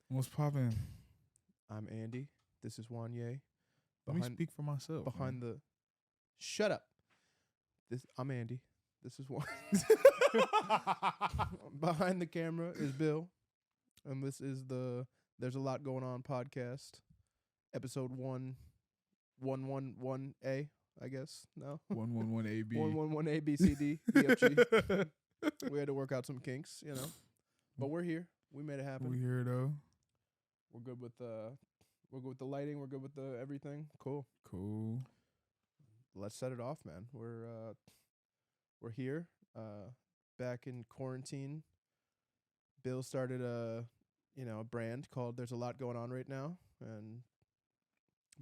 What's poppin'? I'm Andy. This is Wanye. Let me speak for myself. Behind the. Shut up. I'm Andy. This is one. Behind the camera is Bill, and this is the There's a Lot Going On podcast, episode 111A. I guess no 111AB. 111A B C D E F G. We had to work out some kinks, but we're here. We made it happen. We here though. We're good with the lighting. We're good with the everything. Cool. Let's set it off, man. We're here. Back in quarantine. Bill started a brand called There's a Lot Going On right now, and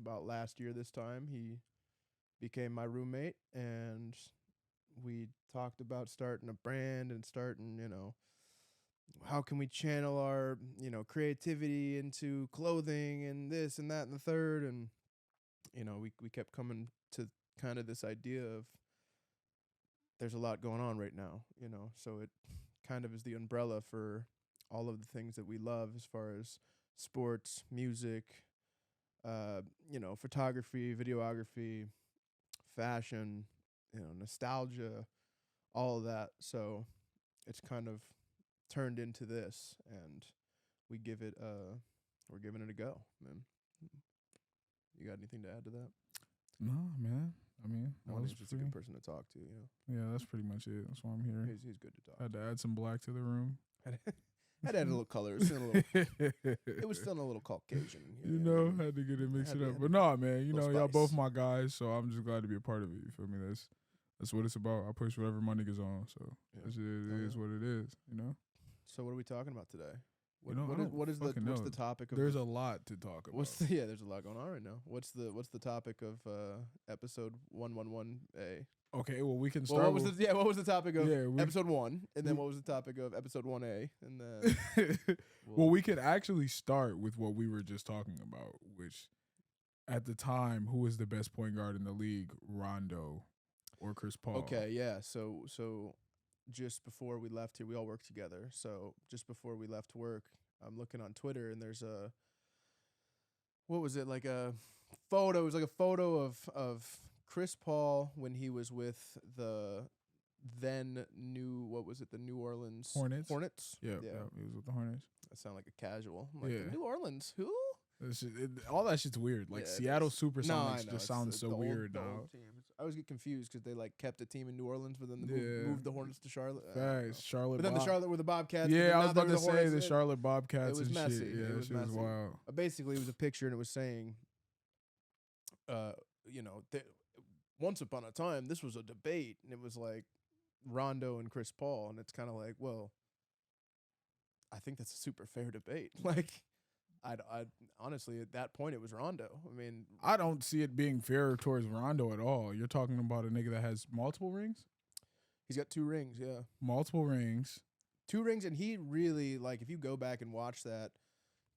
about last year this time he became my roommate, and we talked about starting a brand and starting, how can we channel our, creativity into clothing and this and that and the third. And, we kept coming to kind of this idea of there's a lot going on right now, so it kind of is the umbrella for all of the things that we love as far as sports, music, photography, videography, fashion, nostalgia, all of that. So it's kind of turned into this, and we're giving it a go, man. You got anything to add to that? No, man. I mean, He's just a good person to talk to, Yeah, that's pretty much it. That's why I'm here. He's good to talk. Had to add some black to the room. Had to add a little color. It was still a little Caucasian. Had to get it mixed up. But no, man, y'all spice. both my guys, so I'm just glad to be a part of it. You feel me? That's what it's about. I push whatever my niggas on, so it is what it is, So what are we talking about today? What's the topic of? There's a lot to talk about. There's a lot going on right now. What's the topic of episode 111A? Okay, well we can start. What was the topic of episode 1, and then what was the topic of episode 1A, and then well, we could actually start with what we were just talking about, which at the time, who was the best point guard in the league, Rondo or Chris Paul? Okay, yeah. So just before we left here, we all worked together. So just before we left work, I'm looking on Twitter, and there's a photo. It was like a photo of Chris Paul when he was with the then New Orleans Hornets. Yeah, he was with the Hornets. That sounded like a casual. I'm like, the New Orleans, who? All that shit's weird. Like Seattle Supersonics just sounds so weird now. I always get confused because they kept a team in New Orleans, but then they moved the Hornets to Charlotte. Facts, Charlotte. But then the Charlotte were the Bobcats. Yeah, I was about to say the Charlotte Bobcats. It was messy. Shit. Yeah, it was messy. Wild. Basically, it was a picture, and it was saying, once upon a time, this was a debate, and it was like Rondo and Chris Paul, and it's kind of like, well, I think that's a super fair debate. I honestly, at that point, it was Rondo. I mean, I don't see it being fair towards Rondo at all. You're talking about a nigga that has multiple rings? He's got 2 rings, yeah. Multiple rings. 2 rings, and he really, if you go back and watch that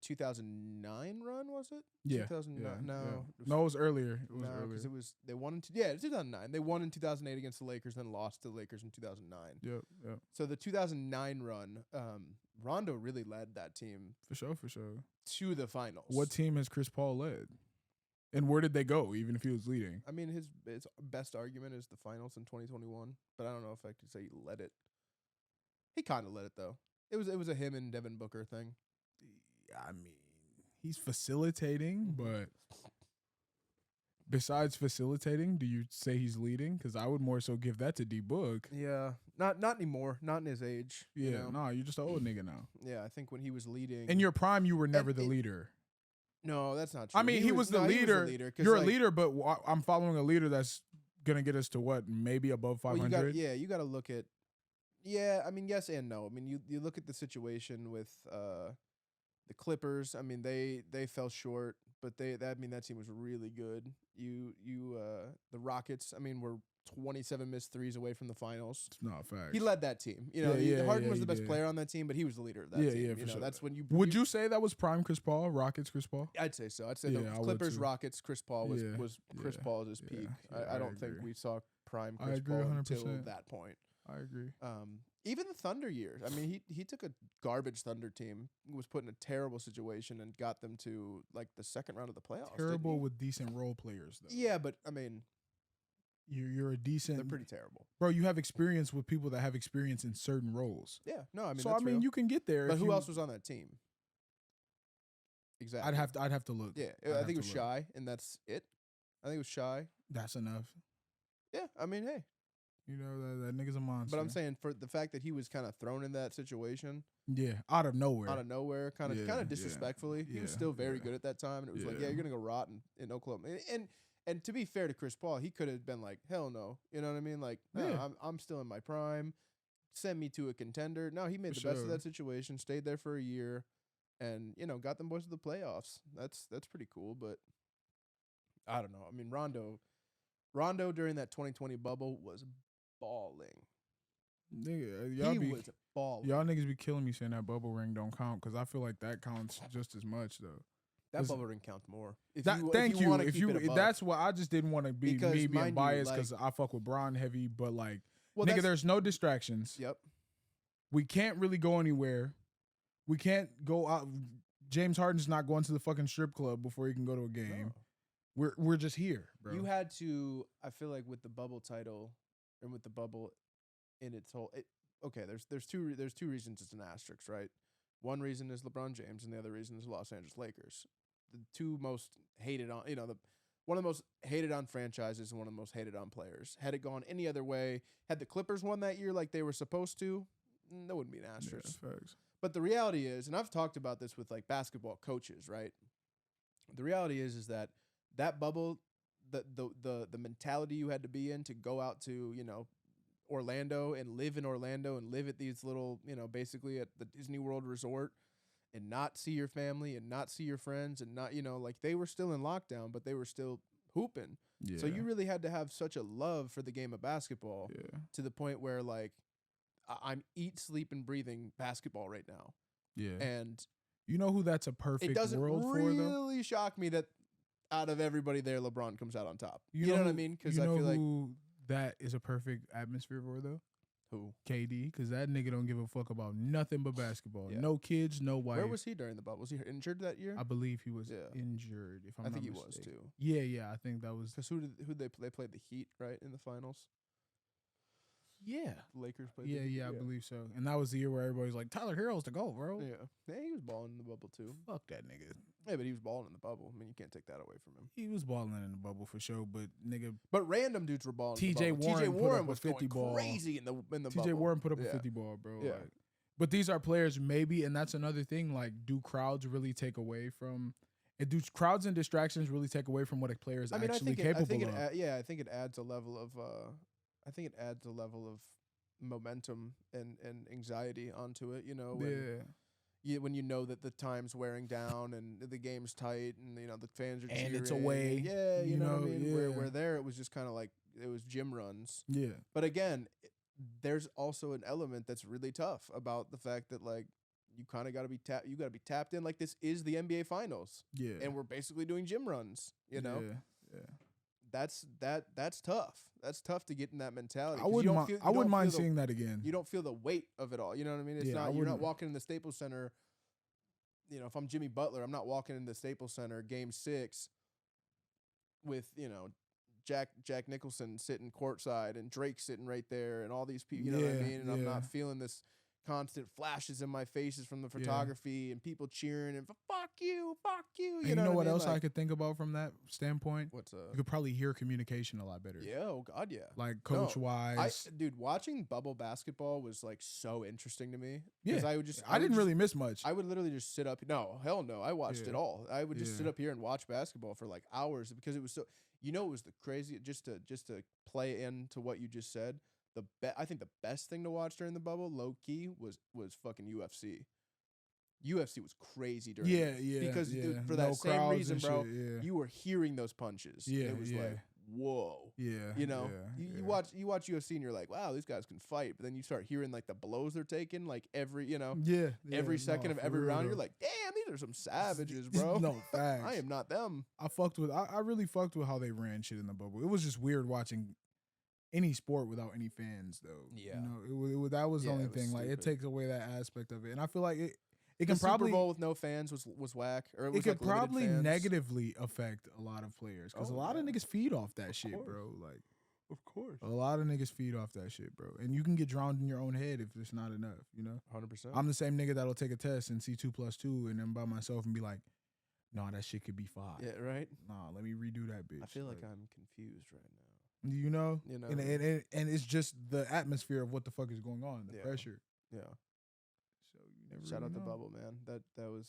2009 run, was it? Yeah. 2009. Yeah, no. Yeah. No, it was earlier. Because they won in 2009. They won in 2008 against the Lakers, then lost to the Lakers in 2009. Yep. So the 2009 run, Rondo really led that team. For sure. To the finals. What team has Chris Paul led? And where did they go, even if he was leading? I mean, his best argument is the finals in 2021, but I don't know if I could say he led it. He kind of led it, though. It was a him and Devin Booker thing. I mean, he's facilitating, but besides facilitating, do you say he's leading? Because I would more so give that to D-Book. Yeah. Not anymore. Not in his age. Yeah, you're just an old nigga now. Yeah, I think when he was leading. In your prime, you were never the leader. No, that's not true. I mean, he was the leader. You're a leader, but I'm following a leader that's going to get us to what? Maybe above 500? Well, you got to look at. Yeah, I mean, yes and no. I mean, you look at the situation with the Clippers. I mean, they fell short, but that team was really good. The Rockets, I mean, were 27 missed threes away from the finals. It's not facts. He led that team. Harden was the best player on that team, but he was the leader of that team. Yeah, for sure. That's when you. Would you say that was prime Chris Paul, Rockets Chris Paul? I'd say so. I'd say the Clippers, Rockets, Chris Paul was Chris Paul at his peak. I don't think we saw prime Chris Paul until that point. I agree. Even the Thunder years. I mean, he took a garbage Thunder team, was put in a terrible situation, and got them to like the second round of the playoffs. didn't Terrible he? with decent role players though. Yeah, but I mean, You're a decent they're pretty terrible. bro. You have experience with people that have experience in certain roles. Yeah, no, I mean, So that's I mean, real. you can get there. But if who you- else was on that team? Exactly. I'd have to look. Yeah, I'd I have think it to was look. Shy, and that's it. I think it was Shy. That's enough. Yeah, I mean, hey, You know that nigga's a monster. but I'm saying for the fact that he was kind of thrown in that situation yeah, out of nowhere. out of nowhere, kind Yeah, of yeah, disrespectfully, he was yeah, still very yeah. good at that time, and it was like, yeah, Yeah. you're gonna go rot in Oklahoma, and to be fair to Chris Paul, he could have been like, hell no, you know what I mean? Like, no, Yeah. I'm still in my prime. Send me to a contender. No, he made For the best of sure. that situation, stayed there for a year, and got them boys to the playoffs. That's pretty cool, but I don't know. I mean, Rondo during that 2020 bubble was balling. Nigga, He was balling. y'all niggas be killing me saying that bubble ring don't count because I feel like that counts just as much though. That 'cause bubble ring counts more. If Thank you. wanna If keep you, it a buck. that's what I just didn't want to be Because me being mind you, biased like- because I fuck with Bron heavy, but like well, nigga, that's- there's no distractions. Yep. We can't really go anywhere. We can't go out. James Harden's not going to the fucking strip club before he can go to a game. No. We're just here, bro. You had to. I feel like with the bubble title and with the bubble in its whole. Okay, there's two reasons it's an asterisk, right? One reason is LeBron James, and the other reason is Los Angeles Lakers. The two most hated on, one of the most hated on franchises and one of the most hated on players. Had it gone any other way, had the Clippers won that year like they were supposed to, that wouldn't be an Yeah, asterisk. facts. But the reality is, and I've talked about this with like basketball coaches, right? The reality is that bubble, the mentality you had to be in to go out to, Orlando and live in Orlando and live at these little, basically at the Disney World Resort and not see your family and not see your friends and not, like they were still in lockdown, but they were still hooping. Yeah. So you really had to have such a love for the game of basketball Yeah. to the point where like I'm eat, sleep, and breathing basketball right now. Yeah. And You know who that's a perfect it doesn't world for though? really shock me that out of everybody there, LeBron comes out on top. You know know what I who- mean? Because you I know feel like who that is a perfect atmosphere for though? who? KD, because that nigga don't give a fuck about nothing but basketball. Yeah. No kids, no wife. Where was he during the bubble? Was he injured that year? I believe he was Yeah. injured. If I'm I think not he was mistaken. too. Yeah, I think that was. Because who they play? They played the Heat right in the finals. Yeah, The Lakers played. yeah, the Heat. yeah, I believe so. And that was the year where everybody's like, Tyler Hero's the goal, bro. Yeah, yeah, he was balling in the bubble too. Fuck that nigga. Yeah, but he was balling in the bubble. I mean, you can't take that away from him. He was balling in the bubble for sure, but nigga, But random dudes were balling. in the TJ bubble. Warren TJ put Warren up a was 50 going ball. crazy in the bubble. TJ Warren put up a Yeah. 50 ball, bro. Yeah. Like, but these are players maybe, and that's another thing. Like, do crowds really take away from? And do crowds and distractions really take away from what a player is actually capable of? I think it adds a level of. I think it adds a level of momentum and anxiety onto it. When you know that the time's wearing down and the game's tight and the fans are cheering And it's away, Yeah, you know what I mean. yeah. Where there it was just kind of like it was gym runs. Yeah, But again, there's also an element that's really tough about the fact that like you kind of got to be tapped. You got to be tapped in. Like this is the NBA Finals, yeah, and we're basically doing gym runs. yeah. That's tough. That's tough to get in that mentality. I 'cause you wouldn't. don't Mi- feel- I you wouldn't don't mind feel the- seeing that again. You don't feel the weight of it all. You know what I mean? It's Yeah, I not. You're not wouldn't- walking in the Staples Center. If I'm Jimmy Butler, I'm not walking in the Staples Center Game 6 with Jack Nicholson sitting courtside and Drake sitting right there and all these people. You know what I Yeah, mean? And I'm yeah. not feeling this constant flashes in my faces from the photography and people cheering and fuck you. And you know what I mean? else I Like, could think about from that standpoint? What's You could probably hear communication a lot better. Yeah. Oh God. Yeah. Like coach wise. Dude, watching bubble basketball was like so interesting to me. Yeah. 'Cause I didn't really miss much. I would literally just sit up. No, hell no. I watched Yeah. it all. I would just sit Yeah. up here and watch basketball for like hours because it was so. It was the crazy. Just to play into what you just said. I think the best thing to watch during the bubble, low key, was fucking UFC. UFC was crazy during. Yeah, yeah. Because yeah. dude, for No that same crowds reason, and bro, shit, yeah. you were hearing those punches. Yeah, It was yeah. like, whoa. Yeah. You know, yeah, you yeah. watch UFC and you're like, wow, these guys can fight. But then you start hearing like the blows they're taking, like every Yeah. every second of for every real round. You're though. like, damn, these are some savages, bro. No facts. I am not them. I really fucked with how they ran shit in the bubble. It was just weird watching any sport without any fans, though. Yeah. You know, that was the Yeah, only it was thing. Like, it stupid. takes away that aspect of it, and I feel like it The can Super probably Bowl with no fans was whack, or it it was could like limited probably fans. negatively affect a lot of players because Oh, a lot of yeah. niggas feed off that Of shit, course. bro. Like, Of course, a lot of niggas feed off that shit, bro. And you can get drowned in your own head if it's not enough, you know? 100%. I'm the same nigga that'll take a test and see 2 + 2 and then by myself and be like, nah, that shit could be 5. Yeah, right. Nah, let me redo that bitch. I feel like I'm confused right now. You know? You know, And it's just the atmosphere of what the fuck is going on, the Yeah. pressure. yeah. So you never Shout really out the know. bubble, man. That was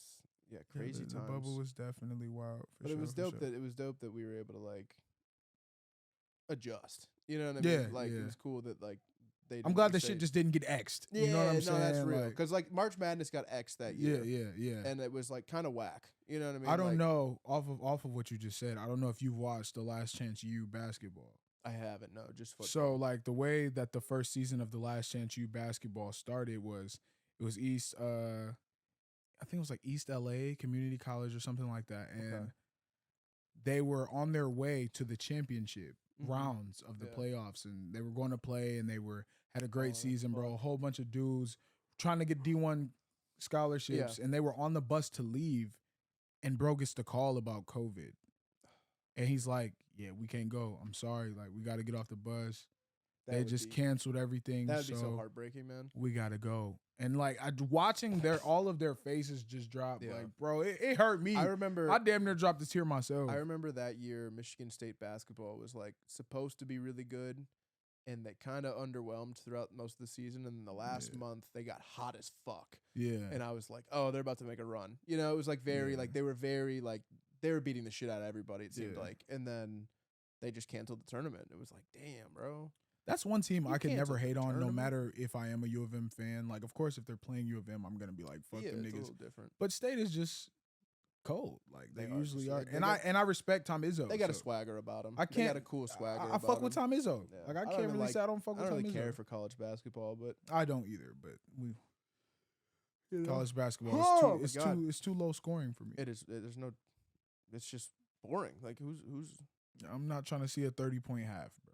Yeah, crazy the times. bubble was definitely wild. For but sure, it was for dope sure. that we were able to like adjust. You know what I Yeah, mean? Like yeah. it was cool that like they. I'm didn't glad that just shit say- just didn't get X'd. Yeah, You know what I'm no, saying? that's real. Like, Because like March Madness got X that year. yeah. And it was like kind of whack. You know what I mean? I don't Like, know off of what you just said. I don't know if you've watched the Last Chance U basketball. I haven't. No, just football. So like the way that the first season of the Last Chance U basketball started was it was East I think it was like East LA Community College or something like that, and Okay. they were on their way to the championship Mhm. rounds of the Yeah. playoffs, and they were going to play, and they had a Oh, great that's season, bro. fun. A whole bunch of dudes trying to get D1 scholarships, and they were on the bus to leave, and bro gets the call about COVID, and he's like, "Yeah, we can't go. I'm sorry. Like, we got to get off the bus. That They would just be- canceled everything. That would be so heartbreaking, man. we gotta go." And like watching all of their faces just drop, Yeah. like, bro, it hurt me. I remember. I damn near dropped a tear myself. I remember that year Michigan State basketball was like supposed to be really good, and they kind of underwhelmed throughout most of the season. And the last Yeah. month they got hot as fuck, Yeah, and I was like, oh, they're about to make a run. You know, it was like very Yeah. like they were very like they were beating the shit out of everybody. It seemed Yeah. like, and then they just canceled the tournament. It was like, damn, bro. that's one team You I could never canceled the hate on, no tournament. matter if I am a U of M fan. Like, of course, if they're playing U of M, I'm gonna be like, fuck Yeah, them it's a niggas. little different. But State is just cold, like they They are usually just- are. they And got- I respect Tom Izzo. They got a so swagger about them. I They got can't- a cool swagger. I fuck with them. Tom Izzo. Yeah. Like, I I don't can't even really like- say I don't fuck I with don't Tom really Izzo. care for college basketball, but I don't either, but you know, college basketball Oh, my is God. it's too low scoring for me. it is. There's no. It's just boring. Like who's. I'm not trying to see a 30-point half, bro.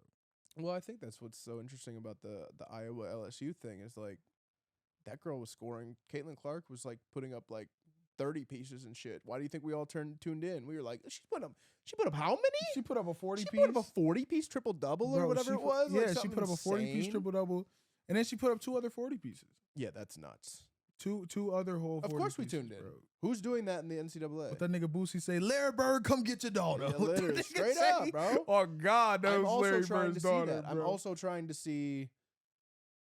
Well, I think that's what's so interesting about the Iowa LSU thing is like that girl was scoring. Caitlin Clark was like putting up like 30 pieces and shit. Why do you think we all tuned in? We were like, she put up how many? She put up a 40 She piece. put up a 40-piece triple double or Bro, whatever she it was. Yeah, like she something put up a 40 piece insane. triple double, and then she put up 2 other 40 pieces. Yeah, that's nuts. Two other whole. Of 40 course we pieces, tuned in. bro. Who's doing that in the NCAA? What that nigga Boosie say? Larry Bird, come get your daughter. Yeah, What that literally, nigga straight say? up, bro. Oh God, that I'm was also Larry trying Bird's to daughter. see that. I'm bro. also trying to see.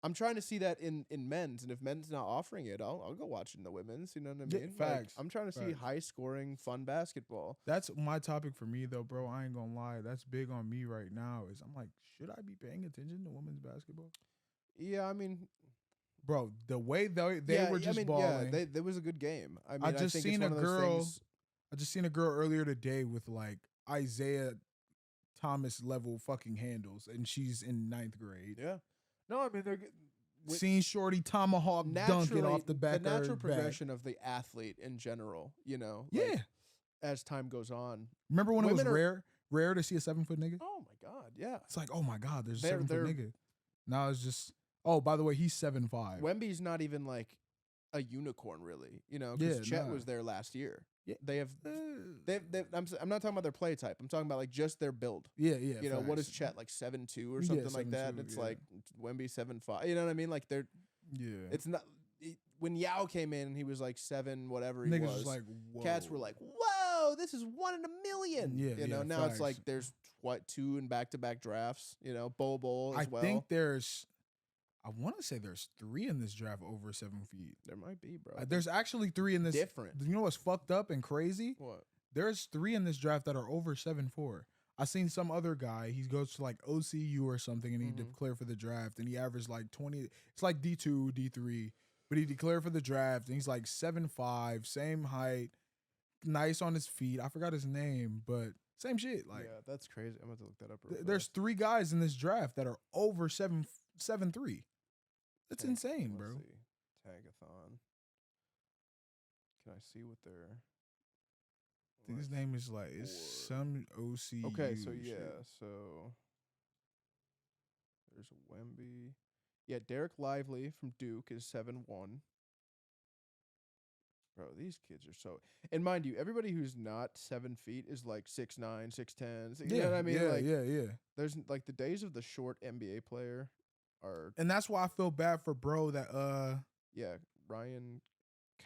I'm trying to see that in men's, and if men's not offering it, I'll go watch it in the women's. You know what I Yeah, mean? facts, I'm trying to see facts. high scoring, fun basketball. That's my topic for me though, bro. I ain't gonna lie. That's big on me right now. Is I'm like, should I be paying attention to women's basketball? Yeah, I mean, Bro, the way they yeah, were just I mean, balling. yeah, there was a good game. I mean, I just think seen it's a one of those girl- things- I just seen a girl earlier today with like Isaiah Thomas level fucking handles, and she's in 9th grade. Yeah. No, I mean they're with- Seen Shorty Tomahawk dunk it naturally off the back the of her natural back. progression of the athlete in general. You know, like, Yeah. as time goes on. Remember when it was Women are- rare to see a 7-foot nigga? Oh my God, yeah. It's like, oh my God, there's a They're- 7-foot nigga. Now it's just, oh, by the way, he's 7'5". Wemby's not even like a unicorn, really. You know, Yeah, because Chet nah. was there last year. Yeah. They have. I'm not talking about their play type. I'm talking about like just their build. yeah. You know, what is facts. Chet like 7'2" or Yeah, something like that? 7'2", And it's yeah. like Wemby 7'5". You know what I mean? Like they're. Yeah. It's not. When Yao came in, he was like 7, whatever he Niggas was. was like, whoa. Cats were like, "Whoa, this is 1 in a million." Yeah, you know. yeah, Now it's like facts. there's 2 in back-to-back drafts. You know, Bowl as I well. think I want to say there's 3 in this draft over 7 feet. there might be, bro. There's actually 3 in this. Different. You know what's fucked up and crazy? What? There's 3 in this draft that are over 7'4". I seen some other guy. He goes to like OCU or something, and he Mhm. declared for the draft, and he averaged like 20. It's like D2, D3, but he declared for the draft, and he's like 7'5", same height, nice on his feet. I forgot his name, but same shit. Like yeah, that's crazy. I'm about to look that up. Real there's fast. 3 guys in this draft that are over 7'3". That's Tank- insane, let's bro. see. Tagathon. Can I see what they're? I think his name is like it's Or- some OCU. Okay, so shit. yeah, so There's Wemby. Yeah, Derek Lively from Duke is 7'1". Bro, these kids are so. And mind you, everybody who's not 7 feet is like 6'9", 6'10". You know what I mean? Yeah. There's like the days of the short NBA player are. And that's why I feel bad for bro that Yeah, Ryan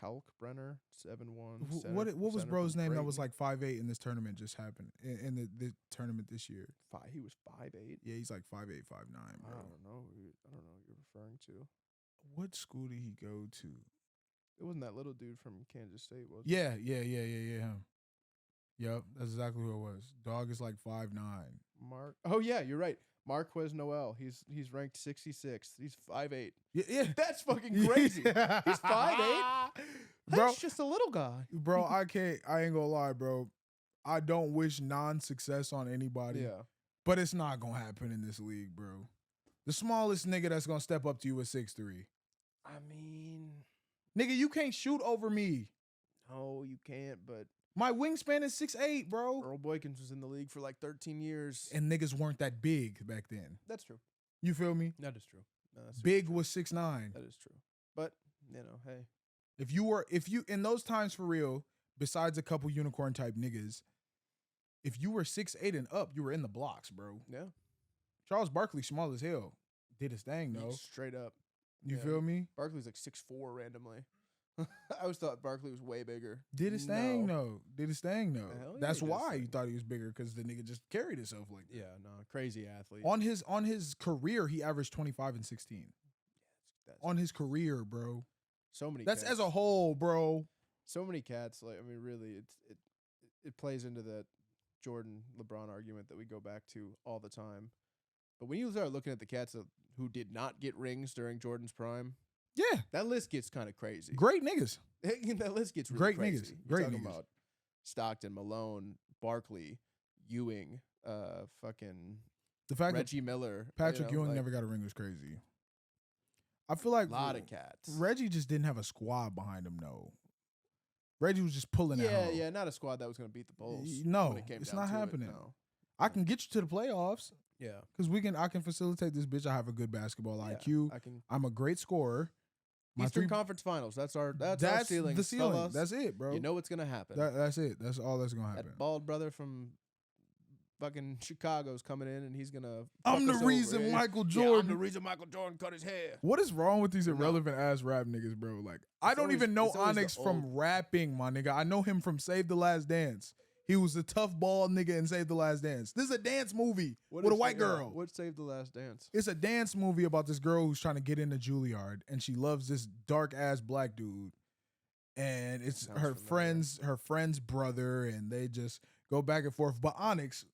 Kalkbrenner, 7'1". What was center bro's from name that was Creighton. like 5'8" in this tournament just happened in the tournament this year? He was 5'8". Yeah, he's like 5'8", 5'9", I bro. don't know. I don't know what you're referring to. What school did he go to? It wasn't that little dude from Kansas State, was it? Yeah. Him. Yep, that's exactly who it was. Dog is like 5'9". Mark. Oh yeah, you're right. Marquez Noel. He's ranked 66th. He's 5'8". Yeah. That's fucking crazy. He's 5'8". Bro, That's just a little guy. bro, I ain't gonna lie, bro. I don't wish non-success on anybody. Yeah. But it's not gonna happen in this league, bro. The smallest nigga that's gonna step up to you is 6'3". I mean, Nigga, you can't shoot over me. no, you can't. But My wingspan is 6'8", bro. Earl Boykins was in the league for like 13 years. And niggas weren't that big back then. That's true. You feel me? That is true. No, that's super Big true. was 6'9". That is true. But hey, If you in those times for real, besides a couple unicorn type niggas, if you were 6'8" and up, you were in the blocks, bro. yeah, Charles Barkley, small as hell, did his thing though. straight up. You Yeah. feel me? Barkley's like 6'4" randomly. I always thought Barkley was way bigger. Did his thing though. Hell yeah, That's he did his why you thing. thought he was bigger, because the nigga just carried himself like that. Yeah, no, crazy athlete. On his career, he averaged 25 and 16. That's On his career, bro. so many. That's cats. as a whole, bro. So many cats. Like, I mean, really, it plays into that Jordan LeBron argument that we go back to all the time. But when you start looking at the cats who did not get rings during Jordan's prime, Yeah. that list gets kind of crazy. Great niggas. That list gets really Great crazy. niggas. You're Great talking niggas. about Stockton, Malone, Barkley, Ewing, fucking The fact Reggie Miller. that Patrick you know, Ewing like, never got a ring was crazy. I feel like a lot of cats. Reggie just didn't have a squad behind him, though. Reggie was just pulling that hoe. Yeah, not a squad that was going to beat the Bulls. No, when it came it's down not to it, happening. no. I can get you to the playoffs Yeah. because I can facilitate this bitch. I have a good basketball Yeah, IQ. I can. I'm a great scorer. My Eastern Conference Finals. That's our ceiling. the ceiling. fellas. That's it, bro. You know what's gonna happen. That's it. That's all that's gonna happen. That bald brother from fucking Chicago's coming in, and he's gonna. I'm fuck the us reason over. Michael Yeah, I'm Jordan. the reason Michael Jordan cut his hair. What is wrong with these No. irrelevant ass rap niggas, bro? Like, I It's don't always- even know it's always the Onyx from old- rapping, my nigga. I know him from Save the Last Dance. He was the tough bald nigga in Save the Last Dance. This is a dance movie with a white girl. What saved the last dance? It's a dance movie about this girl who's trying to get into Juilliard, and she loves this dark ass black dude. And it's Sounds her familiar. friend's brother, and they just go back and forth. But Onyx,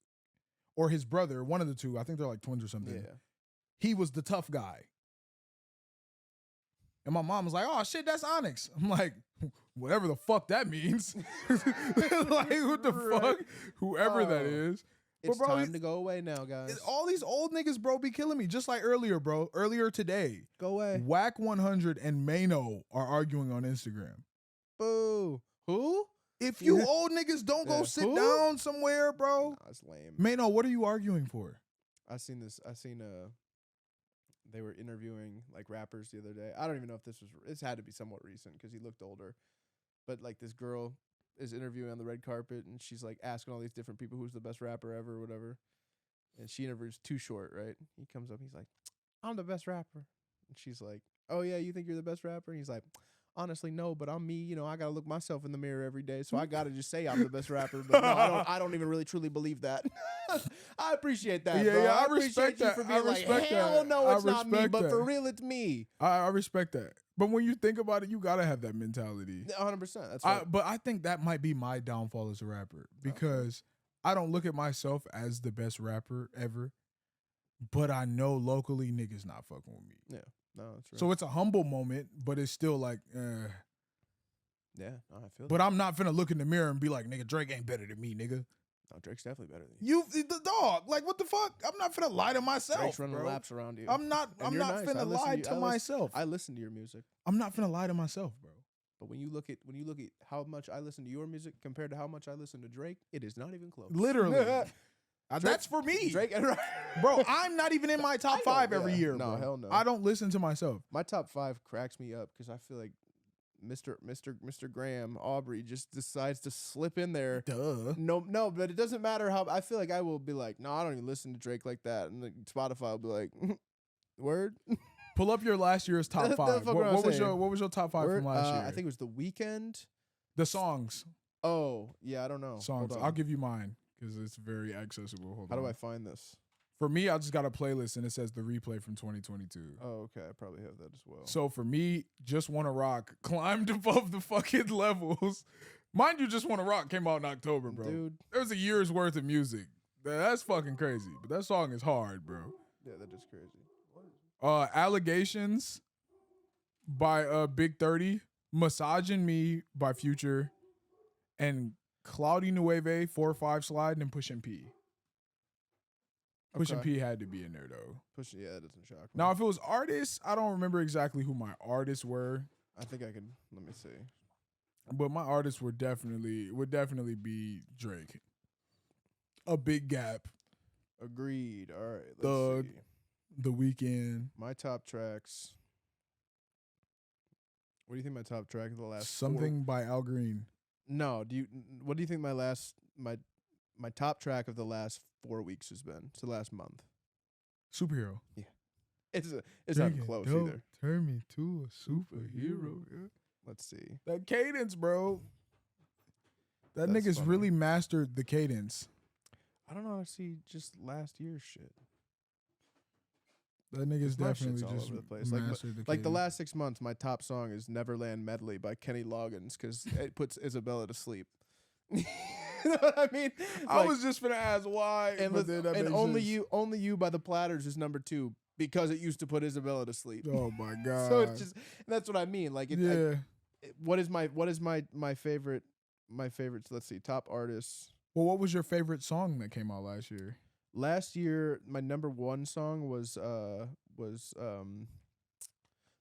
or his brother, one of the two, I think they're like twins or something. Yeah. He was the tough guy. And my mom was like, "Oh shit, that's Onyx." I'm like, whatever the fuck that means. Like, what the Right. fuck? Whoever that Oh. is. It's bro, time to go away now, guys. All these old niggas, bro, be killing me. Just like earlier, bro. Earlier today, Go away. Whack 100 and Mano are arguing on Instagram. Boo. Who? If you old niggas don't go Yeah. sit Who? down somewhere, bro. Nah, it's lame. Mano, what are you arguing for? I seen they were interviewing like rappers the other day. I don't even know if this had to be somewhat recent because he looked older. But like this girl is interviewing on the red carpet, and she's like asking all these different people who's the best rapper ever or whatever. And she interviews Too Short, right? He comes up, he's like, "I'm the best rapper." And she's like, "Oh yeah, you think you're the best rapper?" And he's like, "Honestly, no, but I'm me. You know, I gotta look myself in the mirror every day, so I gotta just say I'm the best rapper. But no, I don't even really truly believe that." I appreciate that, Yeah, bro. yeah, I appreciate respect you that. for I being like, respect "Hell that. no, I it's not me, respect but for that. real, it's me." I respect that. But when you think about it, you gotta have that mentality. 100%. That's right. But I think that might be my downfall as a rapper, because I don't look at myself as the best rapper ever, but I know locally niggas not fucking with me. No, that's right. So it's a humble moment, but it's still like, yeah, no, I feel. but I'm not finna look in the mirror and be like, nigga, Drake ain't better than me, nigga. No, Drake's definitely better than you. You, the dog, like, what the fuck? I'm not finna lie to myself, Drake's running bro. laps around you. I'm not And you're nice. I finna listen lie to you- to I listen- myself. I listen to your music, I'm not finna lie to myself, bro. but when you look at how much I listen to your music compared to how much I listen to Drake, it is not even close. Literally. That's for me. Drake, Bro, I'm not even in my top 5 every year. No, bro. hell no. I don't listen to myself. My top 5 cracks me up because I feel like Mr. Graham Aubrey just decides to slip in there. Duh. No, but it doesn't matter how. I feel like I will be like, no, I don't even listen to Drake like that, and Spotify will be like, word. Pull up your last year's top 5. What was your top 5 Word? from last year? I think it was The Weeknd. The songs. Oh yeah, I don't know. Songs. I'll give you mine because it's very accessible. How do I find this? For me, I just got a playlist and it says the replay from 2022. Oh, okay. I probably have that as well. So for me, Just Wanna Rock climbed above the fucking levels. Mind you, Just Wanna Rock came out in October, bro. Dude. There's a year's worth of music. That's fucking crazy. But that song is hard, bro. Yeah, that is crazy. Allegations by Big 30, Massaging Me by Future, and Cloudy Nueve, 4-5 Slide, and Pushin' P. Pushin' P had to be in there though. Yeah, that doesn't shock me. Now, if it was artists, I don't remember exactly who my artists were. I think I can. Let me see. But my artists would definitely be Drake. A big gap. Agreed. All right. Let's see. The Weeknd. My top tracks. What do you think my top track of the last? Something by Al Green. No. What do you think my top track of the last 4 weeks has been? It's the last month. Superhero. Yeah. It's not close either. Turn me to a superhero. Yeah. Let's see. That cadence, bro. That's nigga's funny. really mastered the cadence. I don't know. I see just last year's shit. That nigga's My definitely shit's all just over the place. mastered the Like the cadence. last 6 months, my top song is "Neverland Medley" by Kenny Loggins because it puts Isabella to sleep. You know what I mean? I was just gonna ask why. And, but then that and makes only you by the Platters is number 2 because it used to put Isabella to sleep. sense. Oh my god. So it's just that's what I mean. Like what is my favorite? My favorites. Let's see. Top artists. Well, what was your favorite song that came out last year? Last year, my number 1 song was the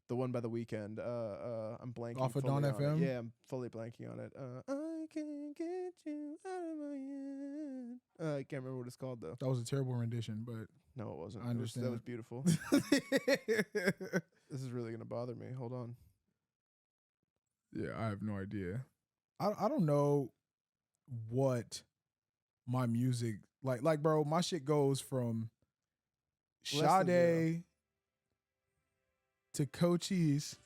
one by The Weeknd. I'm blanking. Off of fully Dawn on FM? it. Yeah, I'm fully blanking on it. I can't get you out of my head. I can't remember what it's called though. That was a terrible rendition, but No, it wasn't. I understand. That was beautiful. This is really gonna bother me. Hold on. yeah, I have no idea. I don't know what my music like bro, my shit goes from Less than zero. Sade to Cochise.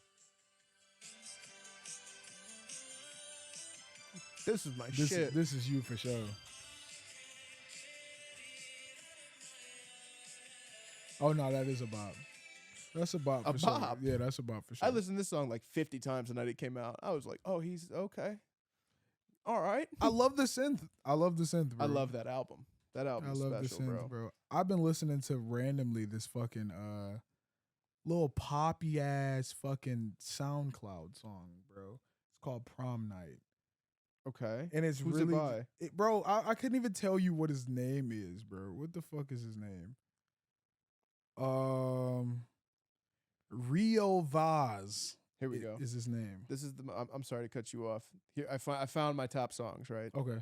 This is my shit. This is you for sure. Oh no, that is a bop. That's a bop for sure. bop? Yeah, that's a bop for sure. I listened to this song like 50 times the night it came out. I was like, oh, he's okay. All right. I love the synth. I love the synth, bro. I love that album. That album is the special, synth, bro. I've been listening to randomly this fucking little poppy ass fucking SoundCloud song, bro. It's called Prom Night. Okay. And it's Who's really it by? bro, I couldn't even tell you what his name is, bro. What the fuck is his name? Rio Vaz. Here we go. Is his name. This is I'm sorry to cut you off. Here I found my top songs, right? Okay.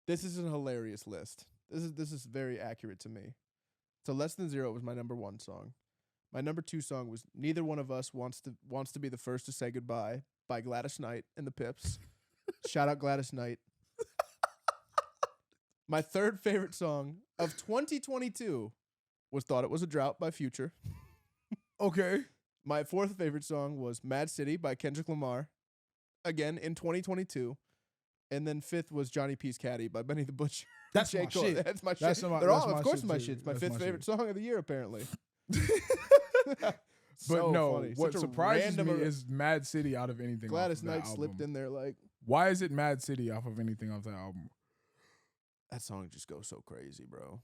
This is a hilarious list. This is very accurate to me. So Less Than Zero was my number 1 song. My number 2 song was Neither One of Us Wants to Be the First to Say Goodbye by Gladys Knight and the Pips. Shout out Gladys Knight. My third favorite song of 2022 was Thought It Was a Drought by Future. Okay. My fourth favorite song was Mad City by Kendrick Lamar, again in 2022. And then fifth was Johnny P's Caddy by Benny the Butcher. That's J. my Cole. shit. That's my That's shit. my- They're that's all, my of course, shit my too. shit. It's my That's fifth my favorite shit. song of the year, apparently. But So no, funny. what Such a surprises me random- is Mad City out of anything. Gladys off of that Knight album. slipped in there like Why is it Mad City off of anything off that album? that song just goes so crazy, bro.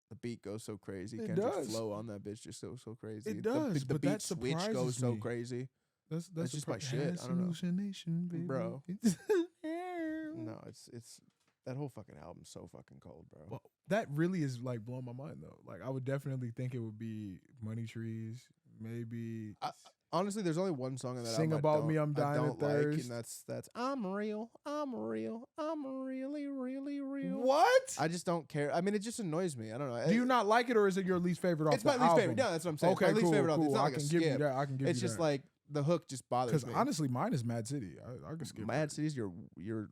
The beat goes so crazy. It Kendrick's does. flow on that bitch just so crazy. It does, The but beat that switch goes surprises so me. crazy. That's just my shit. I don't know. Hallucination, baby. Bro. No, it's that whole fucking album's so fucking cold, bro. Well, that really is like blowing my mind though. Like I would definitely think it would be Money Trees, maybe. Honestly, there's only one song on that Sing album About Me, I'm Dying I of don't like, Thirst. and that's I'm real, I'm real, I'm really, really real. What? I just don't care. I mean, it just annoys me. I don't know. Do you not like it, or is it your least favorite off It's the my least album? favorite. No, that's what I'm saying. Okay, it's my cool, least favorite off. cool. It's not I like can a give you skip. that. I can give It's you just that. like the hook just bothers Because me. honestly, mine is Mad City. I can skip. Mad City's your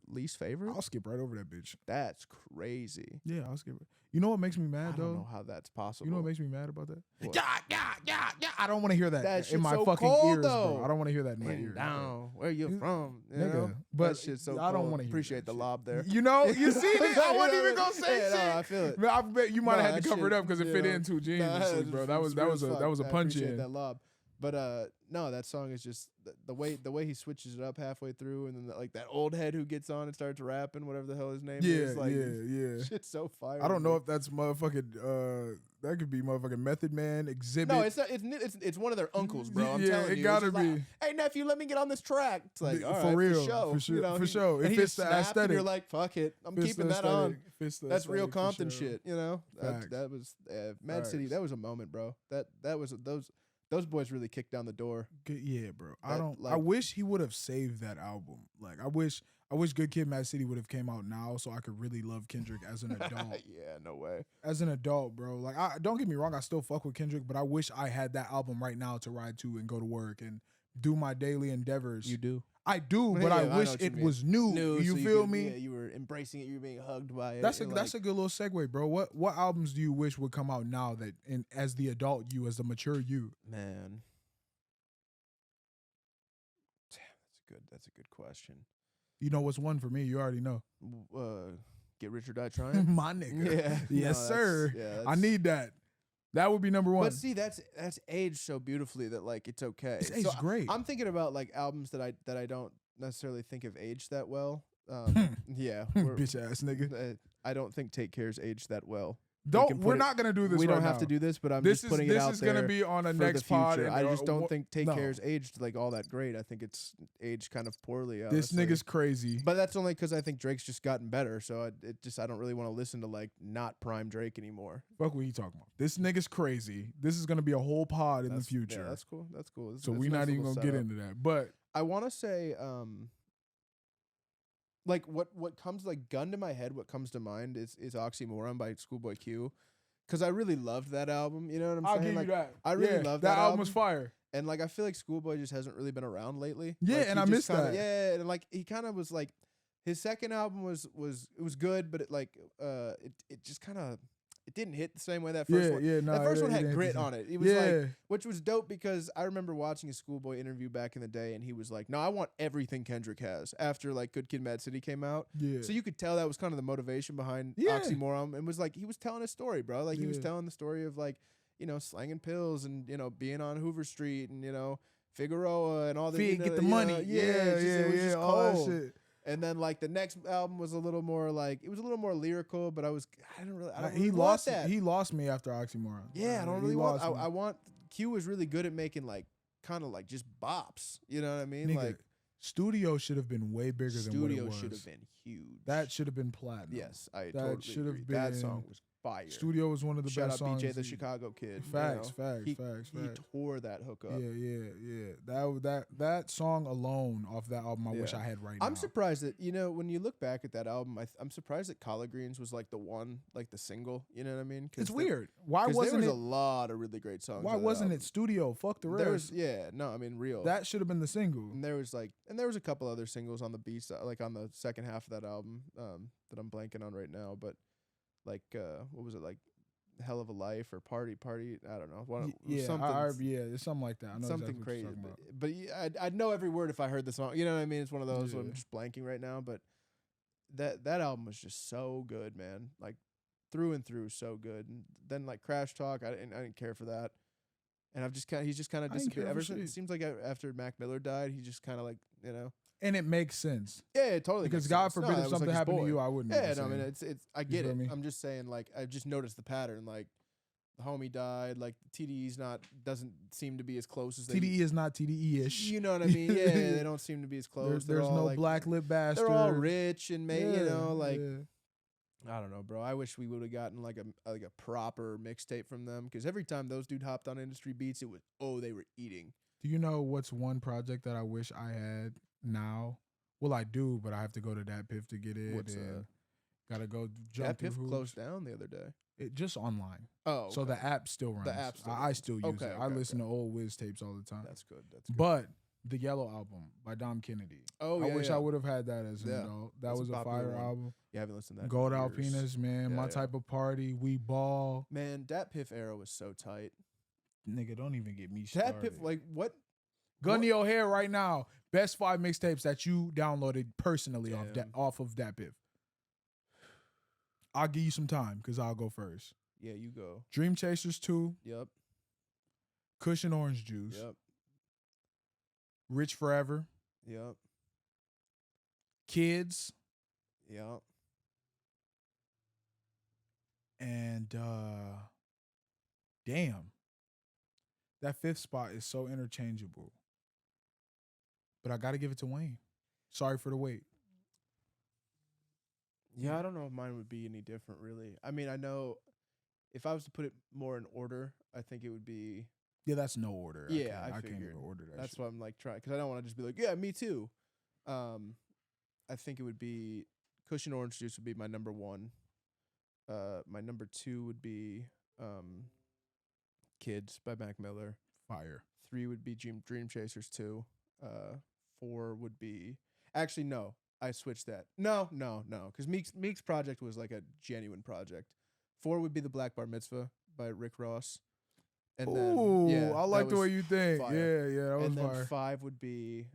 least favorite? I'll skip right over that bitch. That's crazy. Yeah, I'll skip it. You know what makes me mad I don't know though? how that's possible. You know what makes me mad about that? What? Yeah. I don't want to hear that, That in shit's my so fucking cold, ears, though. bro. I don't want to hear that in my Man ears. down. Where you You- from? You Nigga, know? but that shit's so I don't cold. want to Appreciate the lob there. You know, you see it? I wasn't even gonna say Yeah, shit. no, I feel it. Man, I bet you might have Nah, had to that cover it shit, up because it you fit know, in too nah, geniusly, bro. That was it's real a as that was a fuck. punch I appreciate in. that lob. But no, that song is just the way he switches it up halfway through, and then like that old head who gets on and starts rapping, whatever the hell his name is. Like, Yeah. shit's so fire. I don't to know me. if that's motherfucking. That could be motherfucking Method Man, Exhibit. No, it's not. It's one of their uncles, bro. I'm Yeah, telling you, it It's gotta just like, be. hey nephew, let me get on this track. It's like, all For right, real, for show, for sure, you know, for sure. It and he fits just the snapped, and aesthetic. you're like, fuck it, I'm Fits keeping the that on. aesthetic. Fits the That's real aesthetic for Compton sure. shit, you know. Facts. That was Mad City. Facts. That was a moment, bro. That was those boys really kicked down the door. Yeah, bro. I That, don't. I like- wish he would have saved that album. Like, I wish Good Kid, Mad City would have came out now, so I could really love Kendrick as an adult. Yeah, no way. As an adult, bro. Like, don't get me wrong, I still fuck with Kendrick, but I wish I had that album right now to ride to and go to work and do my daily endeavors. You do. I do, but Yeah, I I know wish what you it mean. was new. You so feel could- me? Yeah, you were embracing it. You were being hugged by it. That's a and, that's a good little segue, bro. What albums do you wish would come out now that, as the adult you, as the mature you? man. Damn, that's a good question. You know what's one for me? You already know. Get Rich or Die Trying. My nigga. Yeah, Yes, no, sir. that's- yeah, I that's- need that. That would be number one. But see, that's aged so beautifully that like it's okay. It's So aged great. I'm thinking about like albums that I don't necessarily think have aged that well. Yeah, Bitch ass nigga. I don't think Take Care's aged that well. We're not gonna do this. We don't right have now. to do this, but I'm This just putting it this out is there. gonna be on a for next the future. pod. and, I just don't think Take no. Care's aged like all that great. I think it's aged kind of poorly. This honestly. nigga's crazy. But that's only because I think Drake's just gotten better. So I don't really want to listen to like not prime Drake anymore. Fuck what he talking about. This nigga's crazy. This is gonna be a whole pod in the That's- future. Yeah, that's cool. That's cool. So we're not even gonna get into that. But I want to say, like what comes like gun to my head. What comes to mind is Oxymoron by Schoolboy Q, because I really loved that album. You know what I'm I'll saying? give Like, you that. I really Yeah, love that that album was album. fire. And like I feel like Schoolboy just hasn't really been around lately. Yeah, Like, and he I just miss kinda- that. Yeah, and like he kind of was like his second album was good, but it like it just kind of it didn't hit the same way that first one. Yeah, no. That first one had didn't grit hit the on it. It was yeah. like, which was dope because I remember watching a Schoolboy interview back in the day, and he was like, "No, I want everything Kendrick has." After like Good Kid, Mad City came out, Yeah. so you could tell that was kind of the motivation behind Yeah. Oxymoron, and was like he was telling a story, bro. Like he was Yeah. telling the story of like slanging pills and being on Hoover Street and Figueroa and all the Fig, get the you know, money. it was just all that cold. shit. And then like the next album was a little more lyrical, but I don't really He want lost that. He lost me after Oxymoron. Yeah, I don't He really want. lost me. I want. Q was really good at making like kind of like just bops. You know what I mean? Nigga, Like Studio should have been way bigger than what it Studio was. should have been huge. That should have been platinum. yes, I that totally should have agree. That been- song was fire. Studio was one of the Shout best out songs. BJ the he- Chicago kid. Facts, facts, he, facts, He facts. tore that hook up. Yeah. That song alone off that album, I wish Yeah. I had right now. I'm surprised that when you look back at that album, I'm surprised that Collard Greens was like the one, like the single. You know what I mean? It's weird. Why Because there wasn't was it? a lot of really great songs. Why on that wasn't album. it Studio? Fuck the rest. There was real. That should have been the single. And there was a couple other singles on the B side, like on the second half of that album, that I'm blanking on right now. But like, what was it like, Hell of a Life or Party? I don't know. Something, It's something like that. I know something exactly crazy. What you're talking about. But yeah, I'd know every word if I heard the song. You know what I mean? It's one of those. I'm Yeah. just blanking right now. But that album was just so good, man. Like through and through, so good. And then like Crash Talk, I didn't care for that. And he's just kind of I didn't disappeared. care Ever for since it shit. seems like after Mac Miller died, he just kind of like And it makes sense yeah, it totally. because makes God sense. No, forbid that if was, something like, his happened to boy. you, I wouldn't. Yeah, be no, I mean saying. it's I get feel it. me? I'm just saying like I just noticed the pattern. Like the homie died. Like TDE's doesn't seem to be as close as they. TDE is not TDE ish. You know what I mean? Yeah, they don't seem to be as close. There's They're all, no like, black lip bastard. They're all rich and like yeah. I don't know, bro. I wish we would have gotten like a proper mixtape from them because every time those dude hopped on Industry Beats, it was they were eating. Do you know what's one project that I wish I had now? Well, I do, but I have to go to that PIF to get it. What's and gotta go jump that through PIF hoops. closed down the other day. It just online. Oh, So the app still runs. app still I runs. still use Okay, it. I okay, listen to old Wiz tapes all the time. That's good. That's good. But the Yellow album by Dom Kennedy. Oh, I yeah, wish yeah. I would have had that as an Yeah. adult. That That's was a a popular fire one. album. Yeah, I haven't listened to that. Gold in years. Alpinas, man. Yeah, My yeah. type of party. We ball. Man, that PIF era was so tight. Nigga, don't even get me That started. PIF, like what? Gunny O'Hare right now. Best 5 mixtapes that you downloaded personally Damn. off of that PIF. I'll give you some time because I'll go first. Yeah, you go. Dream Chasers 2, Yep. Cushion Orange Juice, Yep. Rich Forever, Yep. Kids, Yep. and damn. That 5th spot is so interchangeable. But I got to give it to Wayne. Sorry for the wait. Yeah, I don't know if mine would be any different, really. I mean, I know if I was to put it more in order, I think it would be. Yeah, that's no order. Yeah, I can't figured. even order that. That's shit. why I'm like trying, because I don't want to just be like, yeah, me too. I think it would be Cushion Orange Juice would be my number 1. My number 2 would be Kids by Mac Miller. Fire. 3 would be Dream Chasers 2. 4 would be actually no. I switched that. No, because Meek's project was like a genuine project. 4 would be the Black Bar Mitzvah by Rick Ross. And Ooh, then, yeah, I like that the way was you think. fire. Yeah, that was and then fire. 5 would be.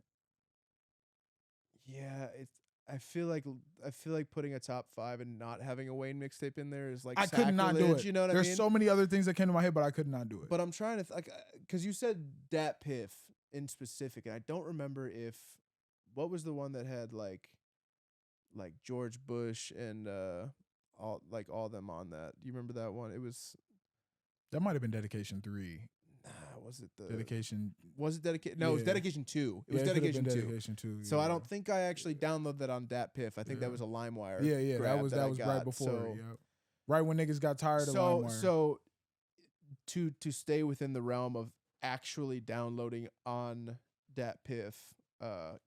Yeah, I feel like putting a top 5 and not having a Wayne mixtape in there is like I could not do it. You know what There's I mean? so many other things that came to my head, but I could not do it. But I'm trying to because you said Dat Piff in specific, and I don't remember what was the one that had like George Bush and all them on that. Do you remember that one? It was that might have been Dedication 3. Was it the Dedication? Was it Dedication? No, it was Yeah. Dedication 2. It was could have been Dedication 2. Dedication 2. So I yeah. don't think I actually downloaded that on Dat Piff. I think Yeah. that was a LimeWire. Yeah, grab that was I right got. before. So, Yeah. Right when niggas got tired of LimeWire. So to stay within the realm of actually downloading on Dat Piff,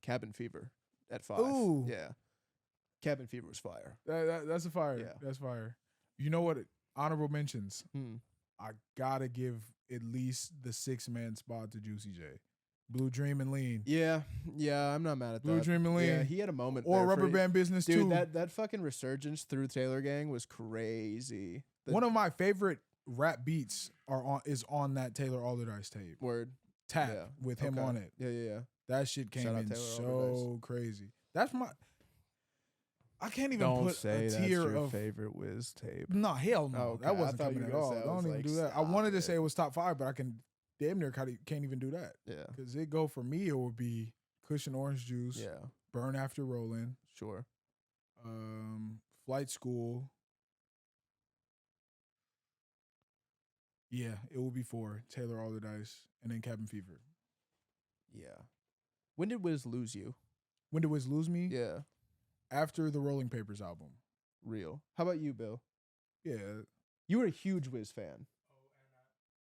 Cabin Fever at 5. Ooh. Yeah. Cabin Fever was fire. That's a fire. Yeah. That's fire. You know what? Honorable mentions. Hmm. I gotta give at least the 6-man spot to Juicy J. Blue Dream and Lean. Yeah, I'm not mad at Blue that. Dream and Lean. Yeah, he had a moment Or there Rubber for- Band Business Dude, too. that fucking resurgence through Taylor Gang was crazy. One of my favorite rap beats is on that Taylor Alderdice tape. Word. Tap Yeah. with him Okay. on it. Yeah. That shit came Shout out in Taylor so Alderdice. crazy. That's my. I can't even Don't put say a that's tier your of. favorite Wiz tape. No, hell no. Okay, That I wasn't thought you coming were at gonna all. say, I Don't was even like, do that. I stop wanted to it. say it was top 5, but I can damn near can't even do that. Yeah. Because it go for me, it would be Cushion Orange Juice, Yeah. Burn After Rolling, Sure. Flight School. Yeah, it will be 4. Taylor Alderdice, and then Cabin Fever. Yeah. When did Wiz lose you? When did Wiz lose me? Yeah. After the Rolling Papers album. Real. How about you, Bill? Yeah. You were a huge Wiz fan.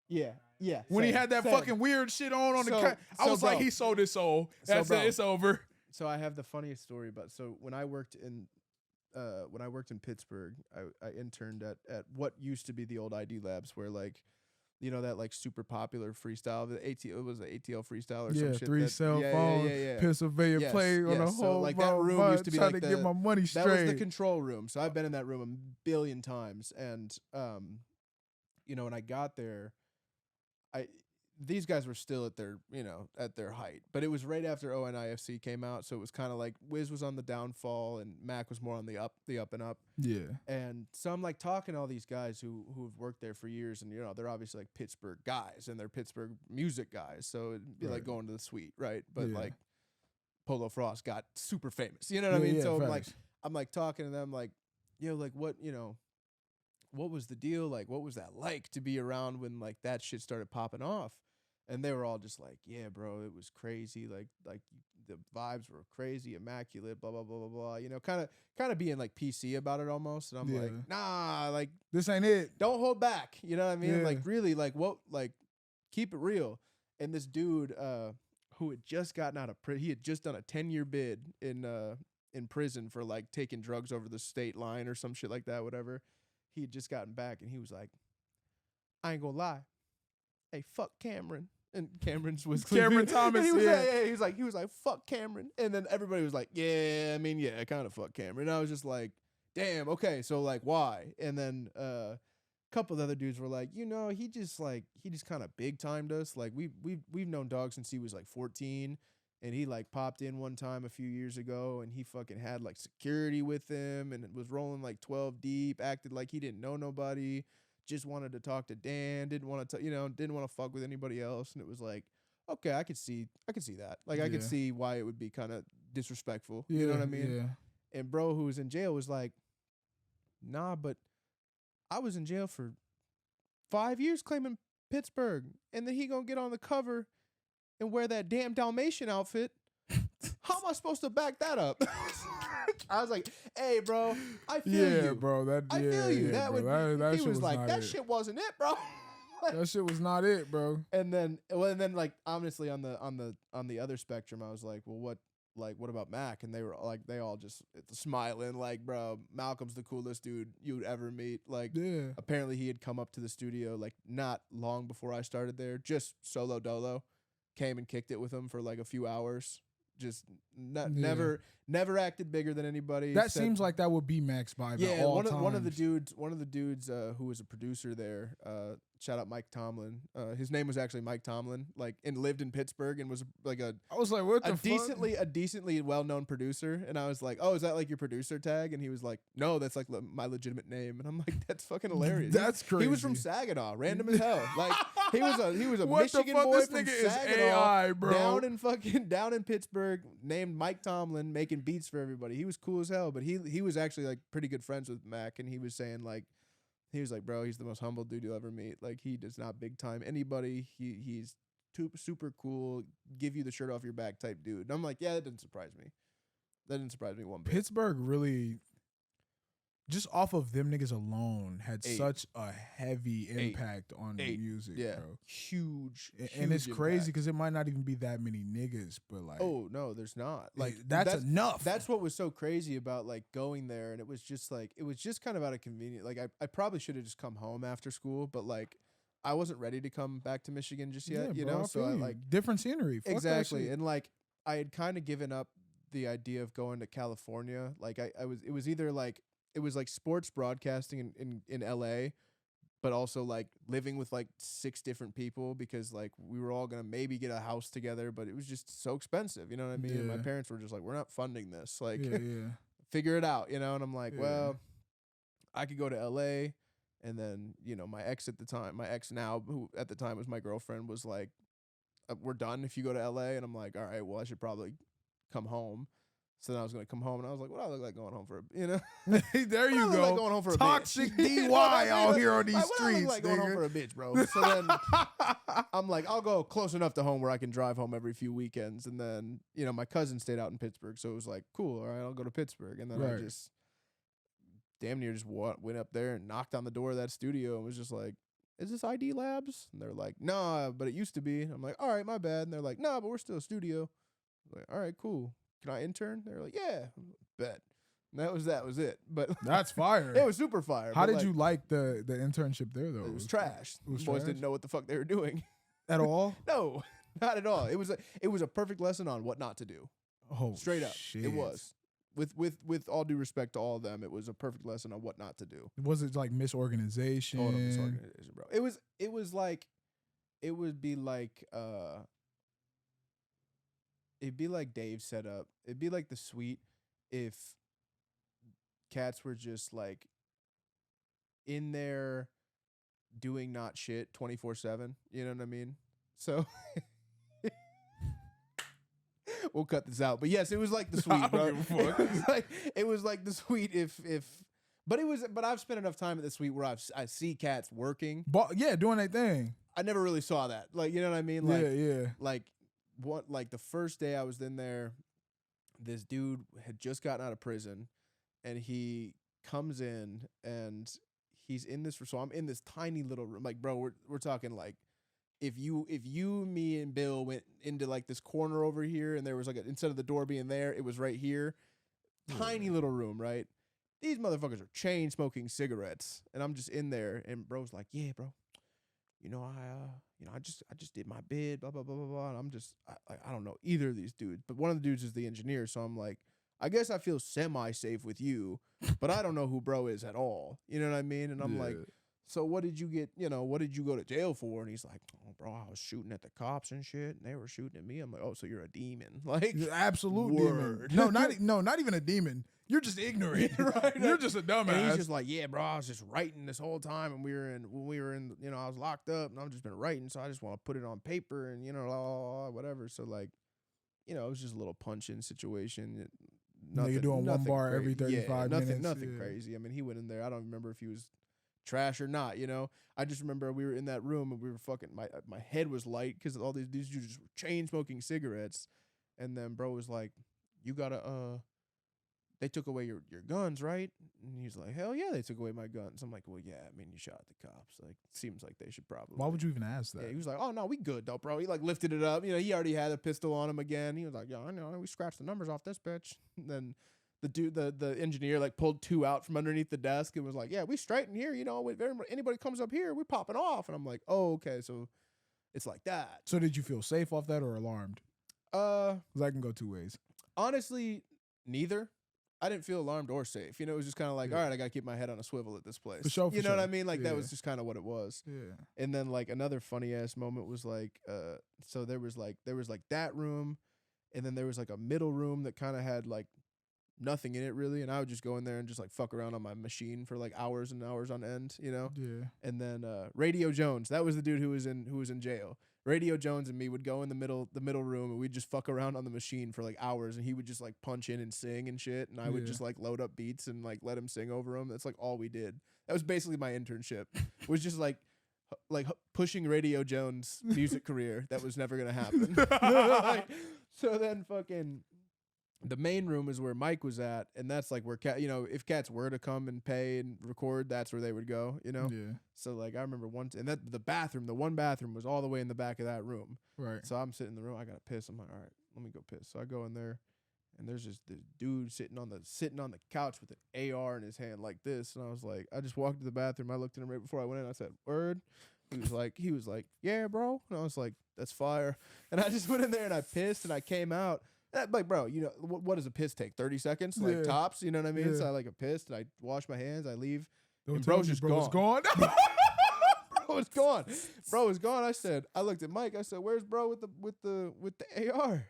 Yeah. Yeah. When he same, had that same. fucking weird shit on the cut, I so was like, bro. he sold his soul. So That's bro. it. It's over. So I have the funniest story about. So when I worked in Pittsburgh, I interned at what used to be the old ID Labs, where like, you know, that like super popular freestyle, it was the ATL freestyle or some shit. 3 cell phones, yeah. Pennsylvania Yes, play on yes. the So, whole like, that room used to be trying like to get the- my money straight. That was the control room. So I've been in that room a billion times. And, you know, when I got there, these guys were still at their height. But it was right after ONIFC came out. So it was kind of like Wiz was on the downfall and Mac was more on the up and up. Yeah. And so I'm like talking to all these guys who've worked there for years. And, you know, they're obviously like Pittsburgh guys and they're Pittsburgh music guys. So it'd be like Right. going to the suite, right? But Yeah. like Polo Frost got super famous. You know what I mean? Yeah, So facts. I'm like talking to them like, yo, like what was the deal? Like, what was that like to be around when like that shit started popping off? And they were all just like, yeah, bro, it was crazy. Like the vibes were crazy, immaculate, blah, blah, blah, blah, blah. You know, kind of being like PC about it almost. And I'm Yeah. like, nah, like This ain't it. don't hold back. You know what I mean? Yeah. Like really, like what, like keep it real. And this dude who had just gotten out of prison, he had just done a 10-year bid in prison for like taking drugs over the state line or some shit like that, whatever. He had just gotten back, and he was like, I ain't gonna lie. Hey, fuck Cameron. And Cameron's was Cameron Thomas. he was he was like, fuck Cameron. And then everybody was like, yeah, I mean, yeah, kind of fuck Cameron. And I was just like, damn, okay, so like why? And then a couple of other dudes were like, you know, he just kind of big timed us. Like we've known Dog since he was like 14. And he like popped in one time a few years ago, and he fucking had like security with him and was rolling like 12 deep, acted like he didn't know nobody, just wanted to talk to Dan, didn't want to fuck with anybody else. And it was like, okay, I could see that. Like I could see why it would be kind of disrespectful. You know what I mean? Yeah. And bro who was in jail was like, nah, but I was in jail for 5 years claiming Pittsburgh, and then he gonna get on the cover and wear that damn Dalmatian outfit. How am I supposed to back that up? I was like, hey, bro, I feel you. Yeah, bro. I feel you. Yeah, That bro. would. That He shit was like, that it. shit wasn't it, bro. That shit was not it, bro. And then like honestly on the other spectrum, I was like, well, what about Mac? And they were like, they all just smiling, like, bro, Malcolm's the coolest dude you would ever meet. Like, Yeah. apparently he had come up to the studio like not long before I started there, just solo dolo, came and kicked it with him for like a few hours. Just never acted bigger than anybody. That seems like that would be Max vibe. Yeah, one of the dudes who was a producer there. Shout out Mike Tomlin. His name was actually Mike Tomlin. Like, and lived in Pittsburgh and was like I was like, what the fuck? A decently well known producer. And I was like, oh, is that like your producer tag? And he was like, no, that's like my legitimate name. And I'm like, that's fucking hilarious. That's crazy. He was from Saginaw, random as hell. Like he was a what Michigan the fuck? boy This from nigga Saginaw, is AI, bro. down in Pittsburgh, named Mike Tomlin, making beats for everybody. He was cool as hell, but he was actually like pretty good friends with Mac, and he was saying like, he was like, bro, he's the most humble dude you'll ever meet. Like, he does not big time anybody. He's super cool, give you the shirt off your back type dude. And I'm like, yeah, that didn't surprise me. That didn't surprise me one bit. Pittsburgh really, just off of them niggas alone, had such a heavy impact on music, bro. Huge. And it's crazy because it might not even be that many niggas, but like, oh no, there's not. Like that's enough. That's what was so crazy about like going there, and it was just kind of out of convenience. Like I probably should have just come home after school, but like I wasn't ready to come back to Michigan just yet, you know. So I like different scenery. Fuck exactly, and like I had kind of given up the idea of going to California. Like it was either like it was like sports broadcasting in LA, but also like living with like 6 different people because like we were all going to maybe get a house together, but it was just so expensive. You know what I mean? And my parents were just like, we're not funding this. Like, figure it out, you know? And I'm like, well, I could go to LA. And then, you know, my ex now, who at the time was my girlfriend, was like, we're done if you go to LA. And I'm like, all right, well, I should probably come home. So then I was going to come home, and I was like, what do I look like going home for, you know? There you go. Like going home for Toxic a bitch. DY out here on these like, streets, what do I look like going home for a bitch, bro? So then I'm like, I'll go close enough to home where I can drive home every few weekends. And then, you know, my cousin stayed out in Pittsburgh, so it was like, cool, all right, I'll go to Pittsburgh. And then I just damn near just went up there and knocked on the door of that studio and was just like, is this ID Labs? And they're like, nah, but it used to be. I'm like, all right, my bad. And they're like, nah, but we're still a studio. I'm like, all right, cool. Can I intern? They're like, yeah, bet. And that was it. But that's fire. It was super fire. How did you like the internship there though? It was trash. Boys trash? Didn't know what the fuck they were doing at all. No, not at all. It was a perfect lesson on what not to do. Oh, straight up, shit. It was. With all due respect to all of them, it was a perfect lesson on what not to do. Was it like misorganization? Total misorganization, bro. It was like, it would be like, it'd be like Dave set up. It'd be like the suite if cats were just like in there doing not shit 24/7. You know what I mean? So we'll cut this out. But yes, it was like the suite, bro. It was like the suite but I've spent enough time at the suite where I see cats working. Doing their thing. I never really saw that. Like, you know what I mean? Like, like the first day I was in there, this dude had just gotten out of prison, and he comes in and he's in this. So I'm in this tiny little room. Like, bro, we're talking like if you, me, and Bill went into like this corner over here, and there was like instead of the door being there, it was right here, tiny little room, right? These motherfuckers are chain smoking cigarettes, and I'm just in there, and bro's like, yeah, bro, I just did my bid, blah blah blah blah blah, and I'm just I don't know either of these dudes, but one of the dudes is the engineer, so I'm like, I guess I feel semi safe with you, but I don't know who bro is at all. You know what I mean? And I'm like, so what did you get? What did you go to jail for? And he's like, oh, bro, I was shooting at the cops and shit, and they were shooting at me. I'm like, oh, so you're a demon? Like, absolute word. demon. Not even a demon. You're just ignorant. Right? You're just a dumbass. And he's just like, yeah, bro, I was just writing this whole time, and when we were in, I was locked up, and I've just been writing, so I just want to put it on paper, and whatever. So like, it was just a little punch-in situation. Nothing, you're doing one bar every 35 minutes. Nothing crazy. I mean, he went in there. I don't remember if he was trash or not. I just remember we were in that room and we were fucking. My head was light because all these dudes just were chain smoking cigarettes, and then bro was like, "You gotta they took away your guns, right?" And he's like, "Hell yeah, they took away my guns." I'm like, "Well, yeah, I mean, you shot the cops. Like, seems like they should probably." Why would you even ask that? Yeah, he was like, "Oh no, we good though, bro." He like lifted it up. He already had a pistol on him again. He was like, "Yeah, I know. We scratched the numbers off this bitch." And then the dude, the engineer, like pulled two out from underneath the desk and was like, "Yeah, we straight in here. If anybody comes up here, we popping off." And I'm like, "Oh, okay, so it's like that." So did you feel safe off that or alarmed? Because I can go two ways. Honestly, neither. I didn't feel alarmed or safe. It was just kind of like, all right, I got to keep my head on a swivel at this place. For sure, you know what I mean? Like, that was just kind of what it was. Yeah. And then, like, another funny-ass moment was, like, so there was that room, and then there was, like, a middle room that kind of had, like, nothing in it, really, and I would just go in there and just, like, fuck around on my machine for, like, hours and hours on end, Yeah. And then Radio Jones, that was the dude who was in jail. Radio Jones and me would go in the middle room, and we'd just fuck around on the machine for like hours, and he would just like punch in and sing and shit, and I would just like load up beats and like let him sing over them. That's like all we did. That was basically my internship. Was just like pushing Radio Jones' music career that was never gonna happen. So then fucking the main room is where Mike was at, and that's like where if cats were to come and pay and record, that's where they would go, Yeah. So like I remember once, and that the one bathroom was all the way in the back of that room. Right. So I'm sitting in the room, I gotta piss. I'm like, all right, let me go piss. So I go in there, and there's just this dude sitting on the couch with an AR in his hand like this, and I was like, I just walked to the bathroom. I looked at him right before I went in. I said, "Word." He was like, "Yeah, bro," and I was like, "That's fire." And I just went in there and I pissed, and I came out. Like, bro, what does a piss take? 30 seconds, like tops. You know what I mean? So I like a piss, and I wash my hands, I leave, and bro's just gone. Bro was gone. Bro was gone. I looked at Mike. I said, "Where's bro with the AR?"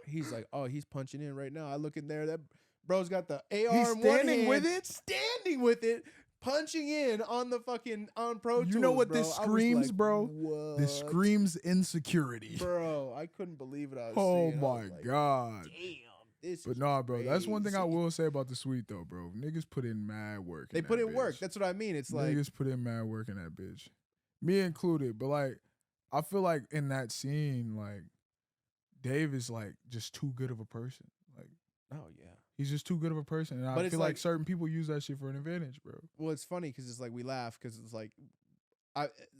He's like, "Oh, he's punching in right now." I look in there. That bro's got the AR. He's standing with it. Standing with it. Punching in on the fucking on Pro Tools. You know what bro. this screams, like, bro? What? This screams insecurity. Bro, I couldn't believe what I was Oh seeing. my God. Damn. This but is nah, bro, crazy. that's one thing I will say about the suite though, bro. Niggas put in mad work. They put in work. That's what I mean. It's like niggas put in mad work in that bitch. Me included. But like, I feel like in that scene, like, Dave is like just too good of a person. Like, oh yeah. He's just too good of a person, and I feel like certain people use that shit for an advantage, bro. Well, it's funny because it's like we laugh because it's like,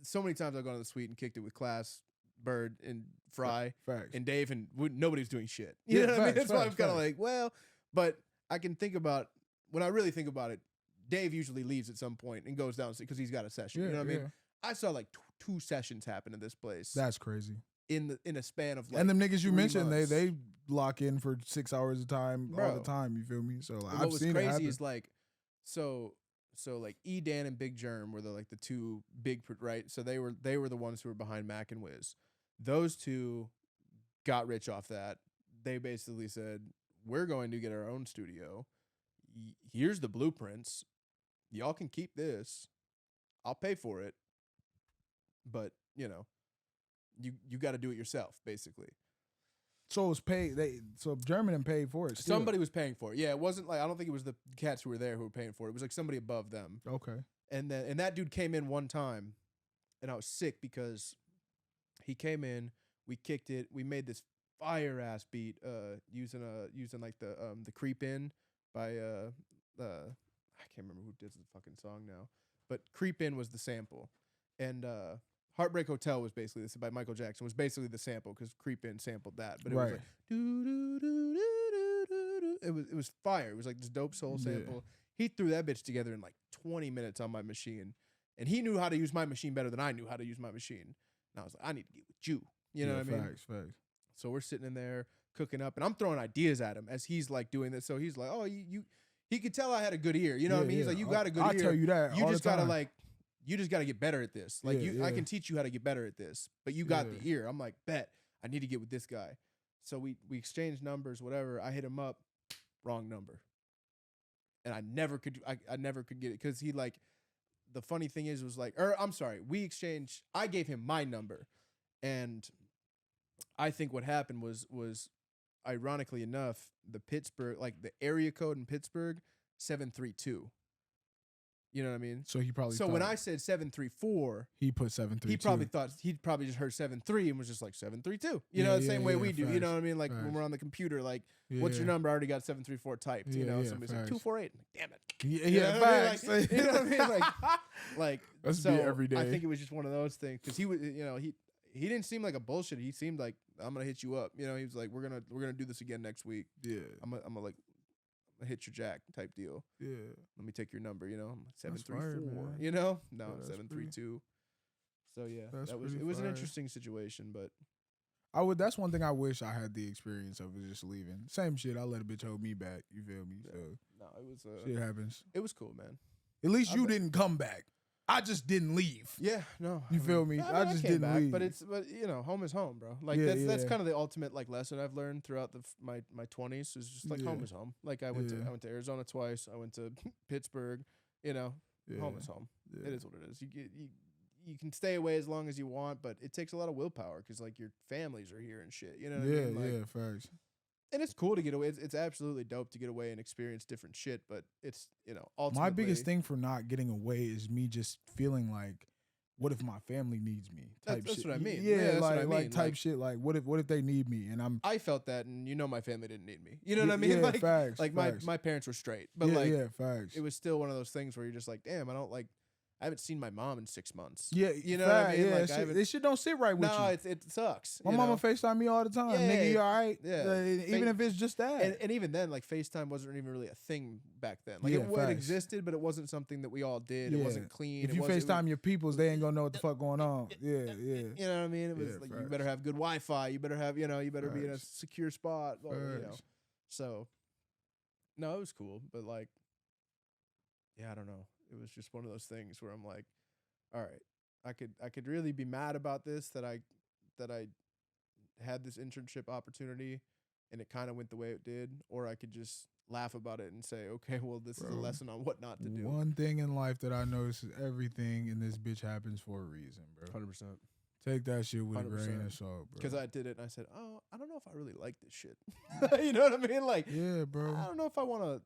so many times I've gone to the suite and kicked it with Class, Bird, and Fry, Facts. and Dave, and nobody's doing shit. You know what I mean? That's why I'm kind of like, well, but I can think about, when I really think about it, Dave usually leaves at some point and goes down because he's got a session. You know what I mean? I saw like two sessions happen in this place. That's crazy. In a span of like, and them niggas you mentioned, months. they lock in for 6 hours of time all the time. You feel me? So like, what was crazy is like, so like E-Dan and Big Germ were the two big, right? So they were the ones who were behind Mac and Wiz. Those two got rich off that. They basically said, "We're going to get our own studio. Here's the blueprints. Y'all can keep this. I'll pay for it. But you got to do it yourself, basically." So it was paid. So German paid for it. Still. Somebody was paying for it. Yeah, it wasn't like, I don't think it was the cats who were there who were paying for it. It was like somebody above them. Okay. And that dude came in one time, and I was sick because he came in. We kicked it. We made this fire ass beat using like the Creep In by I can't remember who did the fucking song now, but Creep In was the sample, and Heartbreak Hotel was basically this by Michael Jackson was basically the sample because Creep In sampled that, but it was Right. like doo, doo, doo, doo, doo, doo, doo. It was fire. It was like this dope soul Yeah. sample. He threw that bitch together in like 20 minutes on my machine, and he knew how to use my machine better than I knew how to use my machine. And I was like, I need to get with you. You know what I mean? Facts. So we're sitting in there cooking up, and I'm throwing ideas at him as he's like doing this. So he's like, oh, you. He could tell I had a good ear. You know what I mean? He's like, you got a good ear. I tell you that. You all just the gotta time. like, you just gotta get better at this. Like I Yeah. can teach you how to get better at this, but you got Yeah. the ear. I'm like, bet I need to get with this guy. So we exchanged numbers, whatever. I hit him up, wrong number, and I never could get it because he like. The funny thing was like, or I'm sorry, we exchanged. I gave him my number, and I think what happened was ironically enough, the Pittsburgh, like the area code in Pittsburgh, 732. You know what I mean? So he probably. So when I said 734, he put 732. he probably thought he'd probably just heard 73 and was just like 732. You know, the same way we do. facts, You know what I mean? Like when facts. we're on the computer, like, what's your number? I already got 734 typed. You know, somebody's like 248. Like, damn it. Yeah, You know what I mean? facts. Like, you know what I mean? Like That's so me every day. I think it was just one of those things because he was, you know, he didn't seem like a bullshit. He seemed like I'm gonna hit you up. You know, he was like, we're gonna do this again next week. Yeah. I'm gonna like hit your jack type deal. Yeah. Let me take your number. You know, I'm like That's fire, 734. man. You know, no, Yeah, that's 732. So yeah, that's that was pretty it was an fire. interesting situation, but That's one thing I wish I had the experience of is just leaving. Same shit. I let a bitch hold me back. You feel me? So no, shit happens. it was cool, man. At least I you bet- didn't come back. I just didn't leave. Yeah, no, You feel me? I just came didn't back, leave. but you know, home is home, bro. Like Yeah, that's yeah. kind of the ultimate like lesson I've learned throughout my 20s is just like home Yeah. is home. Like I went Yeah. to Arizona twice. I went to Pittsburgh. You know, Yeah. home is home. Yeah. It is what it is. You can stay away as long as you want, but it takes a lot of willpower because like your families are here and shit. You know what I mean? Like, Yeah, facts. and it's cool to get away. It's absolutely dope to get away and experience different shit. But it's ultimately My biggest thing for not getting away is me just feeling like, what if my family needs me? Type That's shit. what I mean. Yeah, Yeah, that's what I like mean. type Like- shit. Like what if they need me and I'm I felt that, and my family didn't need me. You know what I mean? Yeah, Like facts. like facts. my parents were straight, but yeah, like yeah, facts. it was still one of those things where you're just like, damn, I haven't seen my mom in 6 months. Yeah, You know what I facts, mean? Yeah, Like, I shit, haven't- this shit don't sit right with No, you. it sucks. My you mama know? FaceTime me all the time. Yeah, Nigga, you all right? yeah. Even if it's just that. And even then, like FaceTime wasn't even really a thing back then. Like Yeah, it facts. existed, but it wasn't something that we all did. Yeah. It wasn't clean. if you FaceTime your peoples, they ain't gonna know what the fuck going on. Yeah, yeah. you know what I mean? It was Yeah, like you facts. better have good Wi-Fi. You better have, you better be in a Facts. secure spot. You know. Facts. So, no, it was cool, but like, yeah, I don't know. It was just one of those things where I'm like, all right, I could really be mad about this that I had this internship opportunity and it kind of went the way it did, or I could just laugh about it and say, okay, well, this is a Bro, lesson on what not to do. One thing in life that I notice is everything in this bitch happens for a reason, bro. 100%. Take that shit with a grain 100%. of salt, bro. Because I did it and I said, oh, I don't know if I really like this shit. You know what I mean? Like, yeah, bro. I don't know if I want to,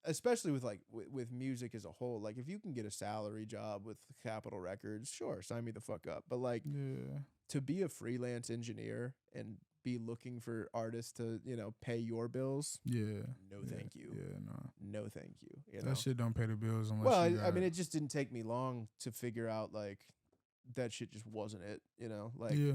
especially with like with music as a whole. Like, if you can get a salary job with Capitol Records, sure, sign me the fuck up. But like, Yeah, to be a freelance engineer and be looking for artists to pay your bills, yeah. no, yeah, thank you, Yeah, no. no, thank you. You That know? shit don't pay the bills unless. Well, you I got mean, it just didn't take me long to figure out like that shit just wasn't it. Like yeah,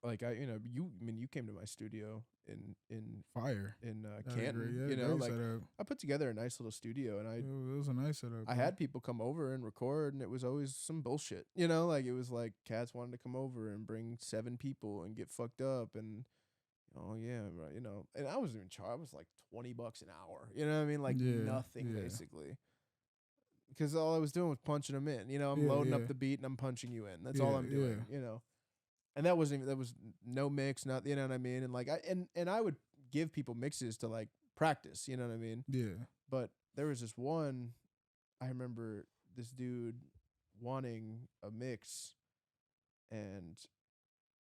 like you came to my studio in fire. That Canton. great, yeah, great Like setup. I put together a nice little studio, and It was a nice setup. I bro. had people come over and record, and it was always some bullshit. Like it was like cats wanted to come over and bring 7 people and get fucked up, and oh yeah, right, and I wasn't even charged. I was like $20 an hour. You know what I mean? Like Yeah, nothing yeah. basically. Because all I was doing was punching them in. I'm Yeah, loading yeah. up the beat and I'm punching you in. That's all Yeah, I'm doing. And that was no mix, not you know what I mean. And like and I would give people mixes to like practice. You know what I mean? Yeah, But there was this one, I remember this dude wanting a mix, and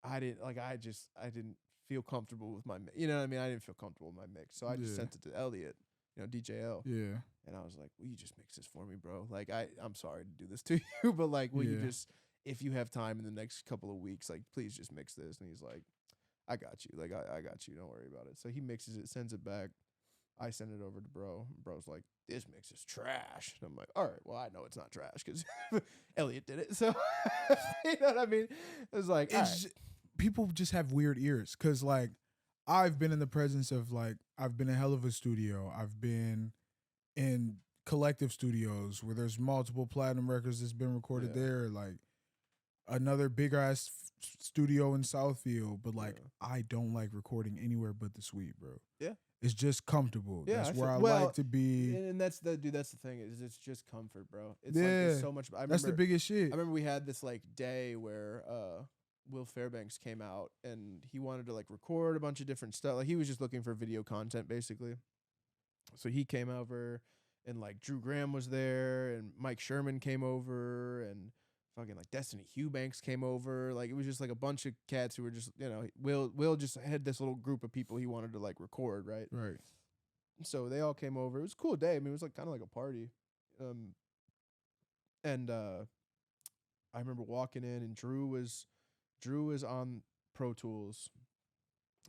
I didn't feel comfortable with my you know what I mean? I didn't feel comfortable with my mix, so I just Yeah. sent it to Elliot, DJL. yeah. And I was like, will you just mix this for me, bro? Like, I'm sorry to do this to you, but like, will you Yeah. just, if you have time in the next couple of weeks, like, please just mix this. And he's like, I got you. Like, I got you. Don't worry about it. So he mixes it, sends it back. I send it over to bro. Bro's like, this mix is trash. And I'm like, all right, well, I know it's not trash because Elliot did it. So, you know what I mean? It was like, people just have weird ears. Cause like, I've been in the presence of like, I've been in Hell of a Studio. I've been in Collective Studios where there's multiple platinum records that's been recorded there. Like, another big ass studio in Southfield. But like, I don't like recording anywhere but the suite, bro. Yeah. It's just comfortable. Yeah, that's where I like to be. And that's the thing is it's just comfort, bro. It's like there's so much. That's the biggest shit. I remember we had this like day where Will Fairbanks came out and he wanted to like record a bunch of different stuff. Like he was just looking for video content basically. So he came over and like Drew Graham was there and Mike Sherman came over and fucking like Destiny Hughbanks came over. Like it was just like a bunch of cats who were just, you know, Will just had this little group of people he wanted to like record, right? Right. So they all came over. It was a cool day. I mean, it was like kind of like a party. And I remember walking in and Drew was on Pro Tools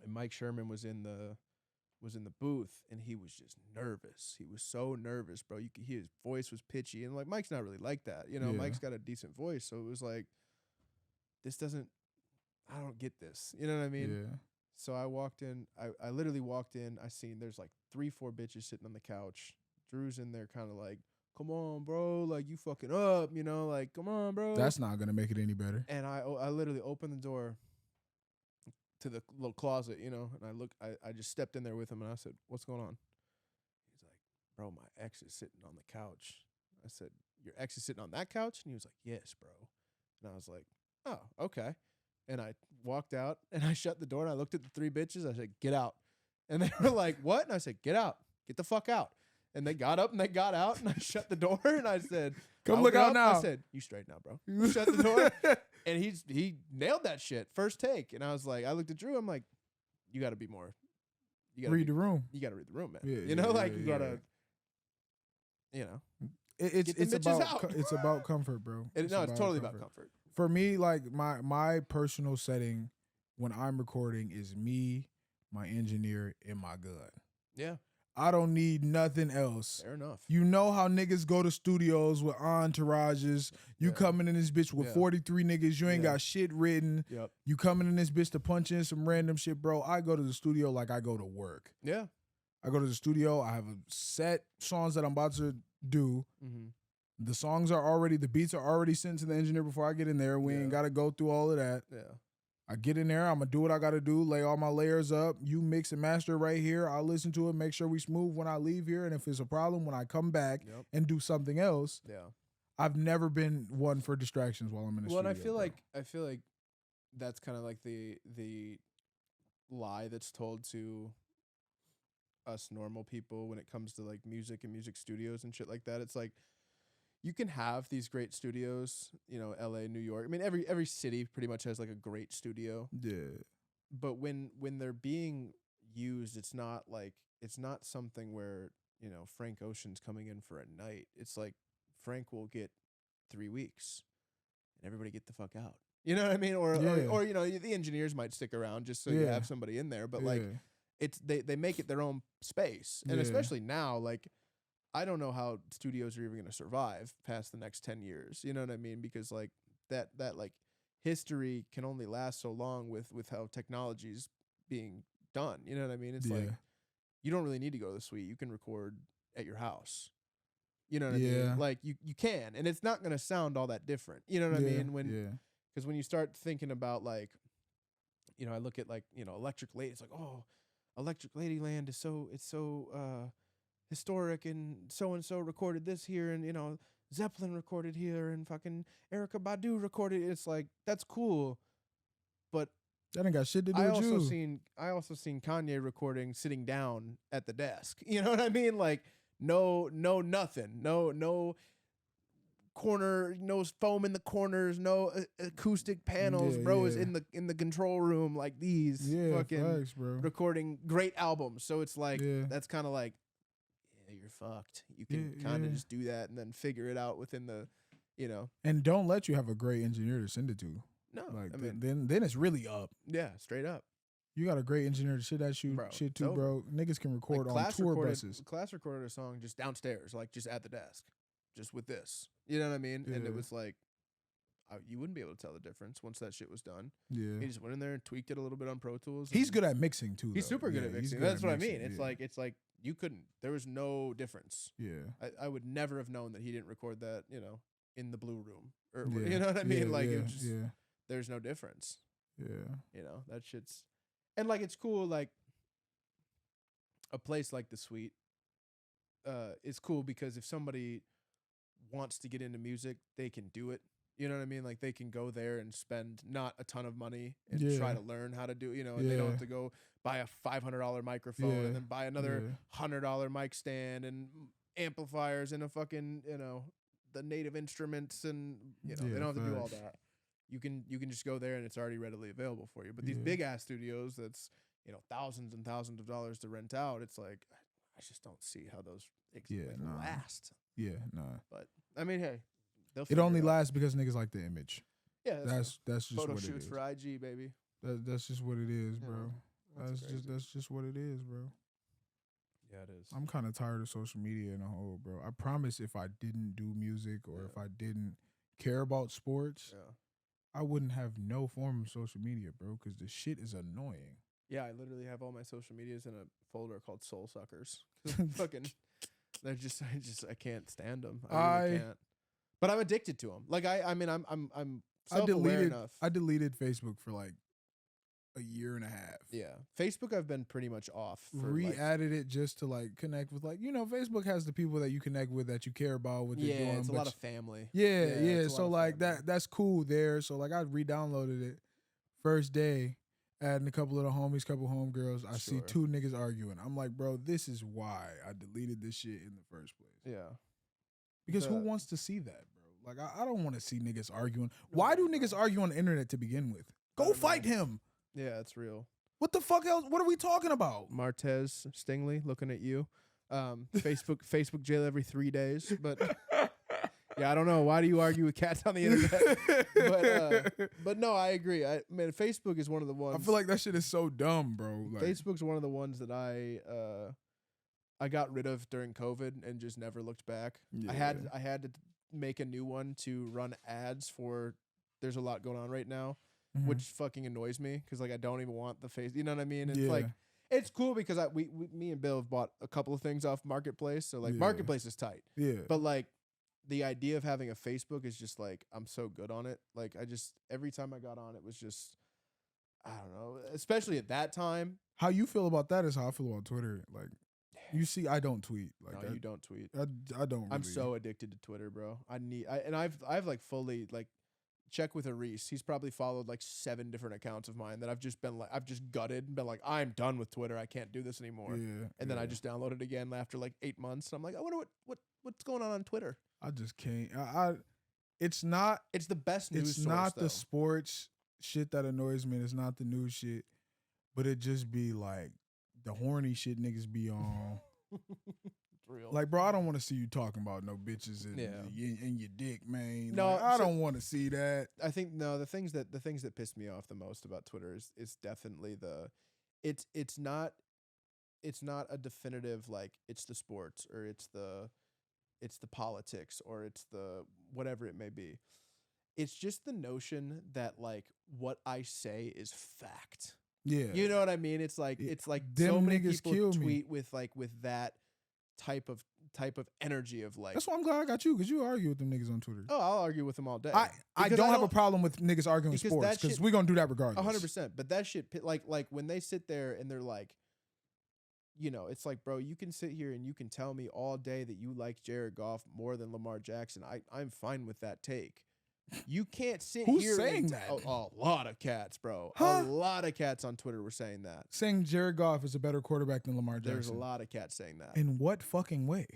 and Mike Sherman was in the booth and he was just nervous. He was so nervous, bro. You could hear his voice was pitchy and like Mike's not really like that. You know, Mike's got a decent voice. So it was like, I don't get this. You know what I mean? Yeah. So I walked in, I literally walked in, I seen there's like 3-4 bitches sitting on the couch. Drew's in there kind of like, come on, bro, like you fucking up, you know, like come on, bro. That's not gonna make it any better. And I literally opened the door to the little closet, you know, and I just stepped in there with him and I said, what's going on? He's like, bro, my ex is sitting on the couch. I said, your ex is sitting on that couch? And he was like, yes, bro. And I was like, oh, okay. And I walked out and I shut the door and I looked at the 3 bitches. I said, get out. And they were like, what? And I said, get out. Get the fuck out. And they got up and they got out and I shut the door and I said, come look out now. I said, you straight now, bro. You shut the door. And he nailed that shit first take. And I was like, I looked at Drew. I'm like, you got to be more. You got to read the room. You got to read the room, man. Yeah, you know, like you got to, you know. It's about comfort, bro. It's totally about comfort. For me, like my personal setting when I'm recording is me, my engineer, and my gun. Yeah. I don't need nothing else. Fair enough. You know how niggas go to studios with entourages. You coming in this bitch with 43 niggas. You ain't got shit written. Yep. You coming in this bitch to punch in some random shit, bro. I go to the studio like I go to work. Yeah. I go to the studio. I have a set songs that I'm about to do. Mm-hmm. The beats are already sent to the engineer before I get in there. We ain't got to go through all of that. Yeah. I get in there, I'm going to do what I got to do, lay all my layers up. You mix and master right here. I'll listen to it, make sure we smooth when I leave here. And if it's a problem, when I come back and do something else, I've never been one for distractions while I'm in the studio. Well, and I feel like that's kind of like the lie that's told to us normal people when it comes to like music and music studios and shit like that. It's like, you can have these great studios, you know, LA, New York. I mean, every city pretty much has like a great studio. Yeah. But when they're being used, it's not something where, you know, Frank Ocean's coming in for a night. It's like Frank will get 3 weeks and everybody get the fuck out. You know what I mean? Or you know, the engineers might stick around just so you have somebody in there. But like it's they make it their own space. And especially now, like I don't know how studios are even going to survive past the next 10 years. You know what I mean? Because like that like history can only last so long with how technology's being done. You know what I mean? It's like you don't really need to go to the suite. You can record at your house. You know what I mean? Like you can, and it's not going to sound all that different. You know what I mean? Because when you start thinking about like, you know, I look at like, you know, Electric Lady. It's like, oh, Electric Ladyland is so historic, and so recorded this here, and you know Zeppelin recorded here, and fucking Erykah Badu recorded. It's like that's cool, but that ain't got shit to do with you. I also seen Kanye recording sitting down at the desk. You know what I mean? Like no nothing, no corner, no foam in the corners, no acoustic panels. Bro is in the control room like these fucking facts, bro. recording great albums. So it's like that's kind of like. You're fucked. You can kind of just do that and then figure it out within the, you know. And don't let you have a great engineer to send it to. No, like I mean, then it's really up. Yeah, straight up. You got a great engineer to shit at you, Bro, shit it's too, over. bro. Niggas can record Like, on tour buses. Class recorded a song just downstairs, like just at the desk, just with this. You know what I mean? And Yeah. it was like, you wouldn't be able to tell the difference once that shit was done. Yeah. He just went in there and tweaked it a little bit on Pro Tools. He's and good at mixing too. He's though. super good Yeah, at he's mixing. good That's at what I mean. mixing, It's like you couldn't. There was no difference. Yeah. I would never have known that he didn't record that. In the blue room, or Yeah. you know what I mean. Yeah, Like yeah, it just yeah. there's no difference. Yeah. That shit's, and like it's cool. Like a place like the Suite, is cool because if somebody wants to get into music, they can do it. You know what I mean? Like they can go there and spend not a ton of money and try Yeah. to learn how to do. And they don't Yeah. have to go buy a $500 microphone Yeah. and then buy another Yeah. $100 mic stand and amplifiers and a fucking the native instruments and they Yeah, don't have to do all facts. that. You can just go there and it's already readily available for you. But these Yeah. big ass studios that's thousands and thousands of dollars to rent out, it's like I just don't see how those nah. last. Yeah. Nah. But I mean, hey, they'll It figure only out. lasts because niggas like the image. Yeah, That's just photo what it shoots is. for IG, baby. That's just what it is, Yeah, bro. that's crazy. That's just what it is, bro. Yeah, it is. I'm kind of tired of social media in a whole, bro. I promise if I didn't do music or if I didn't care about sports, Yeah. I wouldn't have no form of social media, bro, because the shit is annoying. Yeah, I literally have all my social medias in a folder called Soul Suckers. Fucking, they're just I can't stand them. I really can't. But I'm addicted to them. Like I'm self-aware enough. I deleted Facebook for like a year and a half. Yeah, Facebook I've been pretty much off. For Re-added it just to like connect with Facebook has the people that you connect with that you care about what they're doing. Yeah, it's a but lot of family. Yeah. it's a So lot of like family. that's cool there. So like I re-downloaded it first day, adding a couple of the homies, couple homegirls. I see Sure. two niggas arguing. I'm like, bro, this is why I deleted this shit in the first place. Yeah. Because who The- wants to see that, bro? Like I don't want to see niggas arguing. Why do niggas argue on the internet to begin with? Go don't fight know. him. Yeah, it's real. What the fuck else? What are we talking about? Martez Stingley, looking at you. Facebook jail every 3 days. But yeah, I don't know. Why do you argue with cats on the internet? But no, I agree. Facebook is one of the ones. I feel like that shit is so dumb, bro. Like, Facebook's one of the ones that I got rid of during COVID and just never looked back. Yeah. I had to make a new one to run ads for. There's a lot going on right now, Mhm. which fucking annoys me because like I don't even want the face. You know what I mean? It's Yeah. like it's cool because me and Bill have bought a couple of things off Marketplace, so like Yeah. Marketplace is tight. Yeah. But like the idea of having a Facebook is just like I'm so good on it. Like every time I got on it was just I don't know, especially at that time. How you feel about that is how I feel about Twitter. Like, you see, I don't tweet. Like, No, you don't tweet. I don't. I'm really. so addicted to Twitter, bro. I've like fully like check with Reese. He's probably followed like 7 different accounts of mine that I've just gutted and been like, I'm done with Twitter. I can't do this anymore. Yeah. And then I just downloaded it again after like 8 months. And I'm like, I wonder what's going on Twitter. I just can't. It's not. It's the best news It's source, not though. the sports shit that annoys me. And it's not the news shit. But it just be like the horny shit niggas be on. It's real. Like, bro, I don't want to see you talking about no bitches and, Yeah. and your dick, man. No, Like, I so- don't want to see that. I think no, the things that piss me off the most about Twitter is definitely it's not a definitive like it's the sports or it's the politics or it's the whatever it may be. It's just the notion that like what I say is fact. Yeah. You know what I mean? It's like Them so many niggas people kill me. tweet with that type of energy of like That's why I'm glad I got you, because you argue with them niggas on Twitter. oh, I'll argue with them all day. I Because don't have a problem with niggas arguing because sports, that because shit- we're going to do that regardless. 100%. But that shit, like when they sit there and they're like, it's like, bro, you can sit here and you can tell me all day that you like Jared Goff more than Lamar Jackson. I'm fine with that take. You can't sit Who's here saying and that? a lot of cats, bro. Huh? A lot of cats on Twitter were saying that. Saying Jared Goff is a better quarterback than Lamar Jackson. There's a lot of cats saying that. In what fucking way?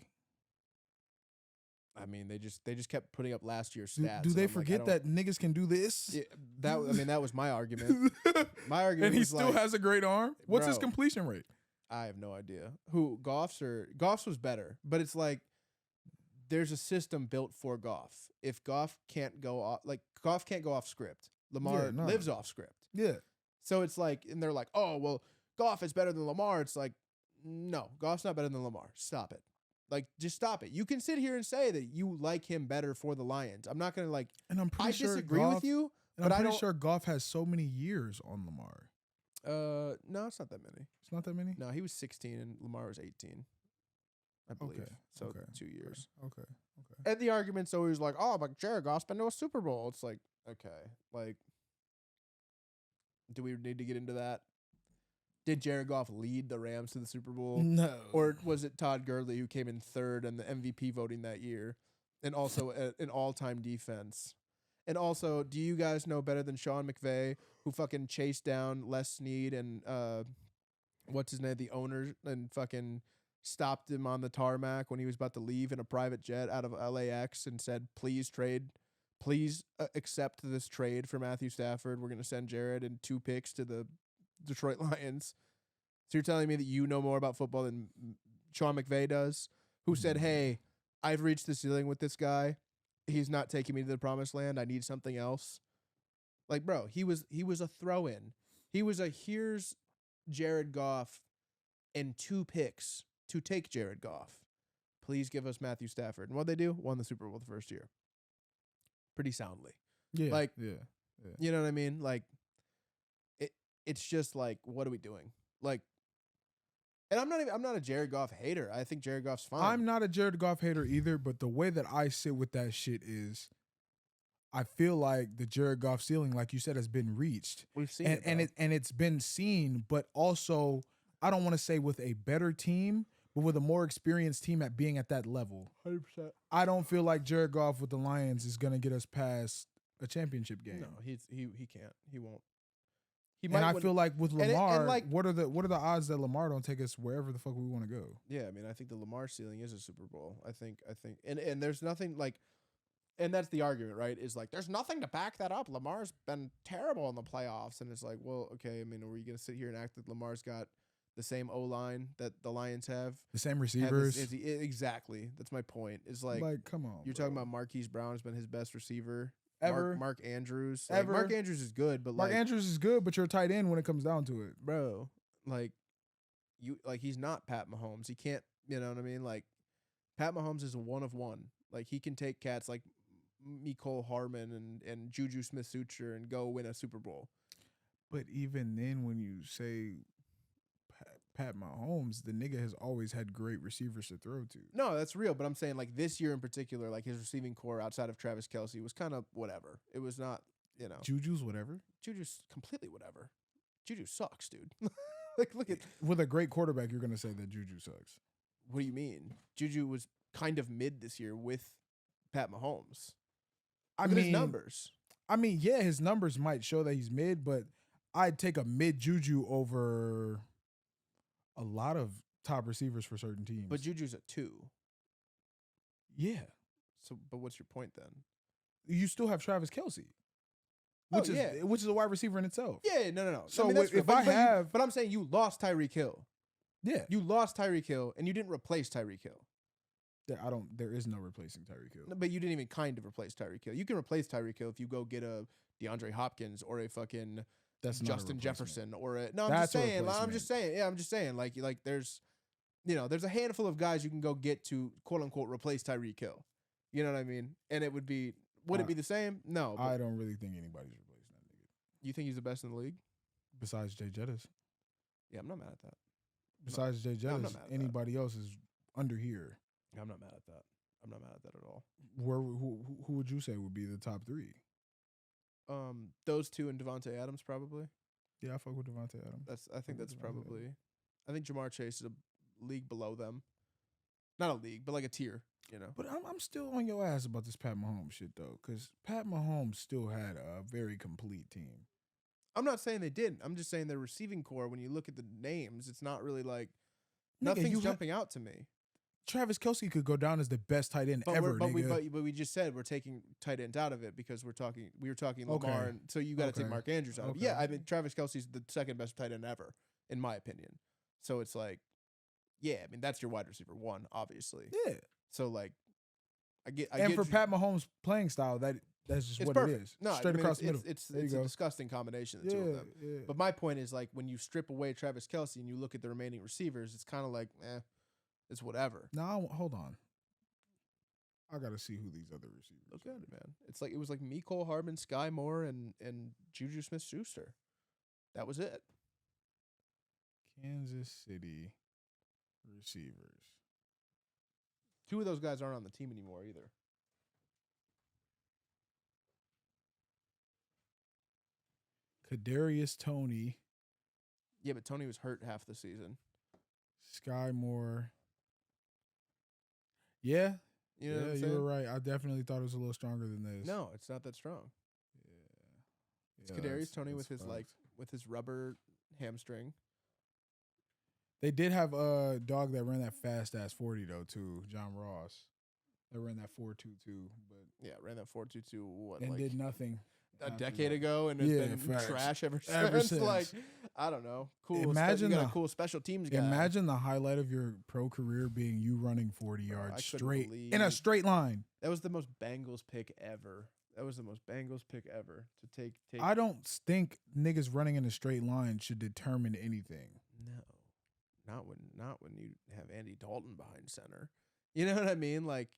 I mean, they just kept putting up last year's Do, stats. do and they I'm like, I forget don't- that niggas can do this? Yeah, that was my argument. My argument And he was still like, has a great arm? What's his Bro. completion rate? I have no idea. Goff's was better, but it's like there's a system built for Goff. If Goff can't go off, Goff can't go off script. Lamar Yeah, no. lives off script. Yeah. So it's like, and they're like, oh, well, Goff is better than Lamar. It's like, no, Goff's not better than Lamar. Stop it. Like, just stop it. You can sit here and say that you like him better for the Lions. I'm not going to, like, And I'm pretty I sure disagree Goff, with you, and but I'm I pretty don't. sure Goff has so many years on Lamar. No, it's not that many. It's not that many? No, he was 16 and Lamar was 18, I believe. Okay. So Okay. 2 years. Okay. And the argument's always like, oh, but Jared Goff's been to a Super Bowl. It's like, okay, like, do we need to get into that? Did Jared Goff lead the Rams to the Super Bowl? No. Or was it Todd Gurley who came in third in the MVP voting that year? And also an all-time defense. And also, do you guys know better than Sean McVay, who fucking chased down Les Snead and what's his name, the owner, and fucking stopped him on the tarmac when he was about to leave in a private jet out of LAX and said, please accept this trade for Matthew Stafford. We're going to send Jared and 2 picks to the Detroit Lions. So you're telling me that you know more about football than Sean McVay does, who said, hey, I've reached the ceiling with this guy. He's not taking me to the promised land. I need something else. Like, bro, he was a throw-in. He was a here's Jared Goff and 2 picks to take Jared Goff. Please give us Matthew Stafford. And what'd they do? Won the Super Bowl the first year. Pretty soundly. Yeah. Like, yeah. You know what I mean? Like, it's just like, what are we doing? Like, and I'm not a Jared Goff hater. I think Jared Goff's fine. I'm not a Jared Goff hater either, but the way that I sit with that shit is I feel like the Jared Goff ceiling, like you said, has been reached. We've seen and it's been seen, but also I don't want to say with a better team, but with a more experienced team at being at that level. 100%. I don't feel like Jared Goff with the Lions is gonna get us past a championship game. No, he can't. He won't. And I feel like with Lamar, like, what are the odds that Lamar don't take us wherever the fuck we want to go? Yeah, I mean, I think the Lamar ceiling is a Super Bowl. I think, and there's nothing like, and that's the argument, right? Is like, there's nothing to back that up. Lamar's been terrible in the playoffs, and it's like, well, okay. I mean, are we gonna sit here and act that Lamar's got the same O-line that the Lions have? The same receivers? Exactly. That's my point. Is like, come on. You're talking about Marquise Brown has been his best receiver. Ever. Mark Andrews. Like, Ever. Mark Andrews is good, but Mark like, Andrews is good, but you're a tight end when it comes down to it. bro, like, he's not Pat Mahomes. He can't, you know what I mean? Like, Pat Mahomes is a one of one. Like, he can take cats like Mecole Hardman and Juju Smith-Schuster and go win a Super Bowl. But even then, when you say Pat Mahomes, the nigga has always had great receivers to throw to. No, that's real. But I'm saying, like, this year in particular, like, his receiving core outside of Travis Kelce was kind of whatever. It was not, you know. Juju's whatever? Juju's completely whatever. Juju sucks, dude. Like, look at. With a great quarterback, you're going to say that Juju sucks. What do you mean? Juju was kind of mid this year with Pat Mahomes. Look at his numbers. I mean, yeah, his numbers might show that he's mid, but I'd take a mid Juju over a lot of top receivers for certain teams. But Juju's a 2. Yeah. So, but what's your point then? You still have Travis Kelce, Oh, which is a wide receiver in itself. Yeah, no. So I mean, that's if real. I have, but I'm saying you lost Tyreek Hill. Yeah, You lost Tyreek Hill, and you didn't replace Tyreek Hill. there is no replacing Tyreek Hill. No, but you didn't even kind of replace Tyreek Hill. You can replace Tyreek Hill if you go get a DeAndre Hopkins or a fucking That's Justin Jefferson or a. No, I'm That's just saying. I'm just saying. Yeah, I'm just saying. Like there's, there's a handful of guys you can go get to quote unquote replace Tyreek Hill. You know what I mean? And it would be. Would it be the same? No. I don't really think anybody's replacing that nigga. You think he's the best in the league? Besides Jay Jettis. Yeah, I'm not mad at that. Besides Jay Jettis, anybody else is under here. I'm not mad at that. I'm not mad at that at all. Who would you say would be the top 3? Those 2 and Devontae Adams probably. Yeah, I fuck with Devontae Adams. I think that's probably. I think Jamar Chase is a league below them. Not a league, but like a tier. But I'm still on your ass about this Pat Mahomes shit though, because Pat Mahomes still had a very complete team. I'm not saying they didn't. I'm just saying their receiving core. When you look at the names, it's not really like nothing's jumping out to me. Travis Kelce could go down as the best tight end ever. But we just said we're taking tight ends out of it because we were talking Lamar, and so you got to take Mark Andrews out of it. Yeah, I mean Travis Kelce's the second best tight end ever, in my opinion. So it's like, yeah, I mean that's your wide receiver 1, obviously. Yeah. So like, I get for Pat Mahomes' playing style, that That's just It's what perfect. it is. No, Straight I mean, across the middle. It's There you a go. disgusting combination, the two of them. Yeah. But my point is, like, when you strip away Travis Kelce and you look at the remaining receivers, it's kind of like, it's whatever. Now, hold on. I got to see who these other receivers Look are. at it, man. It was like Mecole Hardman, Sky Moore, and Juju Smith-Schuster. That was it. Kansas City receivers. 2 of those guys aren't on the team anymore either. Kadarius Toney, Yeah, but Tony was hurt half the season. Sky Moore. Yeah. You know what I'm you saying? were right. I definitely thought it was a little stronger than this. No, it's not that strong. It's Kadarius Toney with his with his rubber hamstring. They did have a dog that ran that fast ass 40 though too, John Ross. That ran that 4.22, but Yeah, ran that 4.22. What? and like did nothing. a after decade that. ago, and it's Yeah, been facts. trash ever Ever since. Like, since. I don't know. Cool. Imagine you got the- a cool special teams guy. Imagine the highlight of your pro career being you running 40 Bro, I yards couldn't straight in a believe- straight line. That was the most Bengals pick ever. That was the most Bengals pick ever to take. I don't think niggas running in a straight line should determine anything. No, not when you have Andy Dalton behind center. You know what I mean? Like,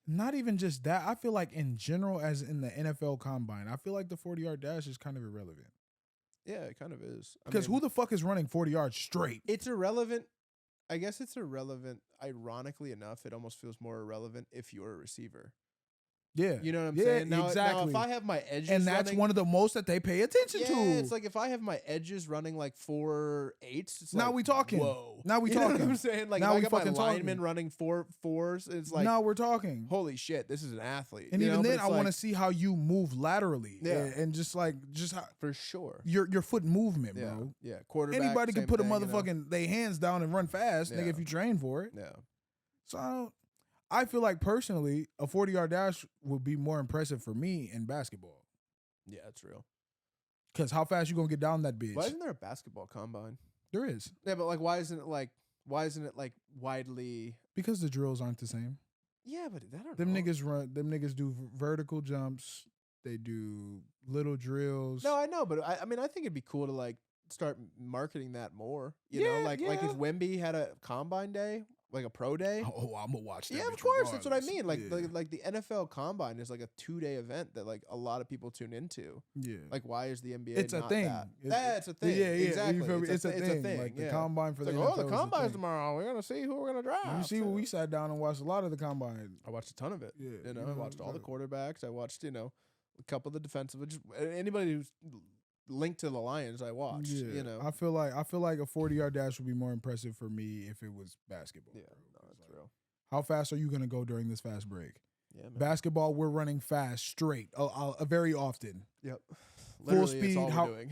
Not even just that. I feel like in general, as in the NFL combine, I feel like the 40-yard dash is kind of irrelevant. yeah, it kind of is. Because who the fuck is running 40 yards straight? It's irrelevant. I guess it's irrelevant. Ironically enough, it almost feels more irrelevant if you're a receiver. Yeah. You know what I'm Yeah, saying? Now, exactly. if I have my edges And that's running, one of the most that they pay attention yeah, to. it's like if I have my edges running like 4.8s, it's Now like, we talking. Whoa. Now we You know what talking. I'm saying? Like Now if I we got my fucking lineman talking. running 4.4s, it's like, now we're talking. holy shit, this is an athlete. And you even know? But then, it's I want to like, see how you move laterally. Yeah. And just how for sure. your foot movement, Yeah, bro. yeah. Quarterback. Anybody same can put a thing, you know? motherfucking they hands down and run fast, nigga, Yeah. if you train for it. Yeah. So I feel like personally, a 40-yard dash would be more impressive for me in basketball. Yeah, that's real. Because how fast you gonna get down that bitch? Why isn't there a basketball combine? There is. Yeah, but like, why isn't it like widely? Because the drills aren't the same. Yeah, but I don't Them know. niggas do vertical jumps. They do little drills. No, I know, but I mean, I think it'd be cool to like start marketing that more. You Yeah, know, like if yeah. Wemby had a combine day, like a pro day. Oh, I'm gonna watch that. Yeah, of bitch course. That's what I regardless. mean. Like, yeah. like the NFL Combine is like a 2-day event that like a lot of people tune into. Yeah. Like, why is the NBA? It's a not thing. That? It- That's a thing. Yeah, yeah. Exactly. You feel me? It's a it's thing. Like the yeah. combine for It's the like, NFL the is a combine's thing. tomorrow. We're gonna see who we're gonna draft. You see, when we sat down and watched a lot of the combine. I watched a ton of it. Yeah, You know, you I know, watched all the so- quarterbacks. I watched, a couple of the defensive. Just anybody who's linked to the Lions, I watched. Yeah, You know. I feel like a 40-yard dash would be more impressive for me if it was basketball. Yeah, bro. no, 'Cause, that's like, real. how fast are you gonna go during this fast break? Yeah, man. Basketball, we're running fast, straight, very often. Yep. Literally, speed, It's all how- we're doing.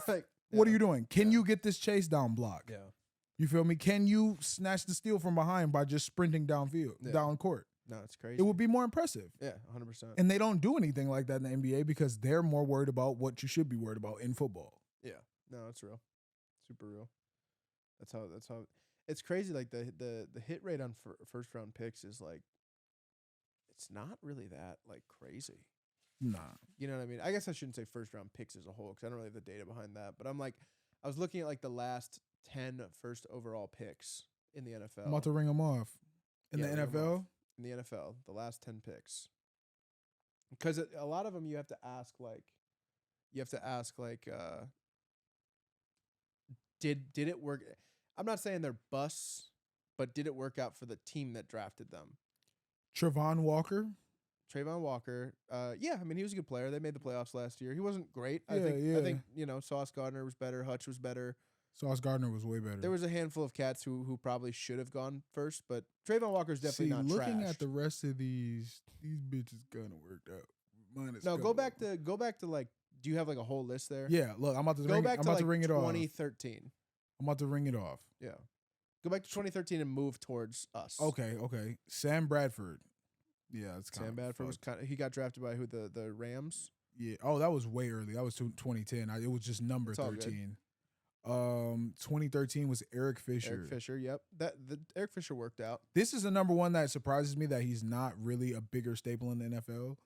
Like, What are yeah. you doing? Can Yeah. you get this chase down block? Yeah. You feel me? Can you snatch the steal from behind by just sprinting downfield, Yeah. down court? No, it's crazy. It would be more impressive. Yeah, 100%. And they don't do anything like that in the NBA because they're more worried about what you should be worried about in football. Yeah. No, it's real. Super real. That's how it's crazy. Like the hit rate on first round picks is like, it's not really that like crazy. Nah. You know what I mean? I guess I shouldn't say first round picks as a whole because I don't really have the data behind that. But I was looking at like the last 10 first overall picks in the NFL. I'm about to ring them off. In Yeah, the ring 'em NFL? off. In the NFL, the last 10 picks. Because a lot of them you have to ask like, did it work? I'm not saying they're busts, but did it work out for the team that drafted them? Trevon Walker. Trayvon Walker, yeah, I mean he was a good player. They made the playoffs last year. He wasn't great. I Yeah, think Sauce Gardner was better. Hutch was better. Sauce Gardner was way better. There was a handful of cats who probably should have gone first, but Trayvon Walker's definitely not looking trashed. at the rest of these bitches kind of worked out. Minus No, a go couple. back to like. Do you have like a whole list there? Yeah, look, I'm about to Go ring, back I'm to about like to ring it off. 2013. I'm about to ring it off. Yeah. Go back to 2013 and move towards us. Okay. Sam Bradford. Yeah, it's kind Sam of Bradford was kind of, he got drafted by who, the Rams. Yeah. Oh, that was way early. That was 2010. It was just number It's all good. 13. 2013 was Eric Fisher. Eric Fisher, yep. Eric Fisher worked out. This is the number one that surprises me that he's not really a bigger staple in the NFL.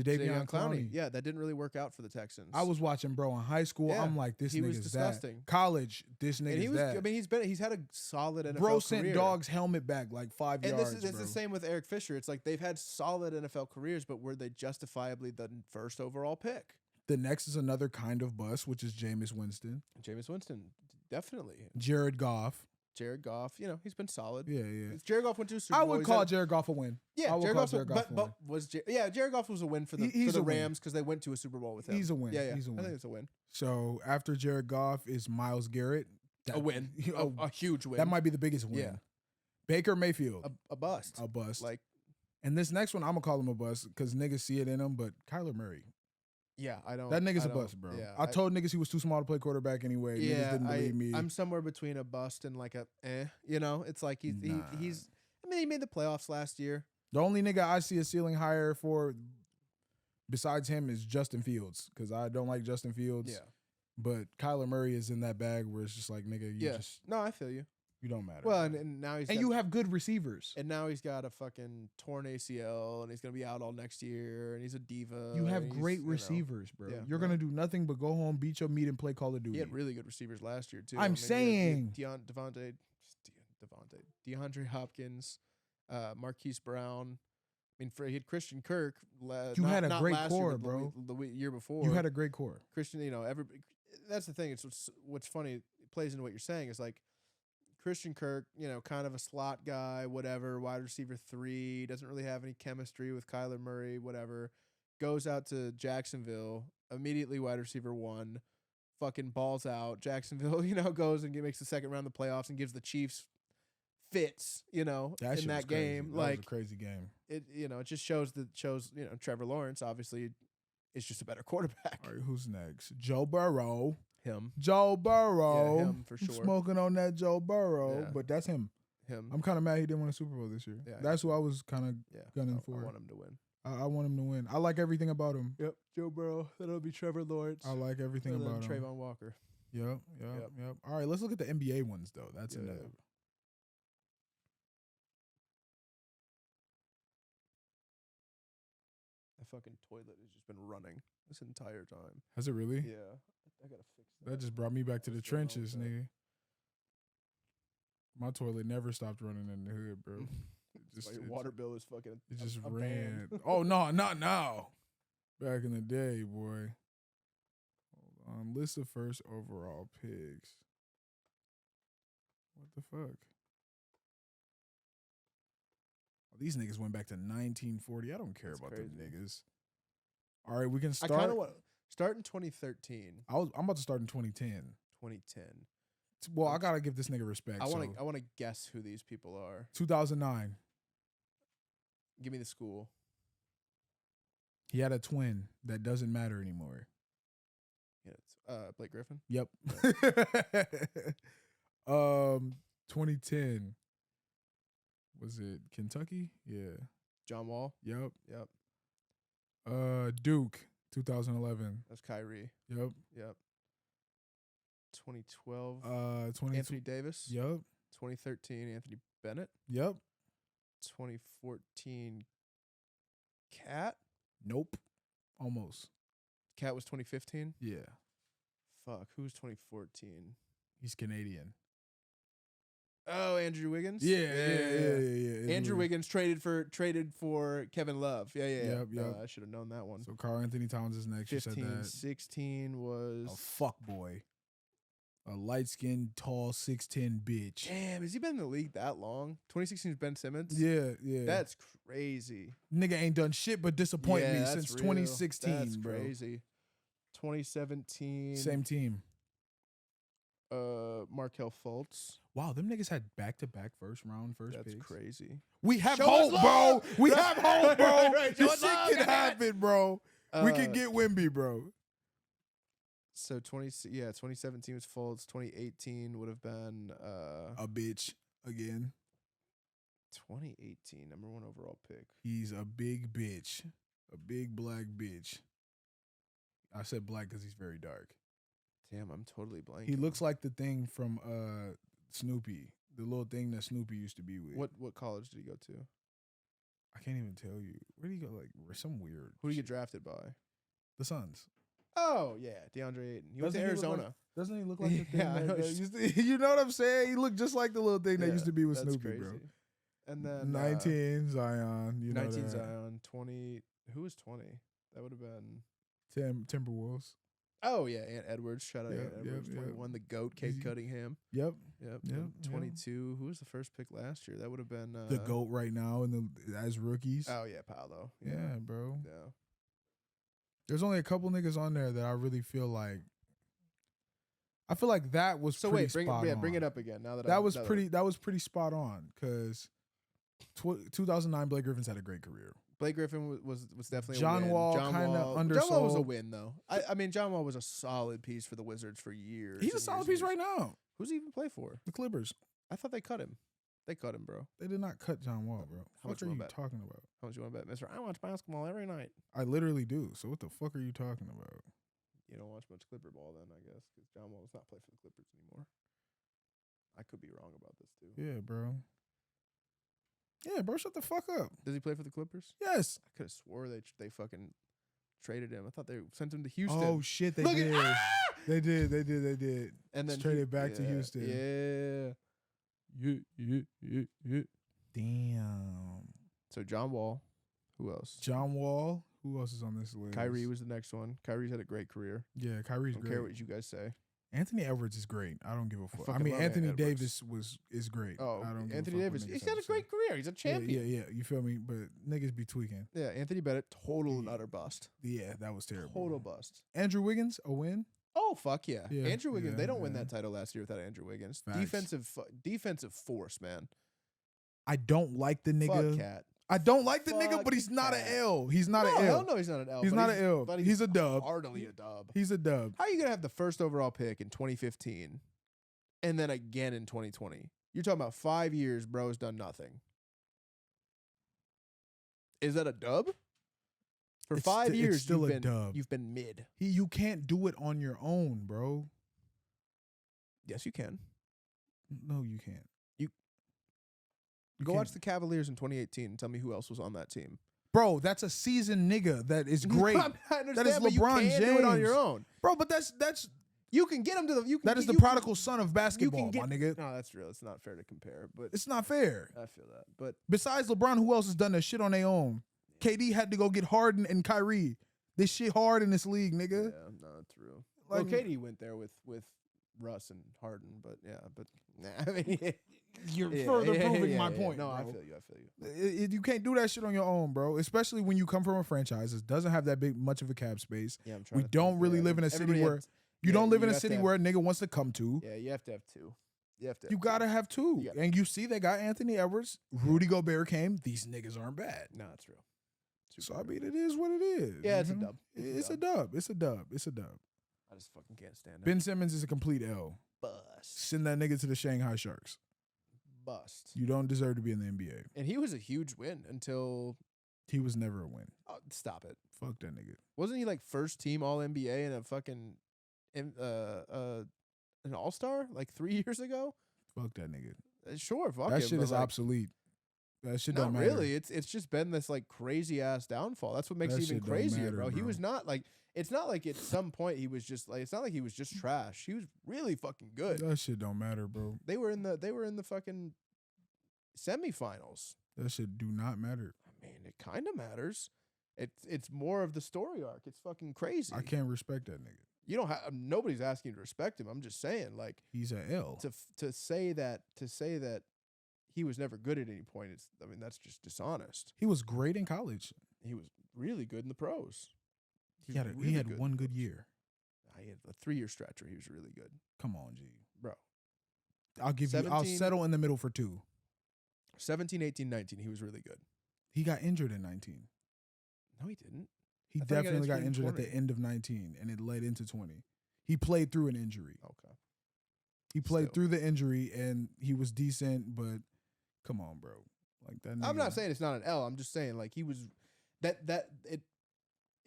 Jadeveon Clowney. Yeah, that didn't really work out for the Texans. I was watching bro in high school. Yeah, I'm like, this he was nigga's disgusting. that. College, this nigga's and he was. that. I mean, he's had a solid NFL bro sent career. Dog's helmet back like 5 And yards. this is bro. the same with Eric Fisher. It's like they've had solid NFL careers, but were they justifiably the first overall pick? The next is another kind of bust, which is Jameis Winston. Jameis Winston, definitely. Jared Goff. Jared Goff, he's been solid. Yeah, yeah. Jared Goff went to a Super I Bowl. would call Jared Goff a win. Yeah, I would Jared call Goff, Jared Goff a win. but Jared Goff was a win for the He's a win. Rams because they went to a Super Bowl with him. He's a win. Yeah, He's a win. I think it's a win. So after Jared Goff is Myles Garrett. A win. A huge win. That might be the biggest win. Yeah. Baker Mayfield. A bust. A bust. Like, and this next one, I'm going to call him a bust because niggas see it in him, but Kyler Murray. yeah, I don't. That nigga's I a don't- bust, bro. Yeah, I told niggas he was too small to play quarterback anyway. Niggas didn't believe me. I'm somewhere between a bust and like a It's like he's Nah. I mean, he made the playoffs last year. The only nigga I see a ceiling higher for besides him is Justin Fields because I don't like Justin Fields. Yeah. But Kyler Murray is in that bag where it's just like, nigga, No, I feel you. you don't matter. Well, bro. and now and you have good receivers. and now he's got a fucking torn ACL, and he's gonna be out all next year, and he's a diva. You have and he's, great you know, receivers, bro. yeah, You're well. gonna do nothing but go home, beat your meat, and play Call of Duty. He had really good receivers last year too. I'm DeAndre Hopkins, Marquise Brown. I mean, he had Christian Kirk. You had a not great last year, core, but bro. The year before, You had a great core. Christian. That's the thing. It's what's funny. It plays into what you're saying. Is like Christian Kirk. Kind of a slot guy, whatever. Wide receiver 3, doesn't really have any chemistry with Kyler Murray. Whatever. Goes out to Jacksonville. Immediately wide receiver 1. Fucking balls out. Jacksonville, goes and makes the second round of the playoffs and gives the Chiefs fits. In That shit was that crazy. game, That was a crazy game. it just shows Trevor Lawrence obviously is just a better quarterback. All right, who's next? Joe Burrow. Him. Joe Burrow. Yeah, him for I'm sure. smoking on that Joe Burrow, Yeah. but that's him. Him. I'm kind of mad he didn't win a Super Bowl this year. Yeah, That's who I was kind of yeah. gunning I for. want him to win. I want him to win. I like everything about him. Yep. Joe Burrow. That'll be Trevor Lawrence. I like everything and then about him. Trayvon Walker. Yep. All right, let's look at the NBA ones though. That's Yeah. enough. That fucking toilet has just been running this entire time. Has it really? Yeah. I gotta fix that. That just brought me back to the What's going on with trenches, that? nigga. My toilet never stopped running in the hood, bro. That's why your water bill is fucking. It just a ran. band. Oh no, not now. Back in the day, boy. Hold on. List of first overall picks. What the fuck? Oh, these niggas went back to 1940. I don't care That's about crazy. them niggas. All right, we can I start. kind of want start in 2013, I'm about to start in 2010. 2010. Well, I gotta give this nigga respect. I want so to. I want to guess who these people are. 2009. Give me the school. He had a twin that doesn't matter anymore. Yeah, it's Blake Griffin. Yep. 2010. Was it Kentucky? Yeah. John Wall. Yep. Yep. Duke, 2011. That's Kyrie. Yep. Yep. 2012. 20. Anthony Davis. Yep. 2013. Anthony Bennett. Yep. 2014. Cat. Nope. Almost. Cat was 2015. Yeah. Fuck. Who's 2014? He's Canadian. Oh, Andrew Wiggins. Yeah. Andrew Wiggins traded for Kevin Love. Yeah. Yep. I should have known that one. So Karl Anthony Towns is next. 15, You said that. 16 was. A fuck boy. A light skinned, tall, 6'10" bitch. Damn, has he been in the league that long? 2016 is Ben Simmons. Yeah. That's crazy. Nigga ain't done shit but disappoint Yeah, me that's since real. 2016, That's bro. crazy. 2017. Same team. Markelle Fultz. Wow, them niggas had back-to-back first That's picks. crazy. We have Show us hope, bro. love. We have hope, bro. Right, show This us shit love, can goddamn it. happen, bro. We can get Wimby, bro. So 2017 was Fultz. 2018 would have been A bitch again. 2018 number 1 overall pick. He's a big bitch. A big black bitch. I said black because he's very dark. Damn, I'm totally blanking. He looks like the thing from Snoopy. The little thing that Snoopy used to be with. What college did he go to? I can't even tell you. Where do you go? Like some weird. Who do you shit. get drafted by? The Suns. Oh yeah, DeAndre Ayton. He went to Arizona. Doesn't he look like the thing Yeah, I know. that used to, you know what I'm saying? He looked just like the little thing that used to be with that's Snoopy, crazy. bro. And then 19 Zion, you know 19 that. Zion, 20. Who was 20? That would have been Timberwolves. Oh yeah, Ant Edwards. Shout out Yep, Ant Edwards. yep, 21, the GOAT, Cade Easy. Cunningham. Yep. Yep. Yep, And yep. 22. Who was the first pick last year? That would have been The GOAT right now as rookies. Oh yeah, Paolo. Yeah, bro. Yeah. There's only a couple niggas on there that I really feel like. I feel like that was So pretty wait, bring spot on. bring it up again. Now that That was pretty spot on because 2009 Blake Griffin's had a great career. Blake Griffin was definitely John a win. Wall John kinda Wall was a undersold. win though. I mean John Wall was a solid piece for the Wizards for years. He's a and solid years piece and years. right now. Who's he even play for? The Clippers. I thought they cut him. They cut him, bro. They did not cut John Wall, bro. How What much are you you want bet? talking about? How much you want to bet, Mister? I watch basketball every night. I literally do. So what the fuck are you talking about? You don't watch much Clipper ball then, I guess, because John Wall does not play for the Clippers anymore. I could be wrong about this too. Yeah, bro. Yeah, bro. Shut the fuck up. Does he play for the Clippers? Yes. I could have swore they fucking traded him. I thought they sent him to Houston. Oh shit, they Look did. at They did. and then traded back to Houston. Yeah. Damn. So John Wall. Who else? John Wall. Who else is on this list? Kyrie was the next one. Kyrie's had a great career. Yeah, Kyrie's Don't great. care what you guys say. Anthony Edwards is great. I don't give a fuck. I fucking mean, love Anthony Ant Davis is great. Oh, I don't give Anthony a fuck what Davis. niggas He's have got to a say. great career. He's a champion. Yeah. You feel me? But niggas be tweaking. Yeah, Anthony Bennett, total and Yeah. utter bust. Yeah, that was terrible. Total bust. Andrew Wiggins, a win. Oh fuck yeah, Yeah, Andrew Wiggins. yeah, They don't win yeah. that title last year without Andrew Wiggins. Facts. Defensive force, man. I don't like the Fuck nigga. Cat. I don't like the nigga, Fuck but he's not an Cat. L. He's not No, an hell L. no, he's not an L. He's but not an L. but He's a dub. Hardly a dub. He's a dub. How are you gonna have the first overall pick in 2015, and then again in 2020? You're talking about 5 years, bro's done nothing. Is that a dub? For It's 5 it's years, still a dub. you've been mid. You can't do it on your own, bro. Yes, you can. No, you can't. You Go can't. watch the Cavaliers in 2018 and tell me who else was on that team. Bro, that's a seasoned nigga that is great. I understand, That is but LeBron you can't do it on your James. own. Bro, but that's You can get him to the. You can, that is the you can- prodigal son of basketball, get, my nigga. No, that's real. It's not fair to compare, but It's not fair. I feel that. But Besides LeBron, who else has done that shit on their own? KD had to go get Harden and Kyrie. This shit hard in this league, yeah, nigga. no, it's real. Like- Well, KD went there with Russ and Harden, but yeah, but nah, I mean, You're yeah, further yeah, proving yeah, my yeah. point. No, I bro. feel you. You can't do that shit on your own, bro. Especially when you come from a franchise that doesn't have that big much of a cap space. Yeah, I'm trying. We to don't think, really yeah, live in a city everybody where has- you yeah, don't live in you a have to city have- where a nigga wants to come to. Yeah, you have to have two. You have to. You have gotta have two. Yeah. And you see they got Anthony Edwards, Rudy Gobert came. These niggas aren't bad. two. No, it's real. So I mean, it is what it is. Yeah, you it's a know? dub. It's a dub. It's a dub. It's a dub. I just fucking can't stand it. Ben Simmons is a complete L. Bust. Send that nigga to the Shanghai Sharks. Bust. You don't deserve to be in the NBA. And he was a huge win until. He was never a win. Oh, stop it. Fuck that nigga. Wasn't he like first team All NBA and a fucking, an All Star like 3 years ago? Fuck that nigga. Sure, fuck That him, shit but, is like, obsolete. That shit Not don't matter. really. It's just been this like crazy ass downfall. That's what makes That it even shit don't crazier, matter, bro. He bro. was not like. It's not like at some point he was just like. It's not like he was just trash. He was really fucking good. That shit don't matter, bro. They were in the fucking semifinals. That shit do not matter. I mean, it kind of matters. It's more of the story arc. It's fucking crazy. I can't respect that nigga. You don't have. Nobody's asking you to respect him. I'm just saying, like, He's a L. to say that he was never good at any point. I mean, that's just dishonest. He was great in college. He was really good in the pros. He was had really good in one the good pros. year. He had a 3-year stretch where he was really good, Come on, G. bro. I'll 17 settle in the middle for 2. 17, 18, 19, he was really good. He got injured in 19. No, he didn't. He I thought he got definitely got injured in injured at the 20. end of 19, and it led into 20. He played through an injury. Okay. He played Still. through the injury, and he was decent, but come on, bro. Like that. I'm nigga- not saying it's not an L. I'm just saying like he was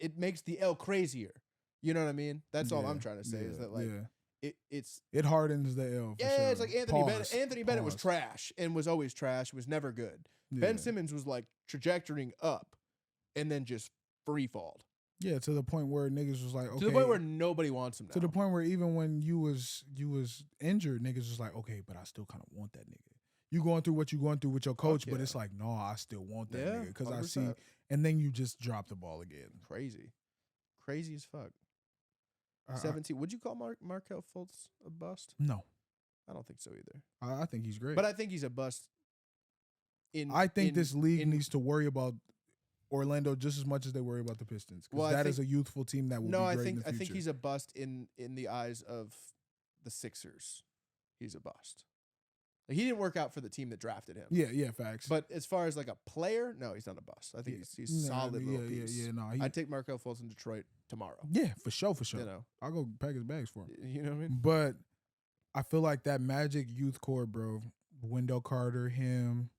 it makes the L crazier. You know what I mean? That's all Yeah, I'm trying to say is yeah, that like yeah. it hardens the L. For sure. It's like Anthony Bennett. Pause. Anthony Bennett was trash and was always trash. Was never good. Yeah. Ben Simmons was like trajectorying up, and then just free falled. Yeah, to the point where niggas was like, okay. To the point where nobody wants him now. To the point where even when you was injured, niggas was like, okay, but I still kind of want that nigga. You going through what you going through with your coach, but it's like, no, I still want that nigga because I see. And then you just drop the ball again. Crazy as fuck. 17. Would you call Markelle Fultz a bust? No, I don't think so either. I think he's great, but I think he's a bust. I think this league needs to worry about Orlando just as much as they worry about the Pistons, because that is a youthful team that will be great in the future. I think he's a bust in the eyes of the Sixers. He's a bust. Like, he didn't work out for the team that drafted him. Yeah, facts. But as far as like a player, no, he's not a bust. I think he's solid little piece. I'd take Markelle Fultz in Detroit tomorrow. Yeah, for sure. You know, I'll go pack his bags for him. You know what I mean? But I feel like that Magic youth core, bro. Wendell Carter, him.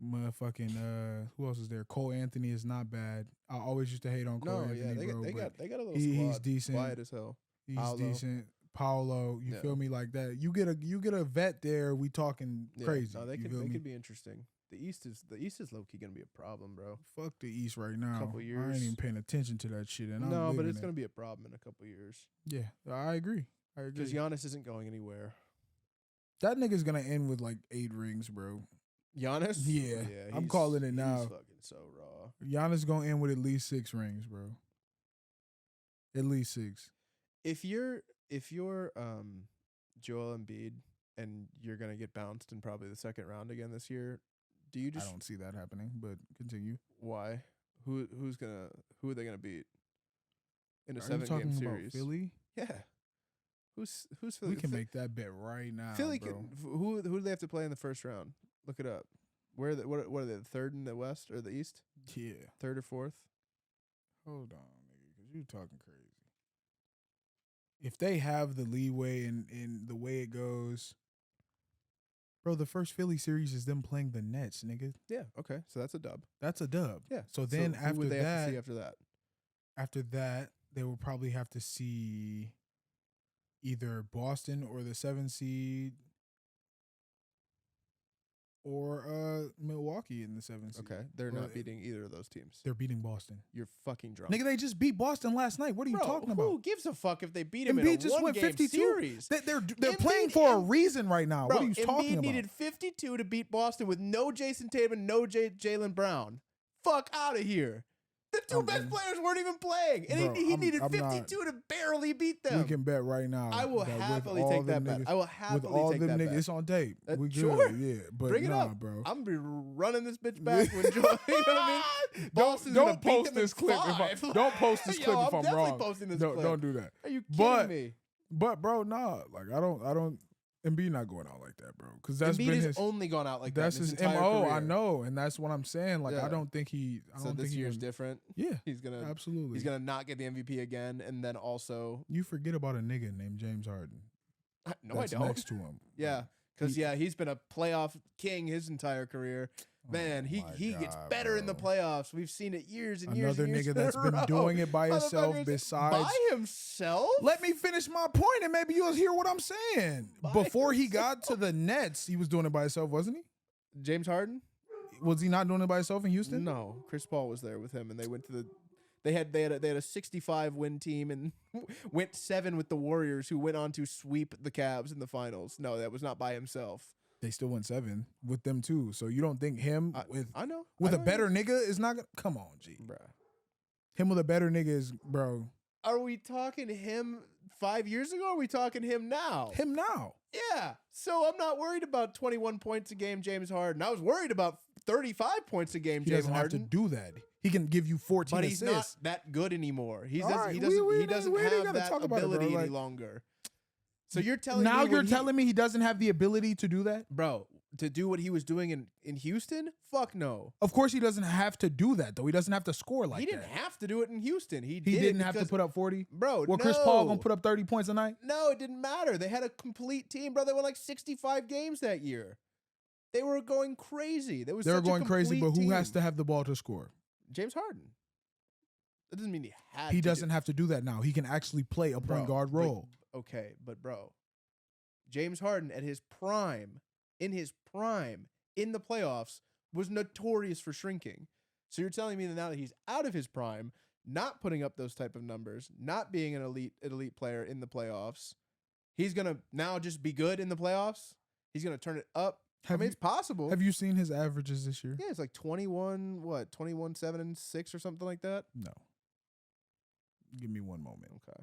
Motherfucking who else is there? Cole Anthony is not bad. I always used to hate on Cole Anthony, they bro. They got a little squad. He's decent. Quiet as hell. He's decent. Paolo, you feel me, like that. You get a vet there. We talking crazy. No, they could be interesting. The East is low key gonna be a problem, bro. Fuck the East right now. Couple years. I ain't even paying attention to that shit. And no, but it's gonna be a problem in a couple years. Yeah, I agree. Because Giannis isn't going anywhere. That nigga's gonna end with like 8 rings, bro. Giannis? Yeah, I'm calling it now. He's fucking so raw. Giannis gonna end with at least 6 rings, bro. At least 6. If you're Joel Embiid and you're gonna get bounced in probably the second round again this year, do you just? I don't see that happening, but continue. Why? Who are they gonna beat in a 7-game series? About Philly? Yeah. Who's Philly? We can make that bet right now. Philly bro. Who do they have to play in the first round? Look it up. What are they? The third in the West or the East? Yeah. Third or fourth? Hold on, nigga, because you talking crazy. If they have the leeway in the way it goes, bro, the first Philly series is them playing the Nets, nigga. Yeah. Okay. So that's a dub. That's a dub. Yeah. So then who would they have to see after that? After that, they will probably have to see either Boston or the 7 seed, or Milwaukee in the 7 seed. Okay, they're not beating either of those teams. They're beating Boston. You're fucking drunk. Nigga, they just beat Boston last night. What are you talking about? Who gives a fuck if they beat him in a just went 52 series? They're playing for a reason right now. Bro, what are you talking about? Embiid needed 52 to beat Boston with no Jason Tatum, no Jaylen Brown. Fuck out of here. The two best players weren't even playing, and he needed 52 to barely beat them. We can bet right now. I will happily take that bet. I will happily take that bet. It's on tape. We good. Sure. Yeah, but bring it up, bro. I'm gonna be running this bitch back when Joe. You know what I mean? Boston's don't post this clip. Don't post this clip if I'm wrong. Posting this clip. Don't do that. Are you kidding me? But bro, nah. Like I don't. Embiid not going out like that, bro. Because that's Embiid been has his only gone out like that's that. That's his MO. I know, and that's what I'm saying. Like I don't think he. So this year's different. Yeah, he's gonna absolutely. He's gonna not get the MVP again, and then also you forget about a nigga named James Harden. No, I don't. Next to him. Yeah, because he's been a playoff king his entire career. Man, he gets better in the playoffs. We've seen it years and years. Another nigga that's been doing it by himself. Besides, by himself. Let me finish my point, and maybe you'll hear what I'm saying. Before he got to the Nets, he was doing it by himself, wasn't he? James Harden. Was he not doing it by himself in Houston? No, Chris Paul was there with him, and they went to the. They had a 65 win team and went 7 with the Warriors, who went on to sweep the Cavs in the finals. No, that was not by himself. They still went 7 with them too. So you don't think him with a better nigga is not gonna come on, G. Bruh. Him with a better nigga is, bro. Are we talking him 5 years ago or are we talking him now? Him now. Yeah. So I'm not worried about 21 points a game, James Harden. I was worried about 35 points a game, James Harden. He doesn't have to do that. He can give you 14 but assists. But he's not that good anymore. He doesn't have that ability any longer. So you're telling me he doesn't have the ability to do that? Bro, to do what he was doing in Houston? Fuck no. Of course he doesn't have to do that, though. He doesn't have to score like that. He didn't have to do it in Houston. He didn't have to put up 40? Bro, Well, Chris Paul going to put up 30 points a night? No, it didn't matter. They had a complete team, bro. They won like 65 games that year. They were going crazy. They were going crazy, but who has to have the ball to score? James Harden. That doesn't mean he doesn't have to do that now. He can actually play a point guard role. okay, but bro, James Harden at his prime, in the playoffs, was notorious for shrinking. So you're telling me that now that he's out of his prime, not putting up those type of numbers, not being an elite player in the playoffs, he's gonna now just be good in the playoffs? He's gonna turn it up. It's possible. Have you seen his averages this year? Yeah, it's like 21, 7, and 6 or something like that. No. Give me one moment. Okay.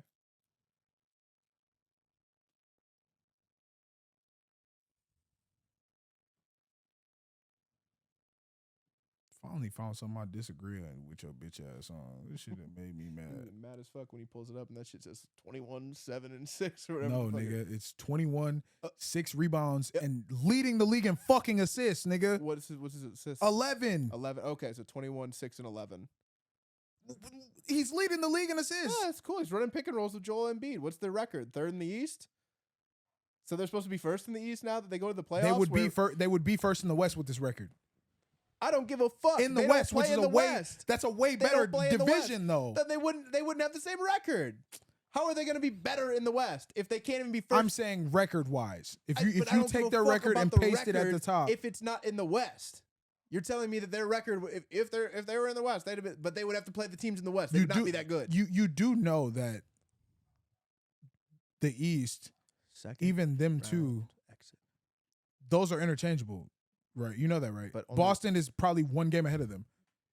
Finally found something I disagree with your bitch ass on. This shit that made me mad. Mad as fuck when he pulls it up and that shit says 21, 7, and 6 or whatever. No, nigga, it's 21, 6 rebounds, and leading the league in fucking assists, nigga. What's his assist? 11. 11. Okay, so 21, 6, and 11. He's leading the league in assists. Yeah, that's cool. He's running pick and rolls with Joel Embiid. What's their record? 3rd in the East? So they're supposed to be 1st in the East now that they go to the playoffs? They would be first in the West with this record. I don't give a fuck. In the West, which is that's a way better division though. Then they wouldn't have the same record. How are they going to be better in the West if they can't even be first? I'm saying record-wise. If you take their record and paste it at the top. If it's not in the West. You're telling me that their record, if they were in the West, but they would have to play the teams in the West. They would not be that good. You do know that the East, even them two, those are interchangeable, right? You know that, right? But Boston is probably 1 game ahead of them,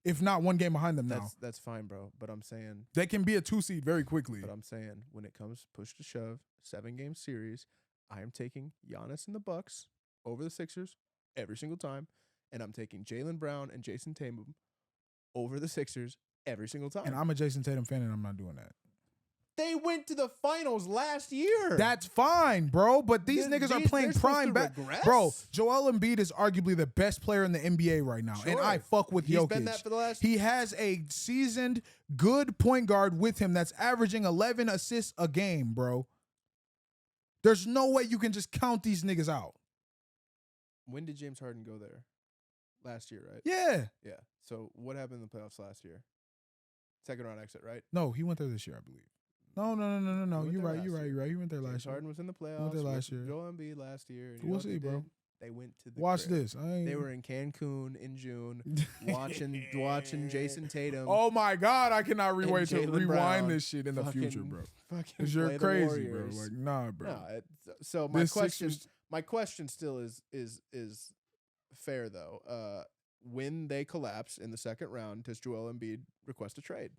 if not 1 game behind them now. That's fine, bro. But I'm saying they can be a 2 seed very quickly. But I'm saying when it comes push to shove, 7-game series, I am taking Giannis and the Bucks over the Sixers every single time. And I'm taking Jaylen Brown and Jason Tatum over the Sixers every single time. And I'm a Jason Tatum fan, and I'm not doing that. They went to the finals last year. That's fine, bro. But these niggas are playing prime bro, Joel Embiid is arguably the best player in the NBA right now. Sure. And I fuck with Jokic. Been that for the last. He has a seasoned, good point guard with him that's averaging 11 assists a game, bro. There's no way you can just count these niggas out. When did James Harden go there? Last year, right? Yeah. Yeah. So what happened in the playoffs last year? 2nd round exit, right? No, he went there this year, I believe. No. You're right. He went there last year. Harden was in the playoffs. He went there last year. Joel Embiid last year. And we'll see, bro. They went to the Watch crib. this. They were in Cancun in June watching Jason Tatum. Oh my God, I cannot wait to rewind Brown this shit in the future, bro. Because you're crazy, bro. Like, nah, bro. No, so my question still is fair though. When they collapse in the 2nd round, does Joel Embiid request a trade?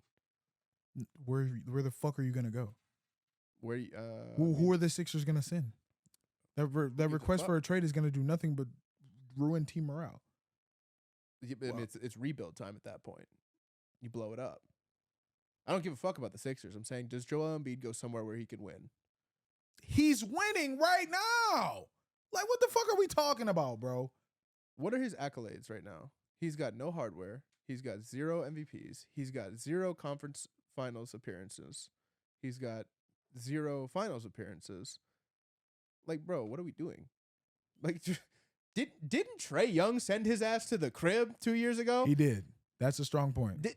Where the fuck are you gonna go? Where who are the Sixers gonna send? That request for a trade is gonna do nothing but ruin team morale. I mean, it's rebuild time at that point. You blow it up. I don't give a fuck about the Sixers. I'm saying, does Joel Embiid go somewhere where he can win? He's winning right now. Like, what the fuck are we talking about, bro? What are his accolades right now? He's got no hardware. He's got 0 MVPs. He's got 0 conference finals appearances. He's got 0 finals appearances. Like, bro, what are we doing? Like, didn't Trae Young send his ass to the crib 2 years ago? He did. That's a strong point.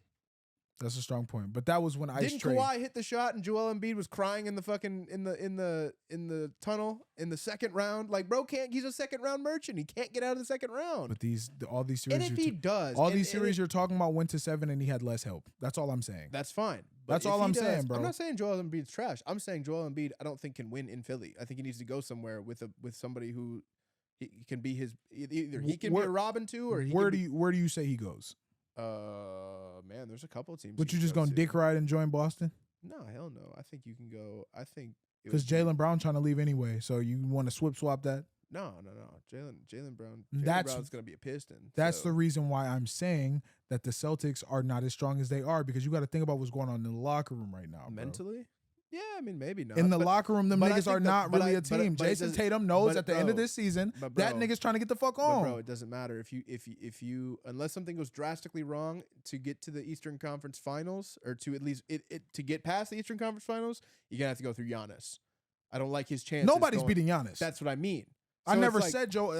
That's a strong point. But that was when Didn't Kawhi hit the shot and Joel Embiid was crying in the fucking in the tunnel in the 2nd round? Like, bro, he's a 2nd round merchant. He can't get out of the 2nd round. But all these series, and if he does, these series you're talking about went to 7 and he had less help. That's all I'm saying. That's fine. But that's all I'm saying, bro. I'm not saying Joel Embiid's trash. I'm saying Joel Embiid, I don't think can win in Philly. I think he needs to go somewhere with somebody who he can be his either he can be a Robin too, or where do you say he goes? Man, there's a couple of teams. But you just gonna dick ride and join Boston? No, hell no. I think you can go. I think because Jaylen Brown trying to leave anyway, so you want to swap that? No. Jaylen Brown. Brown's gonna be a Piston. That's the reason why I'm saying that the Celtics are not as strong as they are, because you got to think about what's going on in the locker room right now. Mentally. Bro. Yeah, I mean, maybe not. In the locker room, them niggas are not really a team. Jason Tatum knows at the end of this season that nigga's trying to get the fuck on. Bro, it doesn't matter if you unless something goes drastically wrong to get to the Eastern Conference Finals, or to at least to get past the Eastern Conference Finals, you're gonna have to go through Giannis. I don't like his chances. Nobody's beating Giannis. That's what I mean. So I never said Joel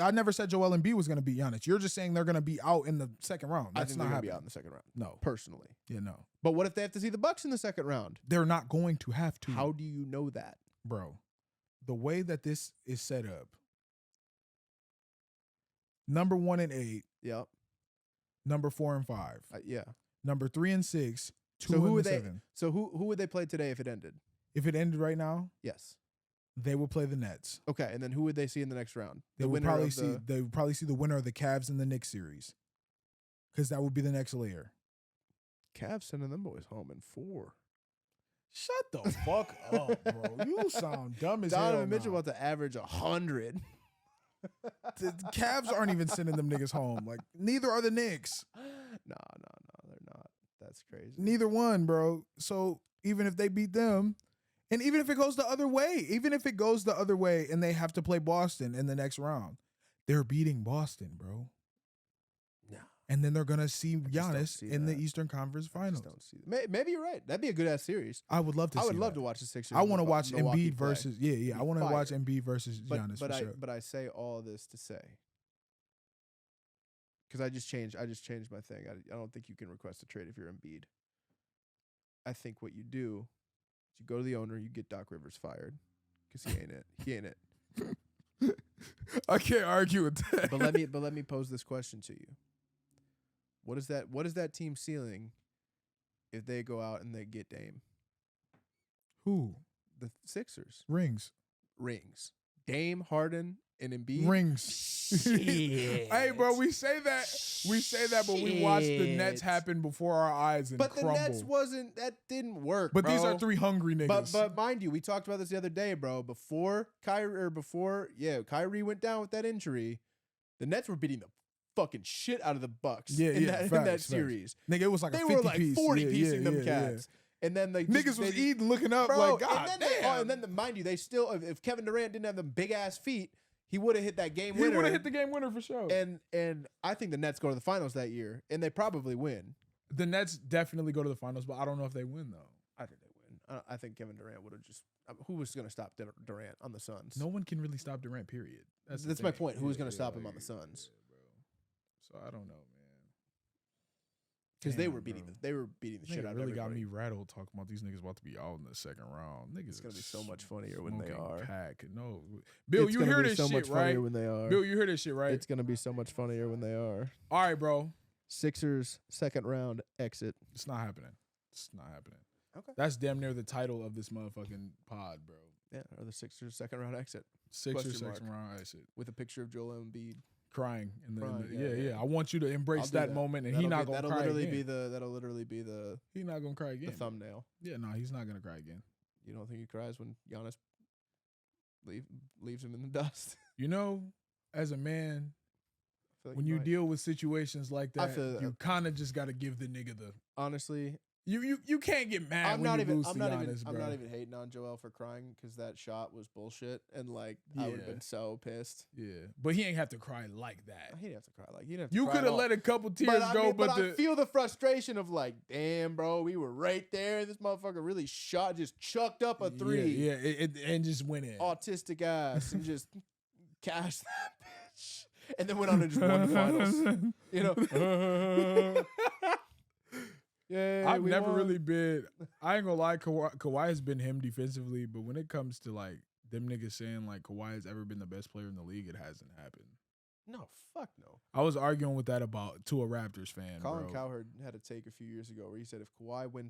Embiid was going to beat Giannis. You're just saying they're going to be out in the 2nd round. That's I think not they're going happening. to be out in the 2nd round. No, personally. Yeah, no. But what if they have to see the Bucks in the 2nd round? They're not going to have to. How do you know that, bro? the way that this is set up, number 1 and 8, Yep. number 4 and 5, Yeah. number 3 and 6, 2 So who and would they? 7. So who would they play today if it ended? If it ended right now, Yes. they would play the Nets. Okay, and then who would they see in the next round? They would probably see the winner of the Cavs and the Knicks series, because that would be the next layer. Cavs sending them boys home in 4. Shut the fuck up, bro. You sound dumb as hell. Donovan Mitchell now. about to average 100. The Cavs aren't even sending them niggas home. Like, neither are the Knicks. No, they're not. That's crazy. Neither one, bro. So even if they beat them, and even if it goes the other way, and they have to play Boston in the next round, they're beating Boston, bro. No. And then they're gonna see just don't Giannis see in the that. Eastern Conference I Finals. just don't see that. Maybe you're right. That'd be a good ass series. I would love to. I see would love that. to watch the Sixers. I want to watch Milwaukee Embiid play. versus I want to Fire. watch Embiid versus Giannis for sure. But I say all of this to say, because I just changed my thing. I don't think you can request a trade if you're Embiid. I think what you do is you go to the owner, you get Doc Rivers fired because he ain't it. He ain't it. I can't argue with that. But let me pose this question to you. What is that team ceiling if they go out and they get Dame? Who? The Sixers. Rings. Dame, Harden, and Embiid. Rings. Shit. Hey, bro, we say that, but we watched the Nets happen before our eyes and But crumble. the Nets that didn't work. But bro. these are 3 hungry niggas. But mind you, we talked about this the other day, bro. Before Kyrie went down with that injury, the Nets were beating the fucking shit out of the Bucks in that series. Nigga, it was like They a were 50 like piece. 40 piecing them cats. And then they niggas was eating, looking up, bro, like, God and damn. then mind you, they still, if Kevin Durant didn't have them big ass feet, he would have hit that game He winner. would have hit the game winner for sure. And I think the Nets go to the finals that year, and they probably win. The Nets definitely go to the finals, but I don't know if they win, though. I think they win. I think Kevin Durant would have just. Who was going to stop Durant on the Suns? No one can really stop Durant, period. That's my point. Who was going to stop him on the Suns? Yeah, bro. So I don't know, man. Because they Damn, were beating bro. the shit out of really everybody. got me rattled talking about these niggas about to be out in the second round. Niggas, It's gonna be so much funnier when they smoking are. Pack. No, Bill, It's you gonna hear be this so shit, much right? funnier when they are. Bill, you hear this shit, right? It's gonna be so much funnier when they are. All right, bro. Sixers second round exit. It's not happening. It's not happening. Okay. That's damn near the title of this motherfucking pod, bro. Yeah, or the Sixers second round exit Sixers Question second mark. round exit. with a picture of Joel Embiid. Crying in the, Crying, yeah. I want you to embrace I'll do that moment, and he not gonna that'll cry literally again. that'll literally be the He not gonna cry again. the thumbnail. Yeah, no, he's not gonna cry again. You don't think he cries when Giannis leaves him in the dust? You know, as a man, I feel like when he you might. deal with situations like I that, feel that. you kind of just got to give the nigga the. Honestly, You can't get mad I'm when not you even lose I'm to not Giannis, even bro. I'm not even hating on Joel for crying because that shot was bullshit and like I would have Yeah. been so pissed. Yeah, but he ain't have to cry like that. He didn't have to cry like he didn't have to You cry could at have all. let a couple tears But I go, mean, but I feel the frustration of like, damn, bro, we were right there. This motherfucker really just chucked up a three, Yeah, and just went in. autistic ass, and just cashed that bitch, and then went on and just won the finals. You know, yeah. I've never really been. I ain't gonna lie, Kawhi has been him defensively, but when it comes to like them niggas saying like Kawhi has ever been the best player in the league, it hasn't happened. No, fuck no. I was arguing with that to a Raptors fan. Colin bro. Cowherd had a take a few years ago where he said if Kawhi won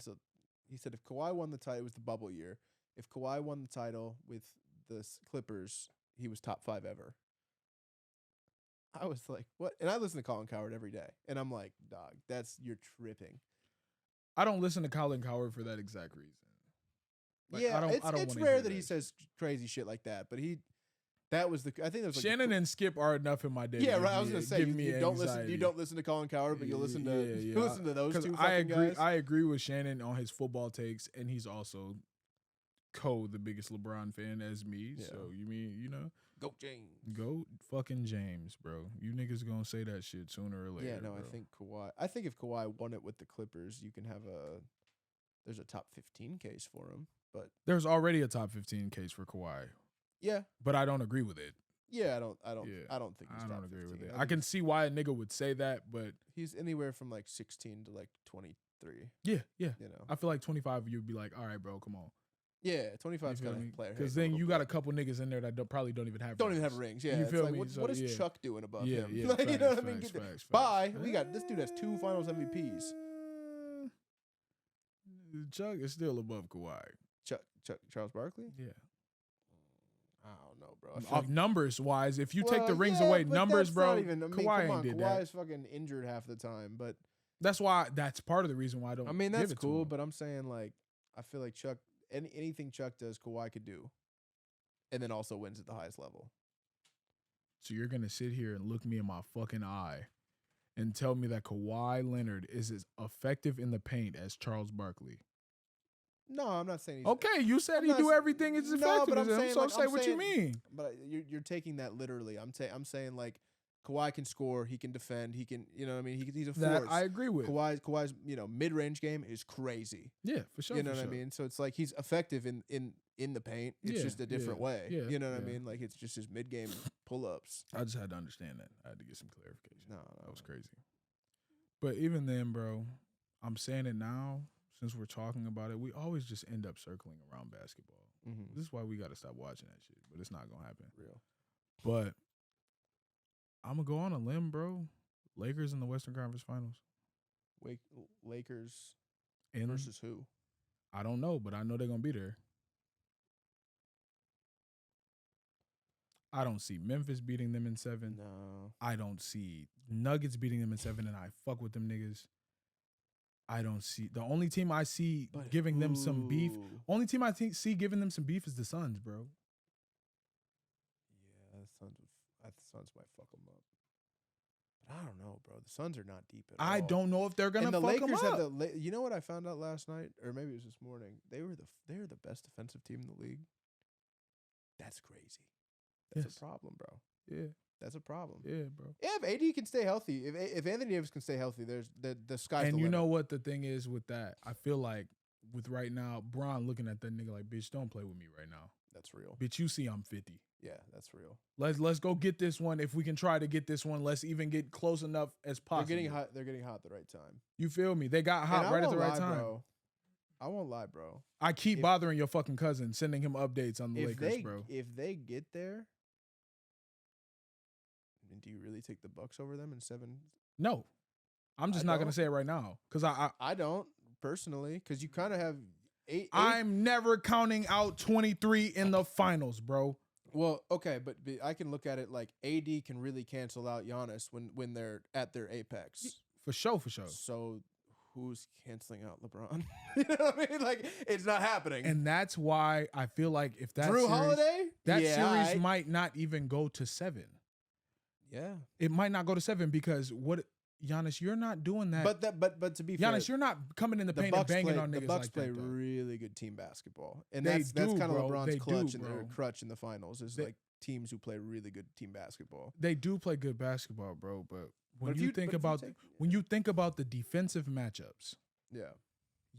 the title, it was the bubble year. If Kawhi won the title with the Clippers, he was top 5 ever. I was like, what? And I listen to Colin Cowherd every day, and I'm like, dog, you're tripping. I don't listen to Colin Cowherd for that exact reason. Like, Yeah, I don't it's wanna rare hear that he says crazy shit like that, but I think there was like Shannon and Skip are enough in my day. yeah, to right. I was gonna say give you, me you don't listen. anxiety. You don't listen to Colin Cowherd, but you listen to Yeah. you listen to those 'Cause two. I fucking agree. Guys. I agree with Shannon on his football takes, and he's also the biggest LeBron fan as me. Yeah. So you mean Go James. go fucking James, bro. You niggas gonna say that shit sooner or later. Yeah, no, bro. I think if Kawhi won it with the Clippers, you can have there's a top 15 case for him. But There's already a top 15 case for Kawhi, yeah, but I don't agree with it. I don't Yeah, think he's I top don't agree 15. with it. I I think can see why a nigga would say that, but he's anywhere from like 16 to like 23. yeah. You know, I feel like 25, you'd be like, all right, bro, come on. Yeah, 25's got a player. Because then you got a couple niggas in there that probably don't even have rings. Yeah, you feel like, me? What is Chuck doing above him? Yeah, Like, you know what I mean? Facts. Bye. We got this dude has 2 Finals MVPs. Chuck is still above Kawhi. Charles Barkley? Yeah. I don't know, bro. Off numbers wise, if you take the rings away, numbers, bro, Kawhi ain't did that. Kawhi is fucking injured half the time, but that's part of the reason why I don't. I mean, that's give it cool, to him. but I'm saying like I feel like Chuck anything Chuck does, Kawhi could do, and then also wins at the highest level. So you're gonna sit here and look me in my fucking eye and tell me that Kawhi Leonard is as effective in the paint as Charles Barkley? No, I'm not saying he's okay. You said he do everything as effective but I'm as him. saying, So like, say what you mean. But you're taking that literally. I'm saying like Kawhi can score, he can defend, he can, you know what I mean? He's a force. That I agree with. Kawhi's mid-range game is crazy. Yeah, for sure. You know what I mean? So it's like he's effective in the paint. It's just a different way. Yeah, you know what I mean? Like it's just his mid-game pull-ups. I just had to understand that. I had to get some clarification. No, that was crazy. But even then, bro, I'm saying it now. Since we're talking about it, we always just end up circling around basketball. Mm-hmm. This is why we got to stop watching that shit. But it's not gonna happen. Real. But I'm gonna go on a limb, bro. Lakers in the Western Conference Finals. Lakers versus who? I don't know, but I know they're gonna be there. I don't see Memphis beating them in 7. No. I don't see Nuggets beating them in 7, and I fuck with them niggas. I don't see the only team I see giving them some beef. Only team I see giving them some beef is the Suns, bro. Yeah, the Suns might fuck them up. But I don't know, bro. The Suns are not deep at all. I don't know if they're gonna fuck them up. You know what I found out last night, or maybe it was this morning? They're the best defensive team in the league. That's crazy. That's a problem, bro. Yeah. That's a problem. Yeah, bro. Yeah, if AD can stay healthy, if Anthony Davis can stay healthy, there's the sky's and the you limit. know what the thing is with that? I feel like with right now, Bron looking at that nigga like, bitch, don't play with me right now. That's real. Bitch, you see I'm 50. Yeah, that's real. Let's go get this one. If we can try to get this one, let's even get close enough as possible. They're getting hot at the right time. You feel me? They got hot right at the right time. Bro. I won't lie, bro. I keep bothering your fucking cousin, sending him updates on the Lakers, bro. If they get there, do you really take the Bucks over them in 7? No, I'm just not gonna say it right now because I don't personally because you kind of have 8. I'm never counting out 23 in the finals, bro. Well, okay, but I can look at it like AD can really cancel out Giannis when they're at their apex. For sure. So who's canceling out LeBron? You know what I mean? Like it's not happening. And that's why I feel like if that Drew Holiday, series might not even go to 7. Yeah, it might not go to 7 because Giannis, you're not doing that. But to be fair, Giannis, you're not coming in the paint and banging on niggas like that. The Bucks play really good team basketball, and that's kind of LeBron's clutch and their crutch in the finals is like teams who play really good team basketball. They do play good basketball, bro. But when you think about the defensive matchups, yeah,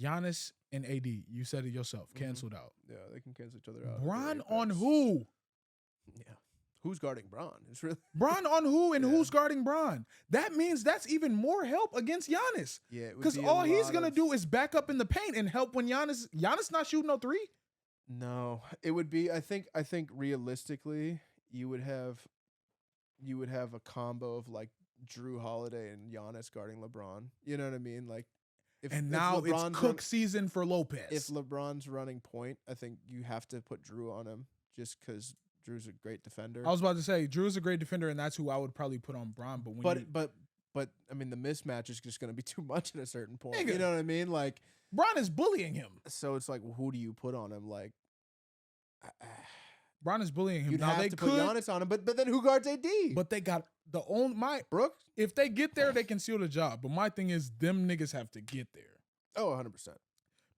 Giannis and AD, you said it yourself, canceled out. Yeah, they can cancel each other out. Bron on who? Yeah. Who's guarding Bron? It's really Bron on who and who's guarding Bron? That means that's even more help against Giannis. Yeah, because all he's gonna do is back up in the paint and help when Giannis not shooting no 3. No, it would be. I think realistically, you would have a combo of like Drew Holiday and Giannis guarding LeBron. You know what I mean? Like, now it's Cook season for Lopez. If LeBron's running point, I think you have to put Drew on him just because Drew's a great defender. I was about to say Drew's a great defender, and that's who I would probably put on Bron. But I mean, the mismatch is just going to be too much at a certain point. Nigga, you know what I mean? Like Bron is bullying him. So it's like, who do you put on him? Like Bron is bullying him. You'd now have they to could put Giannis on him, but then who guards AD? But they got the only Brooks. If they get there, they can seal the job. But my thing is, them niggas have to get there. Oh, 100%.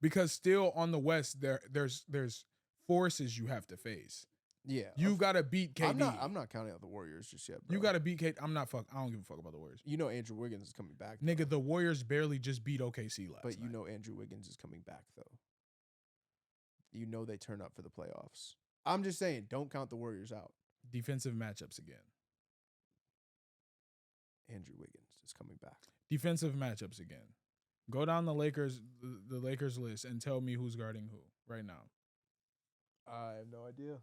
Because still on the West, there's forces you have to face. Yeah, you gotta beat KD. I'm not counting out the Warriors just yet, bro. You gotta beat KD. I don't give a fuck about the Warriors. You know Andrew Wiggins is coming back, though. Nigga. The Warriors barely just beat OKC last night. But you know Andrew Wiggins is coming back though. You know they turn up for the playoffs. I'm just saying, don't count the Warriors out. Defensive matchups again. Andrew Wiggins is coming back. Defensive matchups again. Go down the Lakers list and tell me who's guarding who right now. I have no idea.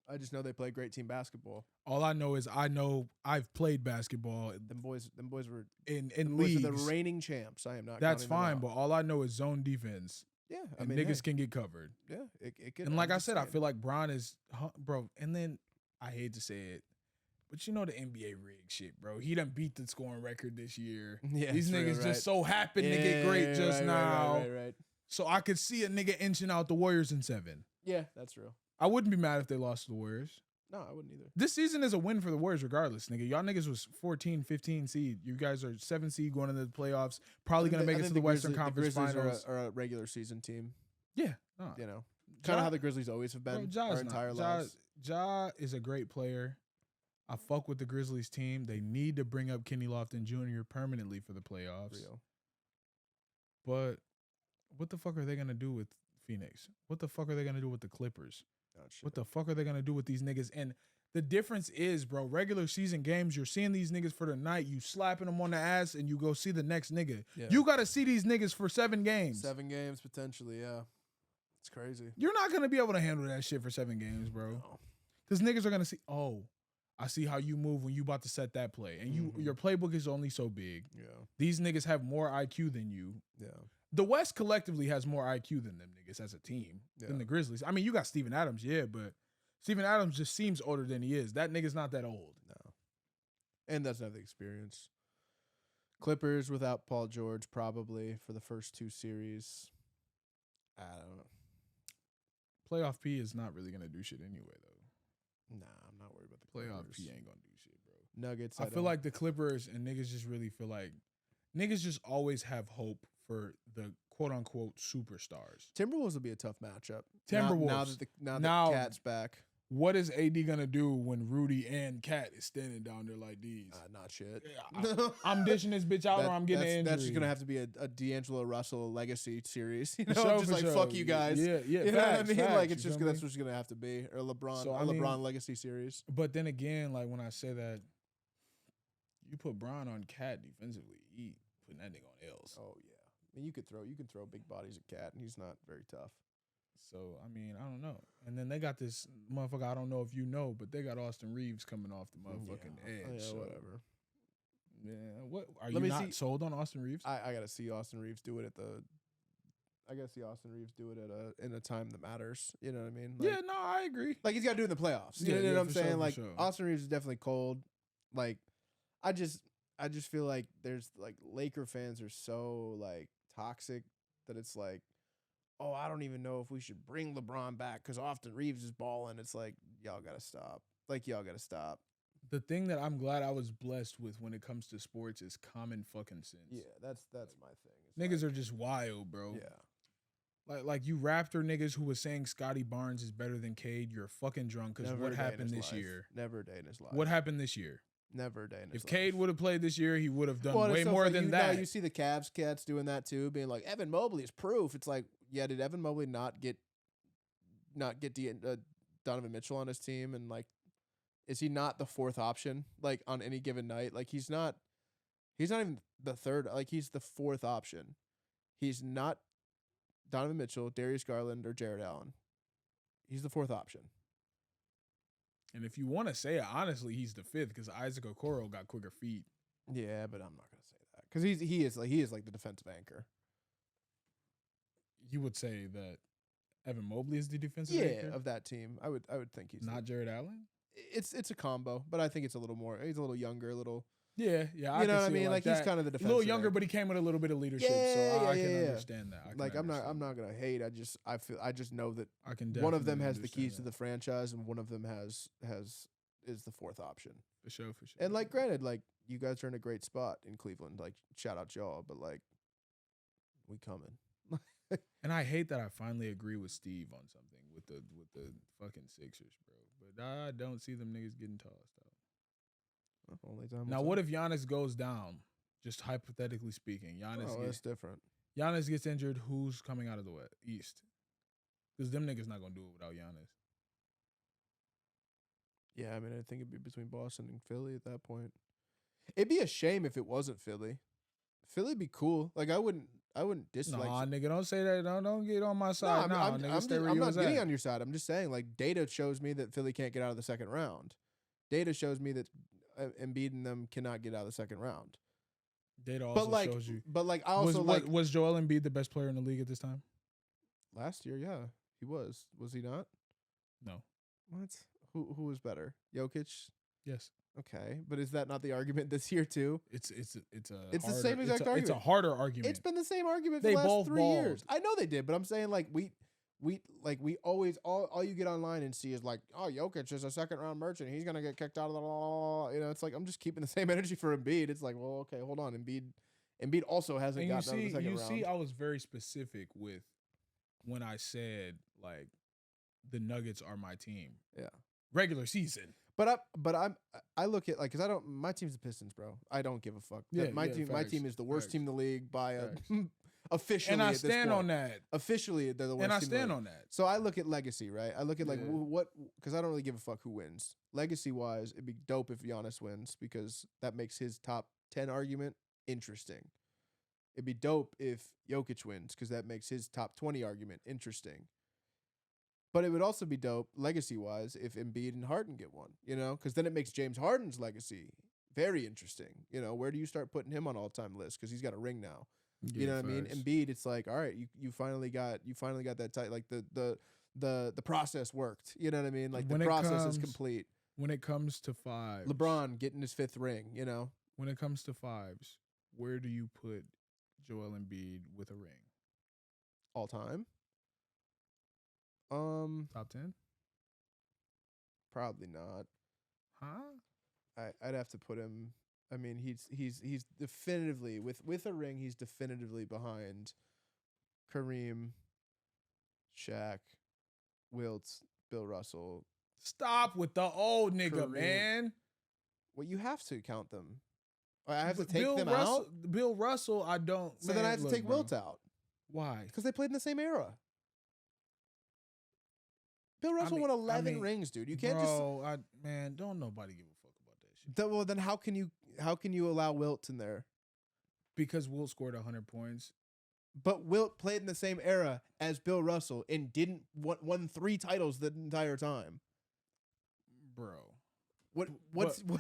I just know they play great team basketball. All I know is I've played basketball. Them boys were in boys leagues. are the reigning champs. I am not. That's counting them fine, out. but all I know is zone defense. Yeah, I And mean, niggas hey, can get covered. yeah, it can. And like I'm I just said, I saying. feel like Bron is, bro. And then I hate to say it, but you know the NBA rig shit, bro. He done beat the scoring record this year. Yeah, These it's niggas real, just right. so happened to get great just now. Right. So I could see a nigga inching out the Warriors in 7. Yeah, that's real. I wouldn't be mad if they lost to the Warriors. No, I wouldn't either. This season is a win for the Warriors regardless, nigga. Y'all niggas was 14, 15 seed. You guys are 7 seed going into the playoffs. Probably going to make it to the Western Conference Grizzlies Finals. are a regular season team. Yeah. Nah. You know, kind of how the Grizzlies always have been our entire lives. Ja is a great player. I fuck with the Grizzlies team. They need to bring up Kenny Lofton Jr. permanently for the playoffs. Real. But what the fuck are they going to do with Phoenix? What the fuck are they going to do with the Clippers? What the fuck are they going to do with these niggas? And the difference is, bro, regular season games, you're seeing these niggas for the night, you slapping them on the ass, and you go see the next nigga. Yeah. You got to see these niggas for 7 games. 7 games, potentially, yeah. It's crazy. You're not going to be able to handle that shit for 7 games, bro. Because niggas are going to see, oh, I see how you move when you about to set that play. And your playbook is only so big. Yeah. These niggas have more IQ than you. Yeah. The West collectively has more IQ than them niggas as a team, than the Grizzlies. I mean, you got Steven Adams, yeah, but Steven Adams just seems older than he is. That nigga's not that old. No. And that's not the experience. Clippers without Paul George probably for the first 2 series. I don't know. Playoff P is not really going to do shit anyway, though. Nah, I'm not worried about the Playoff Clippers. P ain't going to do shit, bro. Nuggets. I feel like the Clippers and niggas just really feel like niggas just always have hope for the quote-unquote superstars. Timberwolves will be a tough matchup. Timberwolves. Now Now- that Cat's back. What is AD going to do when Rudy and Cat is standing down there like these? Not shit. I'm dishing this bitch out or I'm getting an injury. That's just gonna have to be a D'Angelo Russell legacy series. You know, For sure, just for like sure. fuck you guys. Yeah, You know facts, what I mean? facts, Like it's you just feel that's me? what's gonna have to be, or LeBron, So, a I mean- LeBron legacy series. But then again, like when I say that, you put Bron on Cat defensively, he putting that nigga on L's. Oh yeah, I mean you can throw big bodies at Cat, and he's not very tough. So I mean, I don't know. And then they got this motherfucker. I don't know if you know, but they got Austin Reeves coming off the motherfucking edge. Yeah, so, whatever. Yeah, what are Let you me not see- sold on Austin Reeves? I gotta see Austin Reeves do it in a time that matters. You know what I mean? Like, yeah, no, I agree. like he's got to do it in the playoffs. Yeah, You know yeah, what I'm for saying? sure, for Like sure. Austin Reeves is definitely cold. Like I just feel like there's like Laker fans are so like toxic that it's like, oh, I don't even know if we should bring LeBron back because Austin Reeves is balling. It's like y'all gotta stop. The thing that I'm glad I was blessed with when it comes to sports is common fucking sense. Yeah, that's my thing. It's Niggas like, are just wild, bro. yeah. Like you Raptor niggas who was saying Scotty Barnes is better than Cade, you're fucking drunk because Never what a day in happened his this life. year? Never a day in his life. What happened this year? Never a day in his If life. Cade would have played this year, he would have done Well, it's way so more funny. than You that. know, you see the Cavs cats doing that too, being like Evan Mobley is proof. It's like, yeah, did Evan Mobley not get Donovan Mitchell on his team, and like, is he not the 4th option like on any given night? Like he's not even the 3rd. Like he's the 4th option. He's not Donovan Mitchell, Darius Garland, or Jared Allen. He's the 4th option. And if you want to say it, honestly, he's the 5th because Isaac Okoro got quicker feet. Yeah, but I'm not gonna say that because he is like the defensive anchor. You would say that Evan Mobley is the defensive Yeah, anchor? of that team, I would think he's Not Jared Allen? It's a combo, but I think it's a little more. He's a little younger, a little. Yeah. You know can what I see it mean? Like he's that. kind of the A defensive. little younger, anchor. but he came with a little bit of leadership, Yeah, so I yeah, can yeah. understand that. I can Like I'm understand. not gonna hate. I just know that I can one of them definitely has the keys to understand the franchise, and one of them is the 4th option. that. For sure. And like, granted, like you guys are in a great spot in Cleveland. Like, shout out y'all, but like, we coming. And I hate that I finally agree with Steve on something with the fucking Sixers, bro. But I don't see them niggas getting tossed out. Only time. Now, what if Giannis goes down? Just hypothetically speaking, that's different. Giannis gets injured. Who's coming out of the East? Because them niggas not gonna do it without Giannis. Yeah, I mean, I think it'd be between Boston and Philly at that point. It'd be a shame if it wasn't Philly. Philly'd be cool. Like I wouldn't dislike. Nah, nigga, don't say that. Don't get on my No, side now, nigga. Stay where I'm you not was getting at. on your side. I'm just saying, like, data shows me that Philly can't get out of the second round. Data shows me that Embiid and them cannot get out of the second round. Data also shows you. But like, I also was Joel Embiid the best player in the league at this time? Last year, yeah, he was. Was he not? No. What? Who was better? Jokic? Yes. Okay, but is that not the argument this year too? It's the same exact argument. It's a harder argument. It's been the same argument for They the last both 3 balled. years. I know they did, but I'm saying like we always all you get online and see is like, oh, Jokic is a second round merchant. He's gonna get kicked out of the It's like I'm just keeping the same energy for Embiid. It's like, well, okay, hold on, Embiid also hasn't gotten out of the second round. You see, I was very specific with when I said like the Nuggets are my team. Yeah, regular season. But I look at like because my team's the Pistons, bro. I don't give a fuck. Yeah, my team is the worst team in the league by a officially. And I at this stand point. on that. Officially, they're the worst. And I team in the stand league. on that. So I look at legacy, right? I look at like Yeah. what because I don't really give a fuck who wins. Legacy wise, it'd be dope if Giannis wins because that makes his top 10 argument interesting. It'd be dope if Jokic wins because that makes his top 20 argument interesting. But it would also be dope, legacy-wise, if Embiid and Harden get one, because then it makes James Harden's legacy very interesting. Where do you start putting him on all-time list? Because he's got a ring now. You know what I mean? Embiid, it's like, all right, you finally got that tight. Like the process worked. You know what I mean? Like the process is complete. When it comes to fives, LeBron getting his 5th ring. When it comes to fives, where do you put Joel Embiid with a ring? All time. Top 10? Probably not. Huh? I'd have to put him. I mean, he's definitively with a ring. He's definitively behind Kareem, Shaq, Wilt, Bill Russell. Stop with the old nigga, Kareem. man. Well, you have to count them. I have to take Bill them Russell, out. Bill Russell, I don't. So then I have to take Wilt out. Why? Because they played in the same era. Bill Russell won 11 rings, dude. You can't man, don't nobody give a fuck about that shit. Well, then how can you allow Wilt in there? Because Wilt scored 100 points. But Wilt played in the same era as Bill Russell and didn't won 3 titles the entire time. Bro. What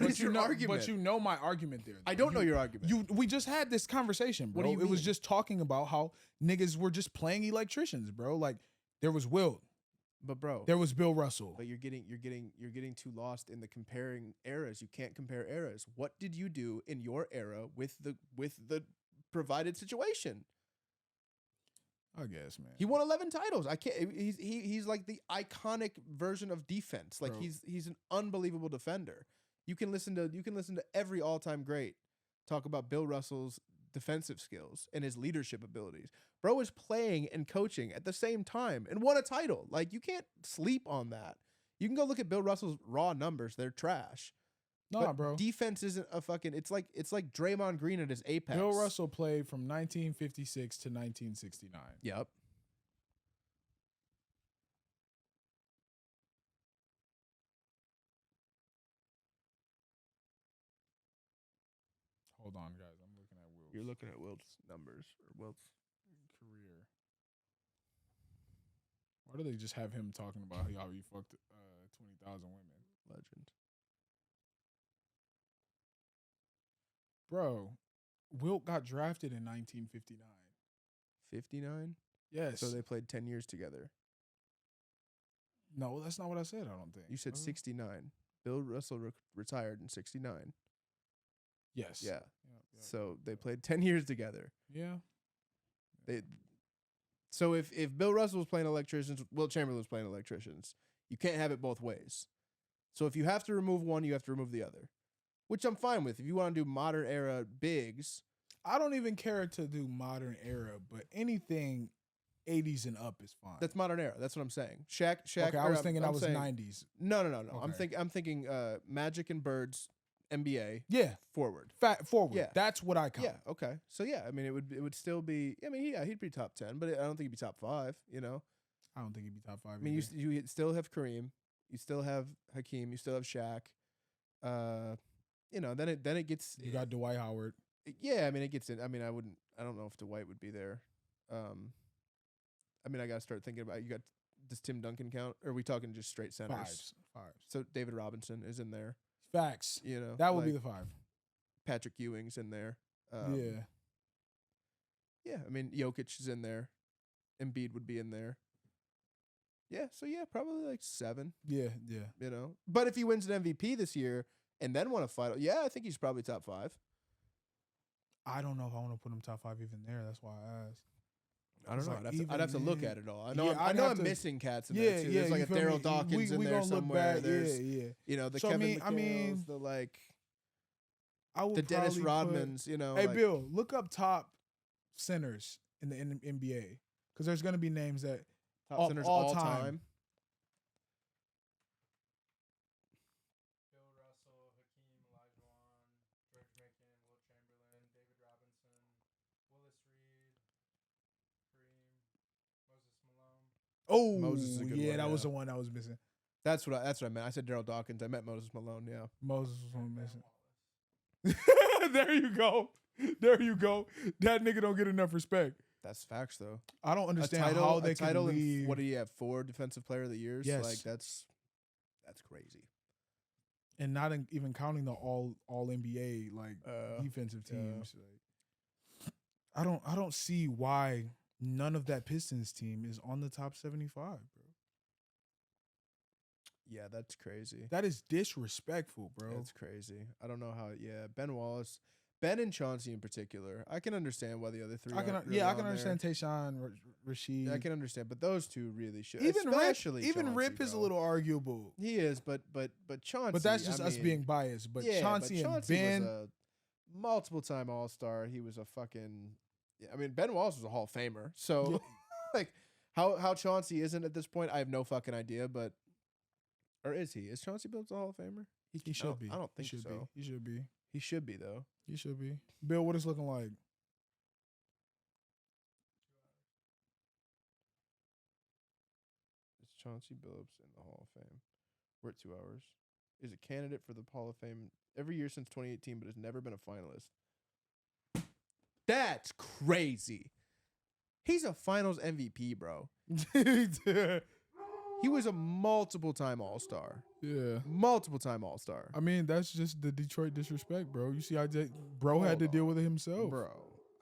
is your argument? But you know my argument there. Though. I don't know your argument. We just had this conversation, bro. What do you mean? It was just talking about how niggas were just playing electricians, bro. Like there was Wilt. But bro, there was Bill Russell. But you're getting too lost in the comparing eras. You can't compare eras. What did you do in your era with the provided situation? I guess, man. He won 11 titles. I can't. He's like the iconic version of defense. Like bro. he's an unbelievable defender. You can listen to every all-time great talk about Bill Russell's defensive skills and his leadership abilities. Bro is playing and coaching at the same time and won a title. Like you can't sleep on that. You can go look at Bill Russell's raw numbers. They're trash. Nah, but bro. Defense isn't a fucking. It's like Draymond Green at his apex. Bill Russell played from 1956 to 1969. Yep. Hold on, guys. I'm looking at Wilt's. You're looking at Wilt's numbers or Wilt's career. Why do they just have him talking about how he fucked 20,000 women? Legend. Bro, Wilt got drafted in 1959. 59? Yes. So they played 10 years together. No, that's not what I said, I don't think. You said 69. Bill Russell retired in 69. Yes. Yeah. So they played 10 years together. Yeah. So if Bill Russell was playing electricians, Wilt Chamberlain was playing electricians. You can't have it both ways. So if you have to remove one, you have to remove the other, which I'm fine with. If you want to do modern era bigs, I don't even care to do modern era, but anything 80s and up is fine. That's modern era. That's what I'm saying. Shaq. Okay, I was thinking that was 90s. No. Okay. I'm thinking Magic and Birds, NBA. Yeah. Forward. Forward. Yeah. That's what I count. Yeah. Okay. So yeah, I mean, it would still be. I mean, yeah, he'd be top 10, but I don't think he'd be top 5. I don't think he'd be top 5. I mean, you still have Kareem, you still have Hakeem, you still have Shaq. Then it gets. You got Dwight Howard. Yeah, I mean, it gets in. I mean, I wouldn't I don't know if Dwight would be there. I mean, I got to start thinking about you got does Tim Duncan count? Or are we talking just straight centers? Fives. So David Robinson is in there. Facts. You know, That would be the 5. Patrick Ewing's in there. Yeah. Yeah, I mean, Jokic is in there. Embiid would be in there. Yeah, so yeah, probably like 7. Yeah. You know, but if he wins an MVP this year and then won a final, yeah, I think he's probably top 5. I don't know if I want to put him top 5 even there. That's why I asked. I don't know. Like I'd have to look at it all. I know. Yeah, I know I'm missing cats in there too. There's like a Daryl Dawkins in there somewhere. There's you know the Kevin McHale's, the like the Dennis Rodmans. You know. Hey like, Bill, look up top centers in the NBA because there's gonna be names that top centers all time. Bill Russell, Hakeem Olajuwon, George Mikan, Will Chamberlain, David Robinson, Willis Reed, Kareem, Moses Malone. Oh, Moses is a good one, that was yeah. the one I was missing. That's what I meant. I said Daryl Dawkins. I meant Moses Malone. Yeah. Moses was one Ben missing. Wallace. There you go. There you go. That nigga don't get enough respect. That's facts though. I don't understand a title, how they a title can leave. What do you have? 4 defensive player of the years? Yes. Like that's crazy. And not even counting the all NBA like defensive yeah. teams. Like, I don't see why none of that Pistons team is on the top 75, bro. Yeah, that's crazy. That is disrespectful, bro. That's crazy. I don't know how. Yeah, Ben Wallace, Ben and Chauncey in particular. I can understand why the other 3. I can aren't really I can on understand there. Tayshaun, Rashid. I can understand, but those 2 really should. Even especially Rip Chauncey, is a bro. little arguable. He is, but Chauncey. But that's just I us mean, being biased. But yeah, Chauncey, but and Chauncey Ben, was a multiple-time All-Star. He was a fucking. I mean, Ben Wallace was a Hall of Famer. So, like, how Chauncey isn't at this point, I have no fucking idea. But, or is he? Is Chauncey Billups a Hall of Famer? he should be. I don't think he should so. Be. He should be. He should be though. He should be. Bill, what is looking like? Is Chauncey Billups in the Hall of Fame? We're at 2 hours. Is a candidate for the Hall of Fame every year since 2018, but has never been a finalist. That's crazy. He's a Finals MVP, bro. He was a multiple-time All-Star. Yeah. Multiple-time All-Star. I mean, that's just the Detroit disrespect, bro. You see how bro had to Hold deal on. with it himself. Bro,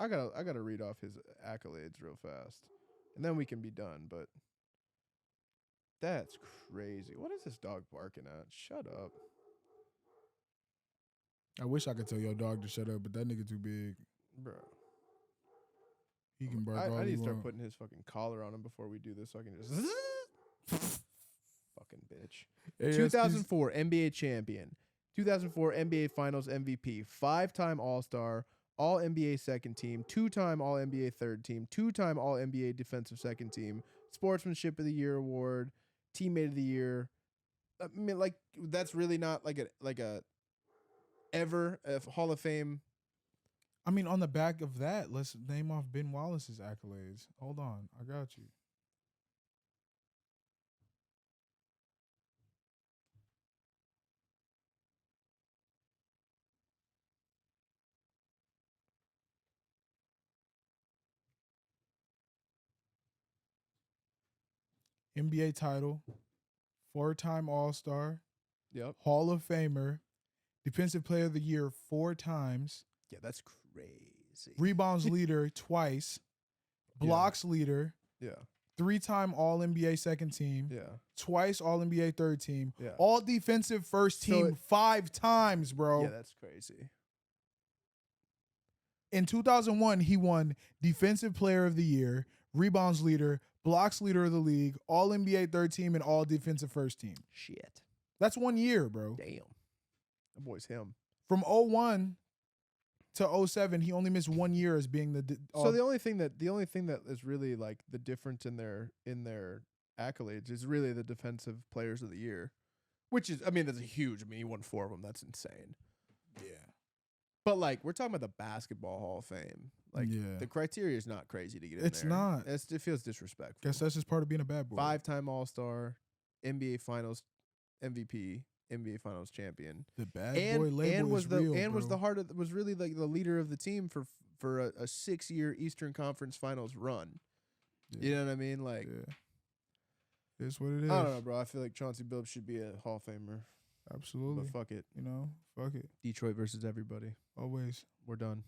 I gotta read off his accolades real fast, and then we can be done. But that's crazy. What is this dog barking at? Shut up, I wish I could tell your dog to shut up, but that nigga too big. bro. He can bark all I he need to start want. putting his fucking collar on him before we do this, so I can just fucking bitch. ASP's 2004 NBA champion, 2004 NBA Finals MVP, 5-time All-Star, All NBA second team, 2-time All NBA third team, 2-time All NBA defensive second team, Sportsmanship of the Year award, Teammate of the Year. I mean, like that's really not like a ever a Hall of Fame. I mean, on the back of that, let's name off Ben Wallace's accolades. Hold on. I got you. NBA title, 4-time All-Star, Yep. Hall of Famer, Defensive Player of the Year 4 times, Yeah, that's crazy. rebounds leader twice, blocks leader, Yeah. 3-time All-NBA second team, Yeah. twice All-NBA third team, Yeah. all defensive first So team it- 5 times, bro. Yeah, that's crazy. In 2001, he won Defensive Player of the Year, rebounds leader, blocks leader of the league, All-NBA third team, and all defensive first team. Shit. That's 1 year, bro. Damn. That boy's him. From 01 to 07, he only missed 1 year as being the. So the only thing that is really like the difference in their accolades is really the defensive players of the year, which is, I mean, that's a huge. I mean, he won 4 of them. That's insane. yeah, But like, we're talking about the Basketball Hall of Fame. Like, yeah. the criteria is not crazy to get in It's there. not. It feels disrespectful. Guess that's just part of being a bad boy. 5-time All-Star, NBA Finals MVP, NBA Finals champion, The bad and boy label was is the real, and was bro. the heart of was really like the leader of the team for for a 6-year Eastern Conference Finals run. Yeah. You know what I mean? Like, Yeah. It's what it is. I don't know, bro. I feel like Chauncey Billups should be a Hall of Famer. Absolutely. But fuck it. You know, fuck it. Detroit versus everybody. Always. We're done.